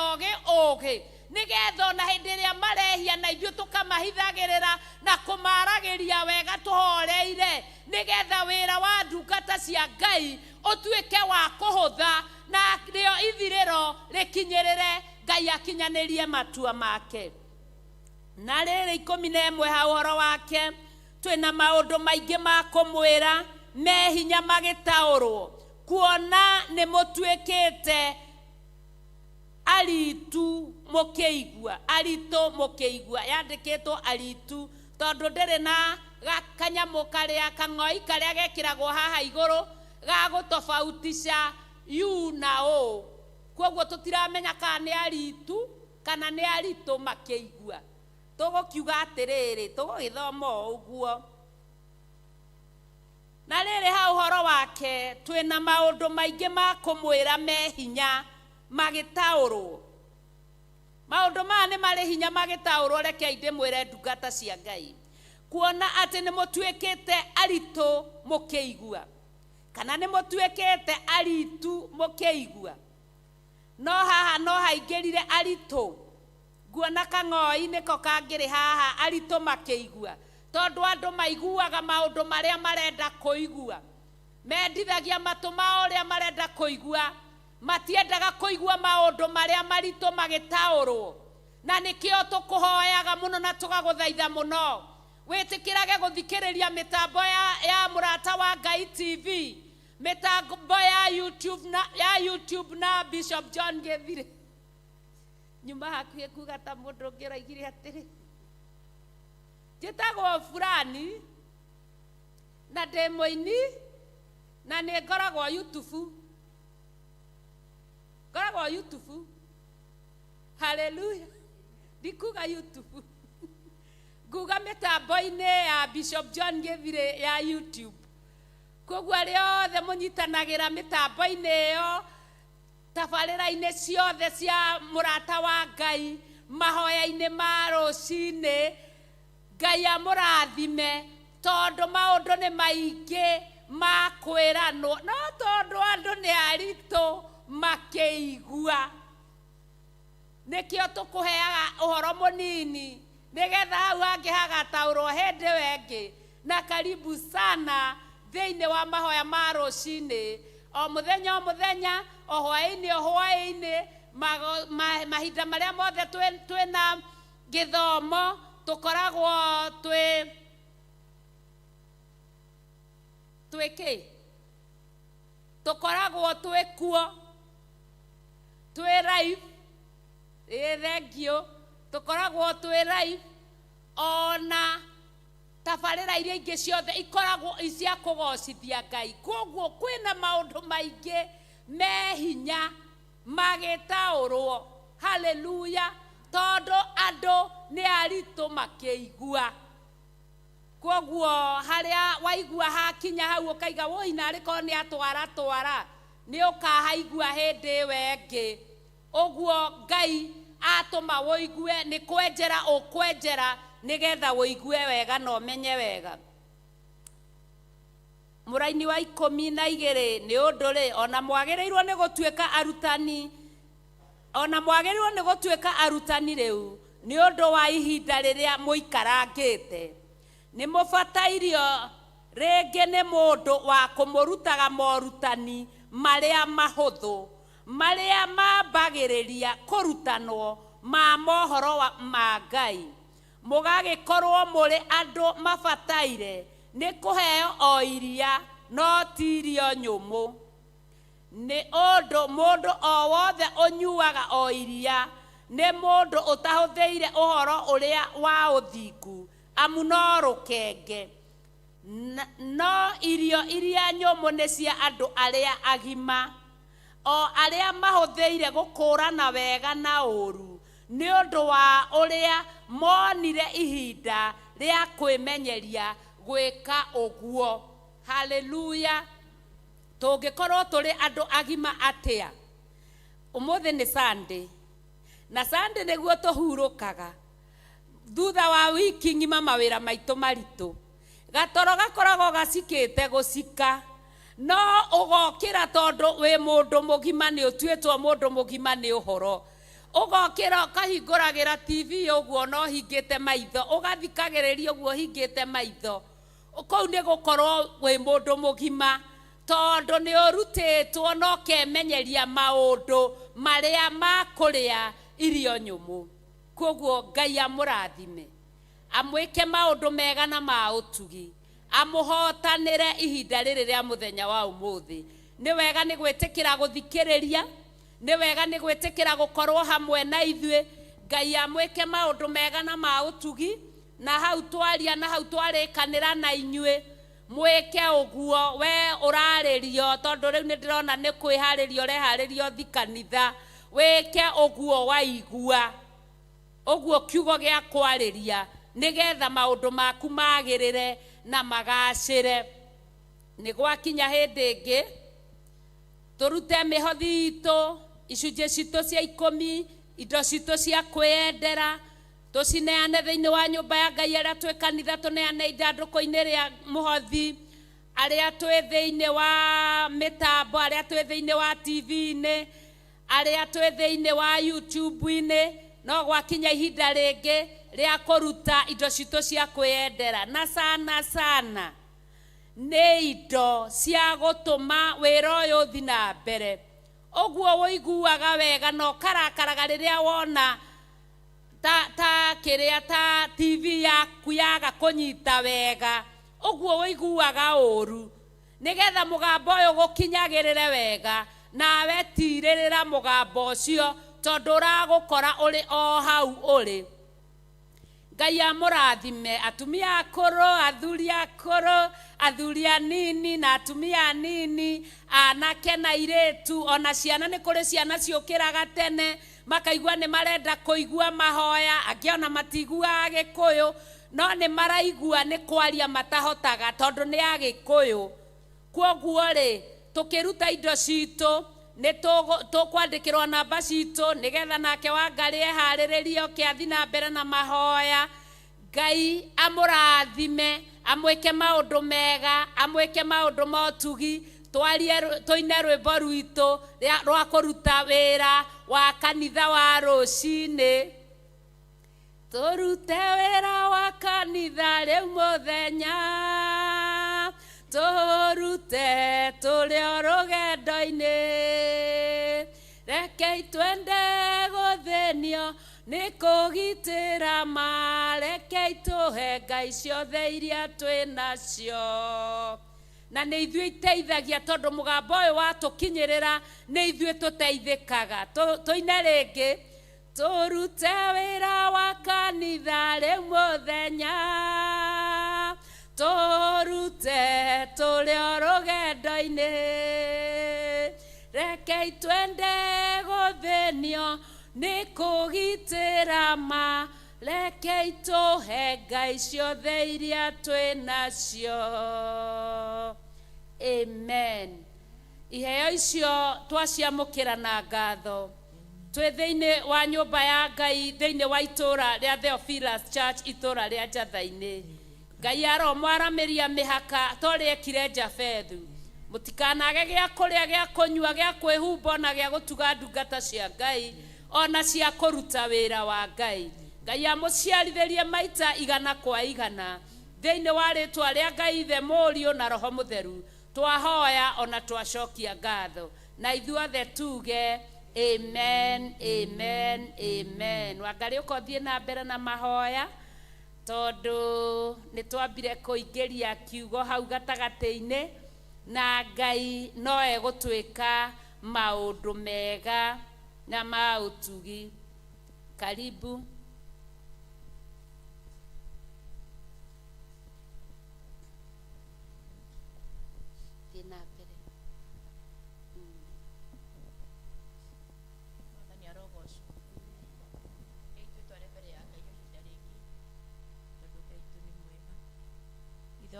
ũũgĩ, nĩgetha ona hĩndĩ ĩrĩa marehia na ithuĩ tũkamahithagĩrĩra na kũmaragĩria wega tũhoreire, nĩgetha wĩra wa ndungata cia Ngai ũtuĩke wa kũhũtha na rĩo ithirĩro rĩkinyĩrĩre, Ngai akinyanĩrie matua make. Na rĩrĩ 11 ha ũhoro wake, twĩna maũndũ maingĩ ma kũmwĩra, mehinya magĩtaũrwo, kuona nĩ mũtuĩkĩte aritu mũkĩigua. Aritũ mũkĩigua, yandĩkĩtwo aritu tondũ ndĩrĩ na kanyamũ karĩa kang'oi karĩa gekĩragwo haha igũrũ ga gũtofautisha yu na o. Kwoguo tũtiramenya kana nĩ aritu kana nĩ aritũ makĩigua. Tũgũkiuga atĩrĩrĩ, tũgũgĩthoma ũguo. Na rĩrĩ ha ũhoro wake, twĩna maũndũ maingĩ ma kũmwĩra mehinya magĩtaũrwo. Maũndũ maya nĩ marĩ hinya magĩtaũrwo, rekei ndĩmwĩre ndungata cia Ngai. Kuona atĩ nĩ mũtuĩkĩte aritũ mũkĩigua, kana nĩ mũtuĩkĩte aritu mũkĩigua. No haha no haingĩrire aritũ. Nguona kang'oi nĩko kangĩrĩ haha, aritũ makĩigua. Tondũ andũ maiguaga maũndũ marĩa marenda kũigua. Mendithagia matũ mao ũrĩa marenda kũigua. Matiendaga kũigua maũndũ marĩa maritũ magĩtaũrwo. Na nĩkĩo tũkũhoyaga mũno na tũgagũthaitha mũno, wĩtĩkĩrage gũthikĩrĩria mĩtambo ya Mũrata wa Ngai TV, mĩtambo ya YouTube na Bishop John Gĩthire. Nyuma hakuhĩ kuga ta mũndũ ũngĩ ũraigire atĩrĩ, njĩtagwo fulani na ndĩ mũini na nĩ ngoragwo YouTube. Ngoragwo YouTube. Hallelujah. Ndikuga YouTube. Nguga mĩtambo-inĩ ya Bishop John Gĩthire ya YouTube. Koguo arĩa othe mũnyitanagĩra mĩtambo-inĩ ĩyo, tabarĩra-inĩ ciothe cia Mũrata wa Ngai, mahoya-inĩ ma rũcinĩ, Ngai amũrathime, tondũ maũndũ nĩ maingĩ ma kwĩranwo, no tondũ andũ nĩ aritũ makĩigua. Nĩkĩo tũkũheaga ũhoro mũnini, nĩgetha hau hangĩ hagataũrwo hĩndĩ wengĩ. Na karibu sana thĩinĩ wa mahoya ma rũcinĩ, o mũthenya, o hwaĩ-inĩ, mahinda marĩa mothe twĩna gĩthomo, tũkoragwo tũkoragwo twĩkuo, twĩ live, thengio tukoragwo twi live ona tabarĩra iria ingĩ ciothe ikoragwo cia kũgocithia Ngai. Koguo kwĩna maũndũ maingĩ me hinya magĩtaũrwo. Haleluya. Tondũ andũ nĩ aritũ makĩigua. Koguo harĩa waigua hakinya hau ũkaiga woi narĩ korwo nĩ atwara nĩ ũkahaigua hĩndĩ ĩyo ĩngĩ. Ũguo Ngai atũma wũigue, nĩ kwenjera ũkwenjera nĩgetha wũigue wega na ũmenye wega. Mũraini wa 12 nĩ ũndũ rĩ, ona mwagĩrĩirwo nĩ gũtuĩka arutani, ona mwagĩrĩirwo nĩ gũtuĩka arutani rĩu nĩ ũndũ wa ihinda rĩrĩa mũikarangĩte. Nĩ mũbatairio rĩngĩ nĩ mũndũ wa kũmũrutaga morutani marĩa mahũthũ, marĩa mambagĩrĩria kũrutanwo ma mohoro ma Ngai. Mũgagĩkorwo mũrĩ andũ mabataire nĩ kũheo o iria no ti irio nyũmũ. Nĩ ũndũ mũndũ o wothe ũnyuaga o iria nĩ mũndũ ũtahũthĩire ũhoro ũrĩa wa ũthingu, amu no rũkenge. No irio iria nyũmũ nĩ cia andũ arĩa agima, o arĩa mahũthĩire gũkũrana wega na ũũru, nĩ ũndũ wa ũrĩa monire ihinda rĩa kwĩmenyeria gwĩka ũguo. Haleluya. Tũngĩkorwo tũrĩ andũ agima atĩa? Ũmũthĩ nĩ Sunday, na Sunday nĩguo tũhurũkaga thutha wa wiki ng'ima mawĩra maitũ maritũ. Gatoro gakoragwo gacikĩte gũcika, no ũgokĩra tondũ wĩ mũndũ mũgima, nĩ ũtuĩtwo mũndũ mũgima nĩ ũhoro. Ũgokĩra ũkahingũragĩra TV ũguo no hingĩte maitho, ũgathikagĩrĩria ũguo hingĩte maitho. Kũu nĩ gũkorwo wĩ mũndũ mũgima, tondũ nĩ ũrutĩtwo no kemenyeria maũndũ marĩa makũrĩa irio nyũmũ. Koguo Ngai amũrathime, amwĩke maũndũ mega na ma ũtugi, amũhotanĩre ihinda rĩrĩ rĩa mũthenya wa ũmũthĩ. Nĩ wega nĩ gwĩtĩkĩra gũthikĩrĩria, nĩ wega nĩ gwĩtĩkĩra gũkorwo hamwe na ithuĩ. Ngai amwĩke maũndũ mega na ma ũtugi, na hau twaria na hau twarĩkanĩra na inyuĩ mwĩke ũguo. We ũrarĩrio, tondũ rĩu nĩ ndĩrona nĩ kwĩharĩria ũreharĩria ũthi kanitha, wĩke ũguo waigua ũguo kiugo gĩa kwarĩria, nĩgetha maũndũ maku magĩrĩre na magacĩre. Nĩ gwakinya hĩndĩ ĩngĩ tũrute mĩhothi itũ, icunjĩ citũ cia 10, indo citũ cia kwĩyendera, tũcineane thĩinĩ wa nyũmba ya Ngai. Arĩa twĩ kanitha tũneane ithandũkũ-inĩ rĩa mũhothi, arĩa twĩ thĩinĩ wa mĩtambo, arĩa twĩ thĩinĩ wa TV-inĩ, arĩa twĩ thĩinĩ wa YouTube-inĩ. No gwakinya ihinda rĩngĩ rĩa kũruta indo citũ cia kwĩyendera, na sana nĩ indo cia gũtũma wĩra ũyũ ũthi na mbere. Ũguo wũiguaga wega no karakaraga rĩrĩa wona ta TV yaku yaga kũnyita wega, ũguo wũiguaga ũru. Nĩgetha mũgambo ũyũ gũkinyagĩrĩre wega, nawe tirĩrĩra mũgambo ũcio, tondũ ũragũkora ũrĩ o hau ũrĩ. Ngai amũrathime atumia akũrũ, athuri akũrũ, athuri anini na atumia anini, anake na airĩtu, ona ciana. Nĩ kũrĩ ciana ciũkĩraga tene makaigua nĩ marenda kũigua mahoya, angĩ ona matiguaga Gĩkũyũ, no nĩ maraigua nĩ kwaria matahotaga tondũ nĩ Agĩkũyũ. Koguo rĩ, tũkĩruta indo citũ nĩ tũkwandĩkĩrwo namba citũ, nĩgetha nake Wangarĩ eharĩrĩrie oke athi na mbere na mahoya. Ngai amũrathime, amwĩke maũndũ mega, amwĩke maũndũ ma ũtugi. Tũine rwĩmbo rwitũ rwa kũruta wĩra wa kanitha wa rũcinĩ. Tũrute wĩra wa kanitha rĩu mũthenya, tũrute tũrĩ o rũgendo-inĩ. Rekei twende gũthĩnio nĩ kũgitĩra ma, rekei tũhe Ngai ciothe iria twĩ nacio. Na nĩ ithuĩ iteithagia, tondũ mũgambo ũyũ watũkinyĩrĩra nĩ ithuĩ tũteithĩkaga. Tũine rĩngĩ turute wĩra wa kanitha rĩ mũthenya, turute tũrĩ o rũgendo-inĩ, rekei twende gũthĩnio nĩ kũgitĩra ma, rekei tũhe Ngai ciothe iria twĩ nacio. Amen. Iheo icio twaciamũkĩra na ngatho twĩ thĩinĩ wa nyũmba ya Ngai thĩinĩ wa itũũra rĩa Theophilus Church itũũra rĩa Njatha-inĩ. Ngai aromwaramĩria mĩhaka tũrĩekire Jafethu. Mũtikanage gĩa kũrĩa, gĩa kũnyua, gĩa kwĩhumba na gĩa gũtuga ndungata cia Ngai ona cia kũruta wĩra wa Ngai. Ngai amũciarithĩrie maita 100 thĩinĩ wa rĩtwa rĩa Ngai Ithe Mũriũ na Roho Mũtheru. Twahoya ona twacokia ngatho na ithuothe tuge amen, amen, amen. Wangarĩ ũkothiĩ na mbere na mahoya tondũ nĩ twambire kũingĩria kiugo hau gatagatĩ-inĩ na Ngai no egũtwĩka maũndũ mega na ma ũtugi. Karibu.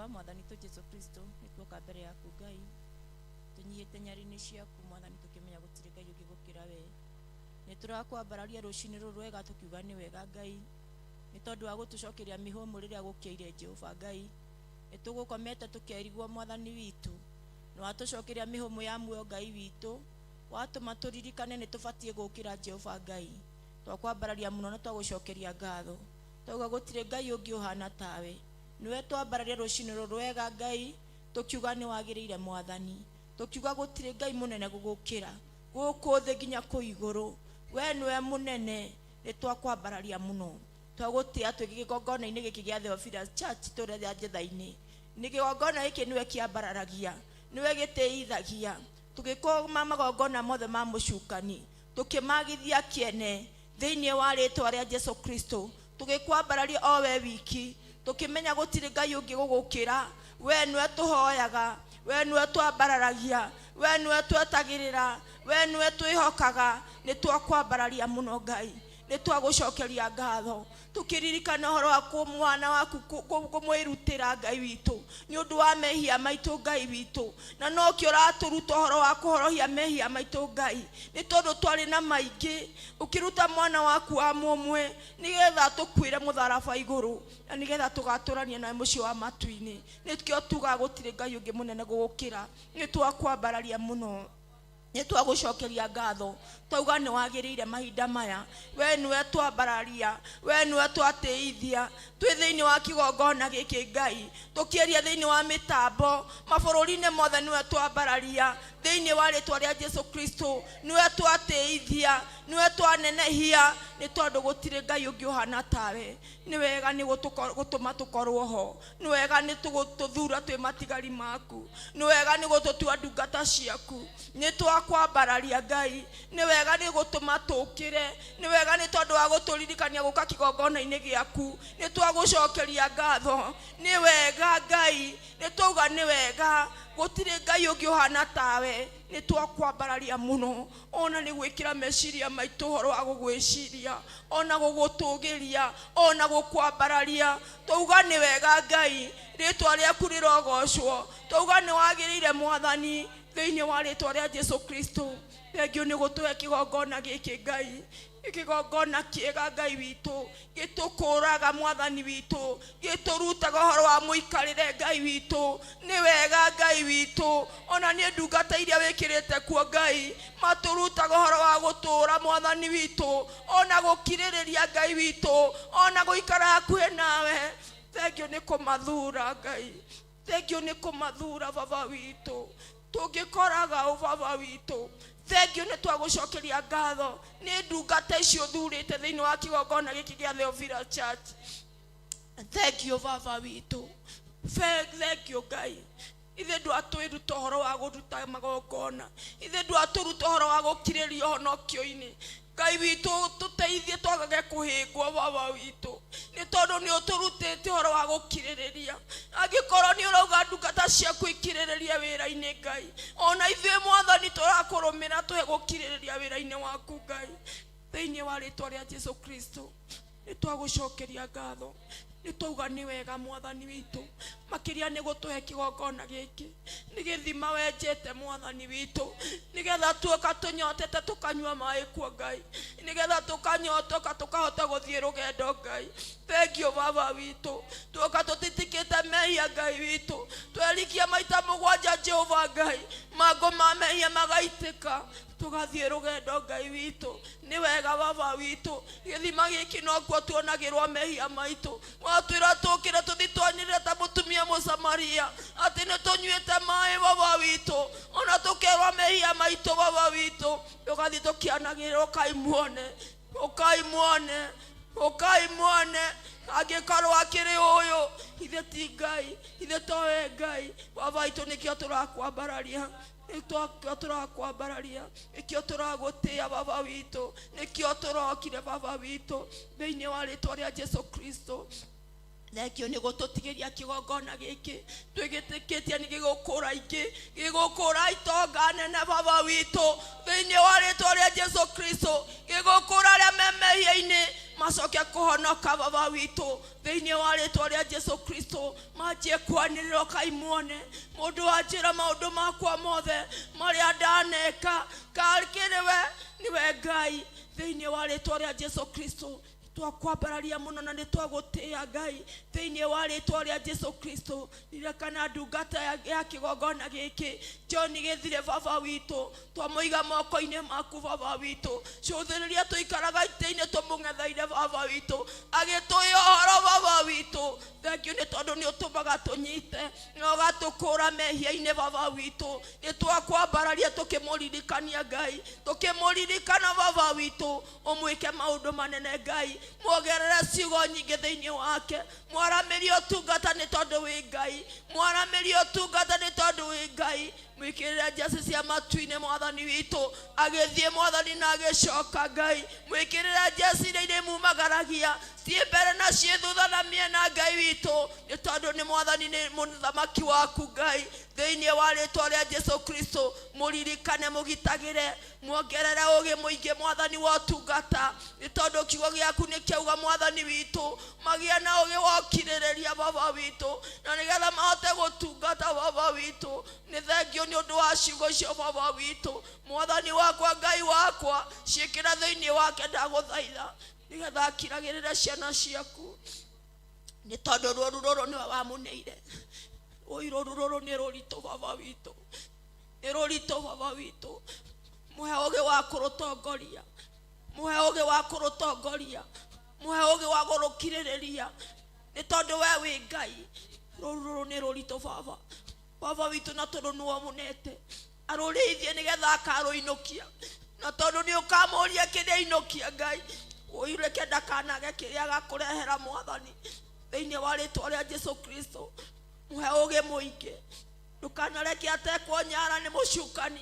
wa Mwathani tu Jesu Kristo nituoka mbere yaku Ngai tunyihite nyari-inĩ ciaku Mwathani tukimenya gũtirĩ Ngai ũngĩ gũkĩra we. Nĩtũrakwambararia rũcinĩ rũrũ wega tukiuga nĩ wega Ngai, nĩ tondũ wa gũtũcokeria mĩhũmũ rĩrĩa gũkĩire Jehova Ngai. Nĩtũgũkomete tũkĩrigwo Mwathani witũ, na watũcokeria mĩhũmũ ya muoyo Ngai witũ, watũma tũririkane nĩtũbatiĩ gũkĩra Jehova Ngai. Twakwambararia mũno na twagũcokeria ngatho, twauga gũtirĩ Ngai ũngĩ ũhana tawe. Niwe twambararia rũcinĩ rũrũ wega Ngai tukiuga nĩ wagĩrĩire Mwathani, tukiuga gũtirĩ Ngai mũnene gũgũkĩra gũkũ thĩ nginya kũ igũrũ. We niwe mũnene, nĩtwakwambararia mũno, twagũtĩa twĩ kĩgongona-inĩ gĩkĩ gĩa Theophilus Church itũũra rĩa Njatha-inĩ. Nĩ kĩgongona gĩkĩ niwe kĩambararagia, niwe gĩtĩithagia, tũgĩkũma magongona mothe ma mũcukani tũkĩmagithia kĩene thĩinĩ wa rĩtwa rĩa Jesu Kristo. Tũgĩkwambararia o we wiki, tukimenya gũtirĩ Ngai ũngĩ gũgũkĩra. We niwe tũhoyaga, we niwe twambararagia, we niwe twetagĩrĩra, we niwe twĩhokaga. Nĩtwakwambararia mũno Ngai, nĩtwagũcokeria ngatho tukiririkana ũhoro wa mwana waku kũmwĩrutĩra Ngai witũ nĩ ũndũ wa mehia maitũ Ngai witũ, na no kĩo ũratũruta ũhoro wa kũhorohia mehia maitũ Ngai, nĩ tondũ twarĩ na maingĩ ũkĩruta mwana waku wa mũmwe nĩgetha tũkwĩre mũtharaba igũrũ na nĩgetha tũgatũrania nawe mũciĩ wa matu-inĩ. Nĩkĩo tuga gũtirĩ Ngai ũngĩ mũnene gũgũkĩra. Nĩtwakwambararia mũno, nĩtwagũcokeria ngatho, twauga nĩ wagĩrĩire mahinda maya. We niwe twambararia, we niwe twatĩithia twĩ thĩinĩ wa kĩgongona gĩkĩ Ngai, tũkĩeria thĩinĩ wa mĩtambo mabũrũri-inĩ mothe niwe twambararia thĩinĩ wa rĩtwa rĩa Jesu Kristo. Niwe twatĩithia, niwe twanenehia, nĩ tondũ gũtirĩ Ngai ũngĩ ũhana tawe. Nĩ wega nĩ gũtũma tũkorwo ho, nĩ wega nĩ tũthura twĩ matigari maku, nĩ wega nĩ gũtũtua ndungata ciaku. Nĩtwakwambararia Ngai, nĩ wega nĩ gũtũma tũkĩre, nĩ wega nĩ tondũ wa gũtũririkania gũka kĩgongona-inĩ gĩaku. Nĩtwagũcokeria ngatho, nĩ wega Ngai, nĩtwauga nĩ wega, gũtirĩ Ngai ũngĩ ũhana tawe. Nĩtwakwambararia mũno, ona nĩ gwĩkĩra meciria maitũ ũhoro wa gũgwĩciria, ona gũgũtũgĩria, ona gũkwambararia. Twauga nĩ wega Ngai, rĩtwa rĩaku rĩrogocwo. Twauga nĩ wagĩrĩire Mwathani thĩinĩ wa rĩtwa rĩa Jesu Kristo. Thengio nĩ gũtũhe kĩgongona gĩkĩ Ngai, kĩgongona kĩega Ngai witũ, gĩtũkũraga Mwathani witũ, gĩtũrutaga ũhoro wa mũikarĩre Ngai witũ. Nĩ wega Ngai witũ, ona nĩ ndungata iria wĩkĩrĩte kuo Ngai, matũrutaga ũhoro wa gũtũra Mwathani witũ, ona gũkirĩrĩria Ngai witũ, ona gũikara hakuhĩ nawe. Thengio nĩ kũmathura Ngai, thengio nĩ kũmathura Baba witũ, tũngĩkoraga o Baba witũ. Thengio nĩ twagũcokeria ngatho nĩ ndungata icio thurĩte thĩinĩ wa kĩgongona gĩkĩ gĩa Theophilus Church. Thengio Baba witũ, thengio Ngai. Ithe ndwatwĩruta ũhoro wa gũruta magongona, ithe ndwatũruta ũhoro wa gũkirĩria ũhonokio-inĩ. Ngai witũ tũteithie twagage kũhĩngwo baba witũ nĩ tondũ nĩ ũtũrutĩte ũhoro wa gũkirĩrĩria. Angĩkorwo nĩ ũrauga ndungata ciaku ikirĩrĩrie wĩra-inĩ Ngai, ona ithuĩ Mwathani tũrakũrũmĩra tũhe gũkirĩrĩria wĩra-inĩ waku Ngai, thĩinĩ wa rĩtwa rĩa Jesũ Kristo nĩ twagũcokeria ngatho. Nĩ twauga nĩ wega Mwathani witũ, makĩria nĩ gũtũhe kĩgongona gĩkĩ, nĩ gĩthima wenjete Mwathani witũ, nĩgetha tuoka tũnyotete tũkanyua maĩ kuo Ngai, nĩgetha tũkanyotoka tũkahota gũthiĩ rũgendo Ngai. Thengio baba witũ, tuoka tũtitikĩte mehia Ngai witũ, twerikia maita mũgwanja Jehova Ngai, mangũ ma mehia magaitĩka tugathiĩ rũgendo Ngai witũ. Nĩ wega baba witũ, gĩthima gĩkĩ nokuo tuonagĩrwo mehia maitũ. Watwĩra tũkĩre tũthi twanĩrĩre ta mũtumia Mũsamaria atĩ nĩ tũnyuĩte maĩ baba witũ, ona tũkerwo mehia maitũ baba witũ, tũgathiĩ tũkĩanagĩrĩra ũkai muone, ũkai muone, ũkai muone. Angĩkorwo akĩrĩ ũyũ ithe ti Ngai, ithe towe Ngai baba witũ, nĩkĩo tũrakwambararia, nĩkĩo tũrakwambararia, nĩkĩo tũragũtĩĩa baba witũ, nĩkĩo tũrokire baba witũ thĩinĩ wa rĩtwa rĩa Jesũ Kristo. Thengio nĩ gũtũtigĩria kĩgongona gĩkĩ, twĩgĩtĩkĩtie nĩ gĩgũkũra ingĩ, gĩgũkũra itonga nene baba witũ thĩinĩ wa rĩtwa rĩa Jesũ Kristo, gĩgũkũra arĩa me mehia-inĩ macoke kũhonoka baba witũ thĩinĩ wa rĩtwa rĩa Jesũ Kristo. Manjie kwanĩrĩra ũkai muone, mũndũ wanjĩra maũndũ makwa mothe marĩa ndaneka, karĩkĩrĩwe nĩwe Ngai thĩinĩ wa rĩtwa rĩa Jesũ Kristo. Twakwambararia mũno na nĩ twagũtĩĩa Ngai thĩinĩ wa rĩtwa rĩa Jesũ Kristo. Ririkana ndungata ya kĩgongona gĩkĩ John Gĩthire baba witũ, twamũiga moko-inĩ maku baba witũ, cũthĩrĩria tũikaraga itĩ-inĩ tũmũng'etheire baba witũ, agĩtũhe ũhoro baba witũ. Thengio nĩ tondũ nĩ ũtũmaga tũnyite na ũgatũkũra mehia-inĩ baba witũ. Nĩ twakwambararia tũkĩmũririkania Ngai, tũkĩmũririkana baba witũ, ũmwĩke maũndũ manene Ngai, muongerere ciugo nyingĩ thĩinĩ wake, mwaramĩrie ũtungata nĩ tondũ wĩ Ngai, mwaramĩrie ũtungata nĩ tondũ wĩ Ngai. Mwĩkĩrĩre njeci cia matu-inĩ Mwathani witũ, agĩthiĩ Mwathani na agĩcoka Ngai, mwĩkĩrĩre njeci iria irĩmumagaragia ciĩ mbere na ciĩ thutha na mĩena Ngai witũ, nĩ tondũ nĩ Mwathani nĩ mũthamaki waku Ngai thĩinĩ wa rĩtwa rĩa Jesũ Kristo. Mũririkane, mũgitagĩre, muongerere ũgĩ mũingĩ Mwathani wa ũtungata, nĩ tondũ kiugo gĩaku nĩ kĩauga Mwathani witũ magĩe na ũgĩ wa ũkirĩrĩria baba witũ, na nĩgetha mahote gũtungata baba witũ. Nĩ thengio nĩ ũndũ wa ciugo icio baba witũ. Mwathani wakwa Ngai wakwa, ciĩkĩra thĩinĩ wake ndagũthaitha, nĩgetha akiragĩrĩre ciana ciaku, nĩ tondũ rũrũ nĩwe wamũneire. Oi rũrũ nĩ rũritũ baba witũ, nĩ rũritũ baba witũ. Mũhe ũgĩ wa kũrũtongoria, mũhe ũgĩ wa kũrũtongoria, mũhe ũgĩ wa gũrũkirĩrĩria, nĩ tondũ we wĩ Ngai. Rũrũ nĩ rũritũ baba, baba witũ, na tondũ nĩwe mũnete arũrĩithie nĩgetha akarũinũkia, na tondũ nĩ ũkamũria kĩrĩa inũkia Ngai, ũireke ndakanage kĩrĩa agakũrehera Mwathani thĩinĩ wa rĩtwa rĩa Jesũ Kristo. Mũhe ũgĩ mũingĩ, ndũkanareke atekwo nyara nĩ mũcukani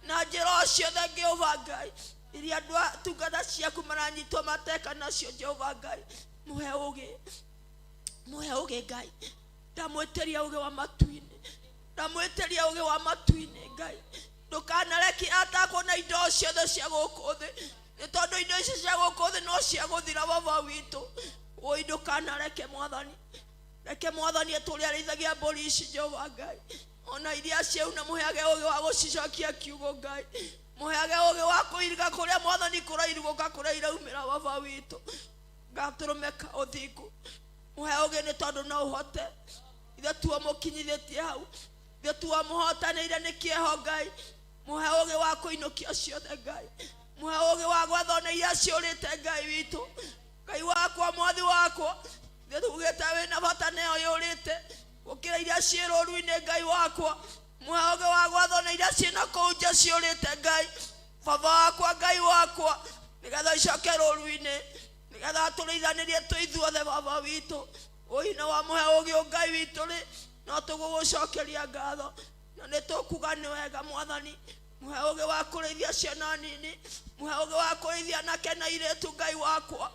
na njĩra o ciothe Jehova Ngai iria andũ atungata ciaku maranyitwo mateka nacio Jehova Ngai. Mũhe ũgĩ, mũhe ũgĩ Ngai, ndamwĩtĩria ũgĩ wa matu-inĩ, ndamwĩtĩria ũgĩ wa matu-inĩ Ngai, ndũkanareke atakwo na indo ciothe cia gũkũ thĩ, nĩ tondũ indo ici cia gũkũ thĩ no cia gũthira baba witũ. Oi ndũkanareke Mwathani, reke Mwathani etũrĩa arĩithagia mbũri ici Jehova Ngai, ona iria ciauna mũheage ũgĩ wa gũcicokia kiugo Ngai, mũheage ũgĩ wa kũiriga kũrĩa Mwathani kũrairigũka kũrĩa iraumĩra baba witũ, ngatũrũmeka ũthingu. Mũhe ũgĩ nĩ tondũ no ũhote, ithe tuamũkinyithĩtie hau, ithe tuamũhotanĩire nĩ kĩeho Ngai. Mũhe ũgĩ wa kũinũkia ciothe Ngai, mũhe ũgĩ wa gwathana iria ciũrĩte Ngai witũ. Ngai wakwa, mwathi wakwa, ithe tugĩte wĩna bata neo yũrĩte gũkĩra iria ciĩ rũru-inĩ Ngai wakwa. Mũhe ũgĩ wa gwathana iria ciĩna kũu nja ciũrĩte Ngai, baba wakwa, Ngai wakwa, nĩgetha icoke rũru-inĩ, nĩgetha tũrĩithanĩrie twĩ ithuothe baba witũ. Oi na wamũhe ũgĩ Ngai witũ rĩ, no tũgũgũcokeria ngatho, na nĩ tũkuga nĩ wega Mwathani, muhe uge wa kureithia ciana nini, muhe uge wa kureithia anake na iretu Ngai wakwa,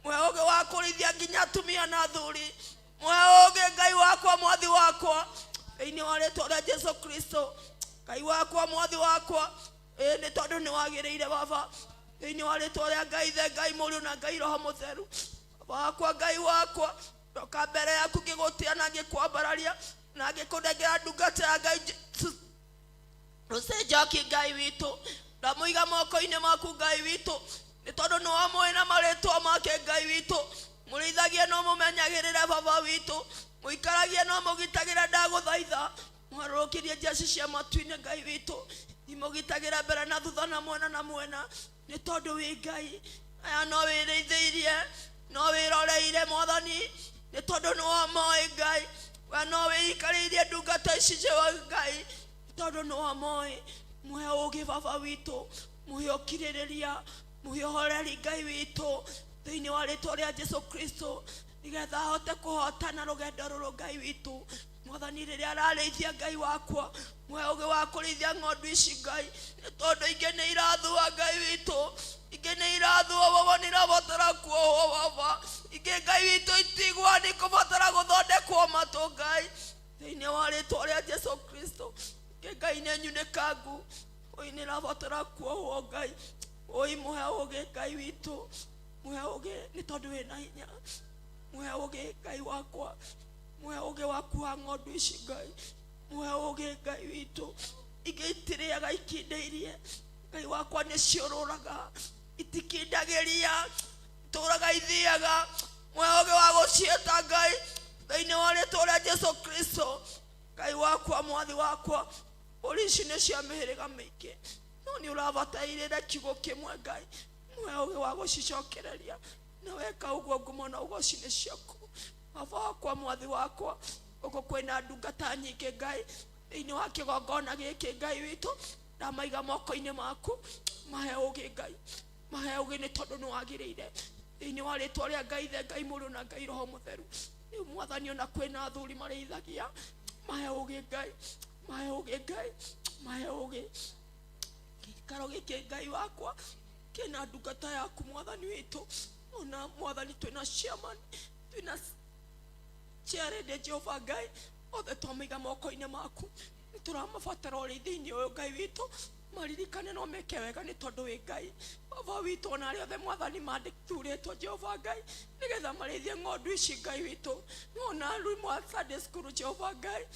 muhe uge wa kureithia nginya atumia na athuri, muhe uge Ngai wakwa mwathi wakwa thĩinĩ wa rĩĩtwa rĩa Jesu Kristo. Ngai wakwa mwathi wakwa nĩ tondũ nĩ wagĩrĩire Baba, thĩinĩ wa rĩĩtwa rĩa Ngai Ithe, Ngai Mũriũ na Ngai Roho Mũtheru. Baba wakwa, Ngai wakwa, ndoka mbere yaku ngĩgũtĩa na ngĩkwambararia na ngĩkũnengera ndungata ya Ngai Rũcenjoki Ngai witũ, ndamũiga moko-inĩ maku Ngai witũ, nĩ tondũ nĩ wamũĩ na marĩtwa make Ngai witũ. Mũrĩithagie no mũmenyagĩrĩre Baba witũ, mũikaragie no mũgitagĩre ndagũthaitha, mũharũrũkĩrie njeci cia matu-inĩ Ngai witũ, imũgitagĩre mbere na thutha na mwena na mwena, nĩ tondũ wĩ Ngai. Aya no wĩrĩithĩirie, no wĩroreire Mwathani, nĩ tondũ nĩ wamoĩ Ngai. We no wĩikarĩirie ndungata ici Jehova Ngai, tondũ nĩ wamoĩ. Muhe ũũgĩ Baba witũ, muhe ũkirĩrĩria, muhe ũhoreri Ngai witũ, thĩinĩ wa rĩĩtwa rĩa Jesu Kristo, nĩgetha ahote kũhotana rũgendo rũrũ Ngai witũ. Mwathani rĩrĩa ararĩithia Ngai wakwa, muhe ũũgĩ wa kũrĩithia ng'ondu ici Ngai, nĩ tondũ ingĩ nĩ irathua Ngai witũ, ingĩ nĩ irathua Baba, nĩ irabatara kuohwo Baba, ingĩ Ngai witũ itigua nĩ kũbatara gũthondekwo matũ Ngai, thĩinĩ wa rĩĩtwa rĩa Jesu Kristo. Ingĩ Ngai nĩ nyunĩkangu, ũi nĩ irabatara kuohwo Ngai, ũi muhe ũũgĩ Ngai witũ, muhe ũũgĩ nĩ tondũ wĩna hinya, muhe ũũgĩ Ngai wakwa, muhe ũũgĩ wa kuoha ng'ondu ici Ngai, muhe ũũgĩ Ngai witũ. Ingĩ itirĩaga ikindĩirie Ngai wakwa, nĩ ciũrũraga itikindagĩria, itũraga ithiaga, muhe ũũgĩ wa gũciĩta Ngai, thĩinĩ wa rĩĩtwa rĩa Jesu Kristo. Ngai wakwa mwathi wakwa, mbũri ici nĩ cia mĩhĩrĩga mĩingĩ, no nĩ ũrabatairĩre kiugo kĩmwe Ngai, muhe ũũgĩ wa gũcicokereria, na weka ũguo ngumo na ũgoci nĩ ciaku. Baba wakwa mwathi wakwa, gũkũ kwĩna ndungata nyingĩ Ngai, thĩinĩ wa kĩgongona gĩkĩ Ngai witũ, ndamaiga moko-inĩ maku, mahe ũũgĩ Ngai, mahe ũũgĩ nĩ tondũ nĩ wagĩrĩire, thĩinĩ wa rĩĩtwa rĩa Ngai Ithe, Ngai Mũriũ na Ngai Roho Mũtheru. Rĩu Mwathani, ona kwĩna athuri marĩithagia, mahe ũũgĩ Ngai, mahe ũũgĩ Ngai, mahe ũũgĩ. Gĩikaro gĩkĩ Ngai wakwa kĩna ndungata yaku Mwathani witũ, ona Mwathani twĩna chairman, twĩna chairlady Jehova Ngai, othe twamaiga moko-inĩ maku, nĩ tũramabatara ũrĩ thĩinĩ ũyũ Ngai witũ, maririkane no meke wega nĩ tondũ wĩ Ngai. Baba witũ, ona arĩa othe Mwathani mandĩkĩturĩtwo Jehova Ngai, nĩgetha marĩithie ng'ondu ici Ngai witũ, ona arimũ a Sunday school Jehova Ngai,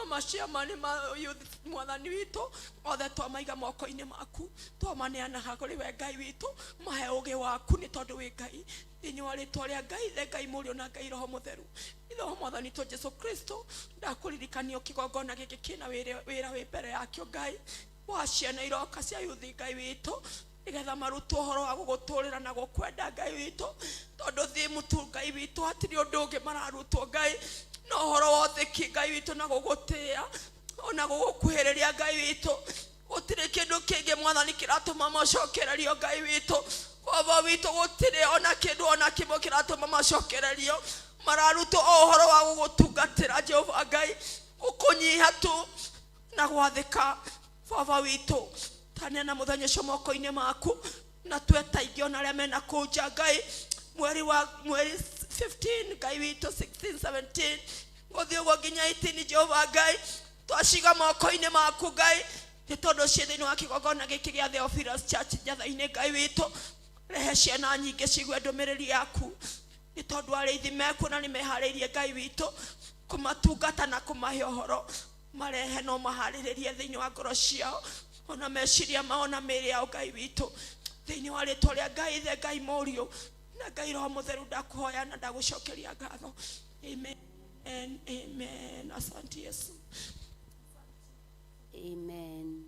maciamani ma youth Mwathani witũ, othe twamaiga moko-inĩ maku, twamaneana kũrĩ we Ngai witũ, mahe ũũgĩ waku nĩ tondũ wĩ Ngai, thĩinĩ wa rĩĩtwa rĩa Ngai Ithe, Ngai Mũriũ na Ngai Roho Mũtheru. Ithe wa Mwathani to Jesu Kristo, ndakũririkanio kĩgongona gĩkĩ kĩna wĩra wĩ mbere yakĩo Ngai, wa ciana iroka cia yuthi Ngai witũ, nĩgetha marutwo ũhoro wa gũgũtũũrĩra na gũkwenda Ngai witũ, tondũ thiĩ mũtu Ngai witũ, hatirĩ ũndũ ũngĩ mararutwo Ngai, no ũhoro wa ũthĩki Ngai witũ na gũgũtĩĩa, ona gũgũkuhĩrĩria Ngai witũ. Gũtirĩ kĩndũ kĩngĩ Mwathani kĩratũma macokererio Ngai witũ. Baba witũ, gũtirĩ ona kĩndũ ona kĩmwe kĩratũma macokererio, mararutwo o ũhoro wa gũgũtungatĩra Jehova Ngai, gũkũnyiha tu na gwathĩka. Baba witũ, taneana mũthenya ũcio moko-inĩ maku, na tweta ingĩ ona arĩa mena kũu nja Ngai, mweri 15 Ngai witũ, 16, 17 gũthiĩ ũguo nginya 18 Jehova Ngai, twaciga moko-inĩ maku Ngai, nĩ tondũ ciĩ thĩinĩ wa kĩgongona gĩkĩ gĩa Theophilus Church njatha-inĩ Ngai witũ. Rehe ciana nyingĩ cigue ndũmĩrĩri yaku, nĩ tondũ arĩithi meku na nĩ meharĩirie Ngai witũ kũmatungata na kũmahe ũhoro, marehe no maharĩrĩrie thĩinĩ wa ngoro ciao, ona meciria mao na mĩĩrĩ yao Ngai witũ, thĩinĩ wa rĩĩtwa rĩa Ngai Ithe, Ngai Mũriũ na Ngai Roho Mũtheru, ndakũhoya na ndagũcokeria ngatho. Amen and amen. Asante Yesu. Amen.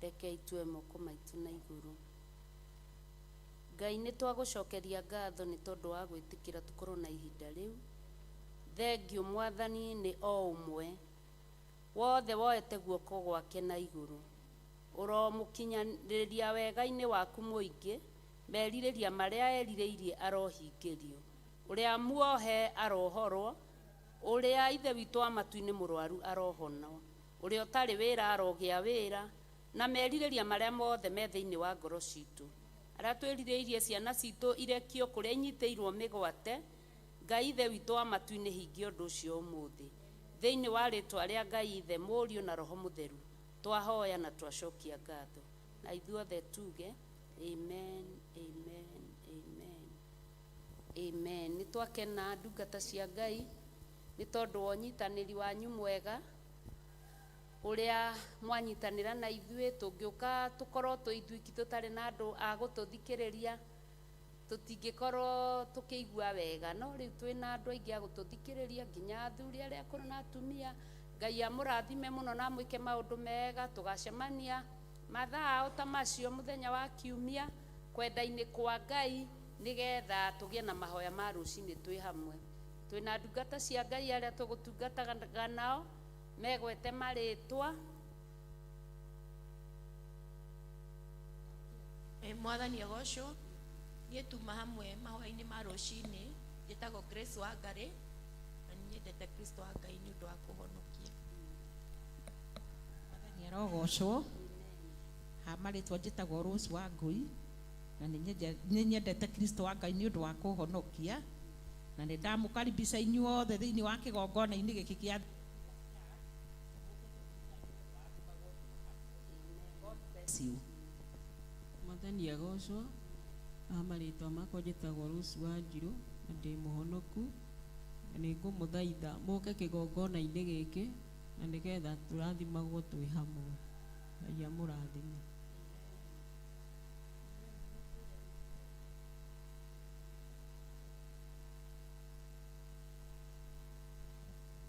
Reke itue moko maitũ na igũrũ. Ngai, nĩ twagũcokeria ngatho nĩ tondũ wa gwĩtĩkĩra tũkorwo na ihinda rĩu. Thengiũ Mwathani, nĩ o ũmwe wothe woete guoko gwake na igũrũ, ũromũkinyanĩrĩria wega-inĩ waku mũingĩ, merirĩria marĩa erirĩirie arohingĩrio, ũrĩa muohe arohorwo, ũrĩa ithe witũ wa matu-inĩ mũrwaru arohonwo, ũrĩa ũtarĩ wĩra arogĩa wĩra, na merirĩria marĩa mothe me thĩinĩ wa ngoro citũ, arĩa twĩrirĩirie ciana citũ irekio kũrĩa inyitĩirwo mĩgwate. Ngai ithe witũ wa matu-inĩ hingia ũndũ ũcio ũmũthĩ thĩinĩ wa rĩtwa rĩa Ngai ithe, Mũriũ na Roho Mũtheru twahoya na twacokia ngatho, na ithuothe tuge amen, amen, amen, amen. Nĩ twakena ndungata cia Ngai nĩ tondũ wa ũnyitanĩri wanyu mwega ũrĩa mwanyitanĩra na ithuĩ. Tũngĩũka tũkorwo tũithuiki tũtarĩ na andũ a gũtũthikĩrĩria tũtingĩkorwo tũkĩigua wega, no rĩu twĩna andũ aingĩ a gũtũthikĩrĩria, nginya athuri arĩa akũrũ na atumia. Ngai amũrathime mũno na mwĩke maũndũ mega. Tũgacemania mathaa ta macio mũthenya wa Kiumia kwenda-inĩ kwa Ngai, nĩgetha tũgĩe na mahoya ma rũcinĩ twĩ hamwe. Twĩna ndungata cia Ngai arĩa tũgũtungataga nao megwete marĩtwa. Mwathani agocwo. Niĩ tuma hamwe mahoya-inĩ ma rũcinĩ, njĩtagwo Grace Wangari na nĩ nyendete Kristo wa Ngai nĩ ũndũ wa kũhonokia. Mwathani arogocwo. Ha marĩtwa njĩtagwo Rose Wangui na nĩ nyendete Kristo wa Ngai nĩ ũndũ wa kũhonokia, na nĩ ndamũkaribisha inyuothe thĩinĩ wa kĩgongona-inĩ gĩkĩ kĩa Mwathani agocwo. Marĩtwa makwa njĩtagwo Rose Wanjirũ na ndĩ mũhonoku, na nĩ ngũmũthaitha mũke kĩgongona-inĩ gĩkĩ na nĩgetha tũrathimagwo twĩ hamwe. Ngai amũrathime.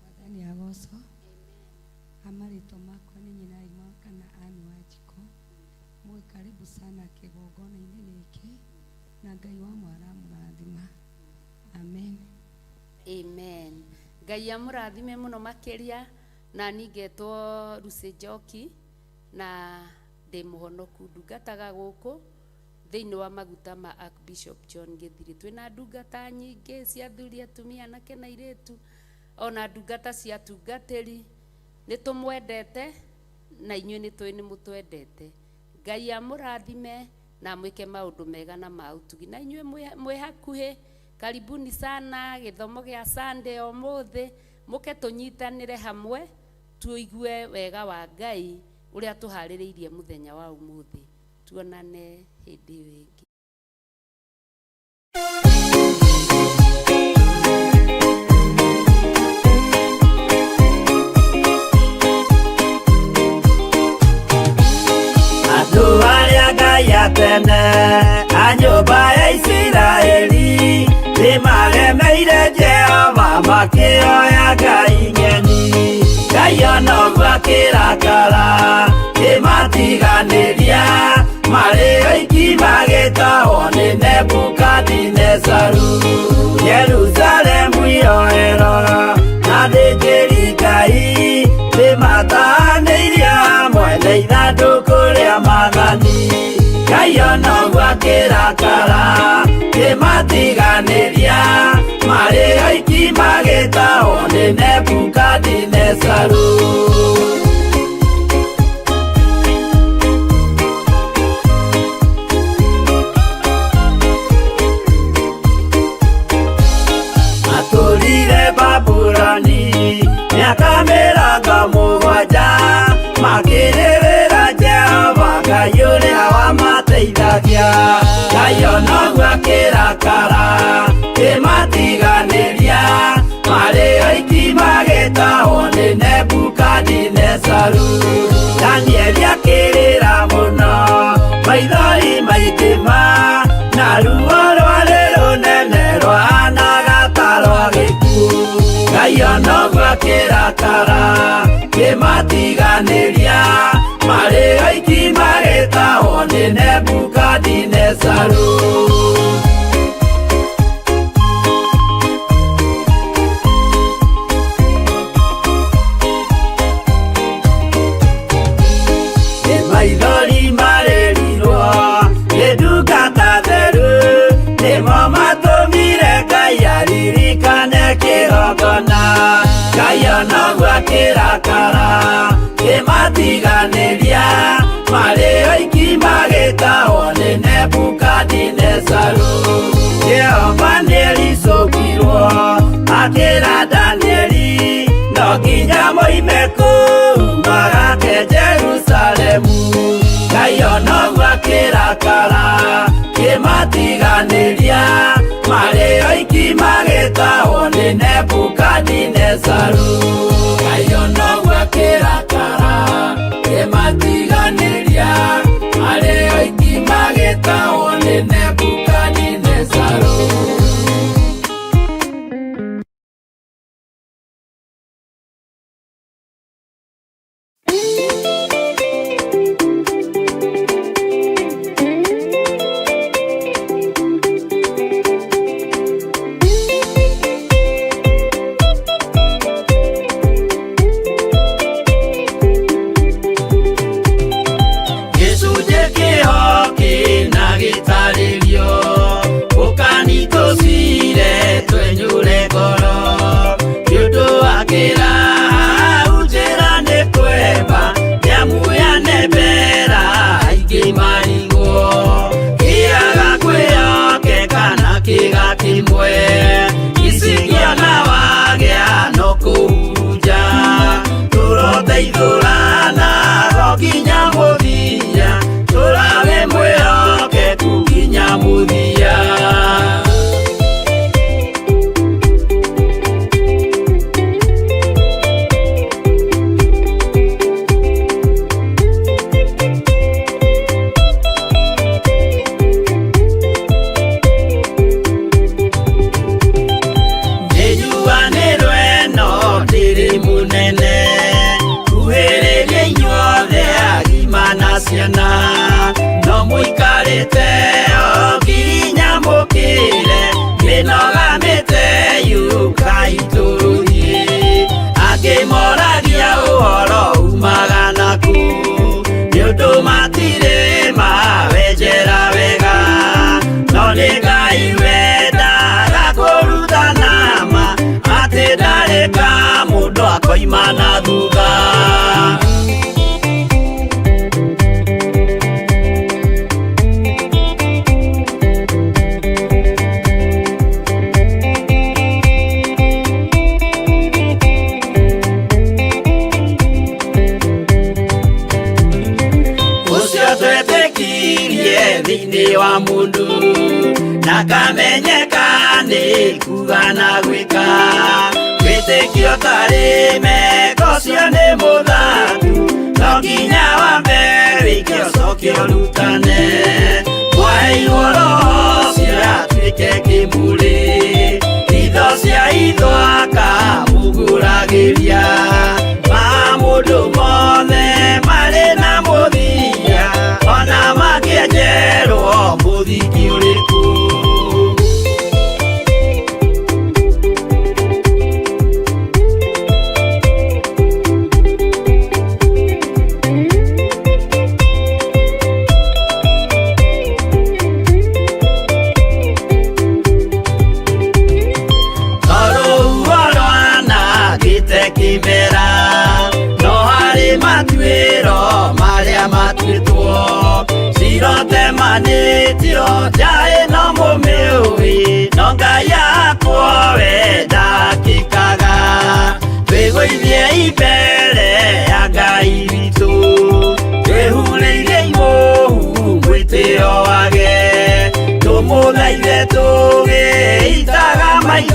Mwathani agocwo. Marĩtwa makwa nĩ nyina Irma kana Anne Wanjikũ. Mũĩ karibu sana kĩgongona-inĩ gĩkĩ na Ngai wa mwana amũrathima. Amen. Amen. Ngai amũrathime mũno makĩria. Na ningetwo Lucy Njoki na ndĩ mũhonoku, ndungataga gũkũ thĩinĩ wa maguta ma Archbishop John Gĩthiri. Twĩna ndungata nyingĩ cia athuri, atumia, anake na airĩtu, ona ndungata cia atungatĩri. Nĩ tũmwendete na inyuĩ nĩ tũĩ nĩ mũtwendete. Ngai amũrathime na mwĩke maũndũ mega na ma ũtugi. Na inyuĩ mwĩ hakuhĩ, karibuni sana gĩthomo gĩa Sunday ũmũthĩ. Mũke tũnyitanĩre hamwe tuigue wega wa Ngai ũrĩa tũharĩrĩirie mũthenya wa ũmũthĩ. Tuonane hĩndĩ ĩyo ĩngĩ. Andũ arĩa Ngai atene a nyũmba ya Isiraeli nĩ magemeire Jehova makĩoya ngai ng'eni. Ngai ona ũguo akĩrakara kĩmatiganĩria, marĩ oiki magĩtahwo nĩ Nebukadinezaru. Jerusalemu iroero na thĩnjĩri Ngai nĩ mataanĩirie hamwe na ithandũkũ rĩa Mwathani. Ngai ona ũguo akĩrakara kĩmatiganĩria, marĩ oiki magĩtahwo nĩ Nebukadinezaru. Matũrire Babuloni mĩaka mĩrongo mũgwanja, makĩrĩrĩra Jehova Ngai ũrĩa wamateithagia. Ngai ona ũguo akĩrakara kĩmatiganĩria, marĩ oiki magĩtahwo nĩ Nebukadinezaru. Danieli akĩrĩra mũno, maithori maitĩma, na ruo rwarĩ rũnene rwahanaga ta rwa gĩkuũ. Ngai ona ũguo akĩrakara kĩmatiganĩria, marĩ oiki magĩtahwo nĩ Nebukadinezaru. Maithori marĩrirwo nĩ ndungata theru, nĩmo matũmire Ngai aririkane kĩgongona. Ngai ona ũguo akĩrakara kĩmatiganĩria, marĩ oiki magĩtahwo nĩ Nebukadinezaru. Jehova nĩericũkirwo akĩra Danieli no nginya moime kũu magake Jerusalemu. Ngai onoguo akĩrakara kĩmatiganĩria marĩ oiki magĩtahwo nĩ Nebukadinezaru. Ngai onoguo akĩrakara kĩmatiganĩria marĩ oiki magĩtahwo nĩ Nebukadinezaru. No muikarĩte o nginya mũkĩre kĩnogamĩte yukai tũrũthiĩ akĩmoragia ũhoro umaga naku nĩũndũ matirĩ mawenjera wega no nĩ Ngai wendaga kũruta nama atĩ ndareka mũndũ akoima na thutha. Thĩinĩ wa mũndũ na kamenyeka nĩ kuga na gwĩka wĩtĩkio tarĩ meko cio nĩ mũthatu no nginya wambe wĩke ũcoke ũrutane waheirwo roho cio atuĩke kĩmũrĩ itho cia ithwaka muguragĩria ma mũndũ mothe marĩ na mũthia ona makĩenjerwo mũthingi ũrĩkũ. Kĩmera no harĩ matuĩro marĩa matuĩtwo cirotemanĩtio njaĩ no mũmĩũĩ no Ngai akwo we ndakĩkaga twĩgũithie imbere ya Ngai witũ twĩhurĩire imũhu mwĩtĩo wage tũmũthaithe tũgĩitaga maitho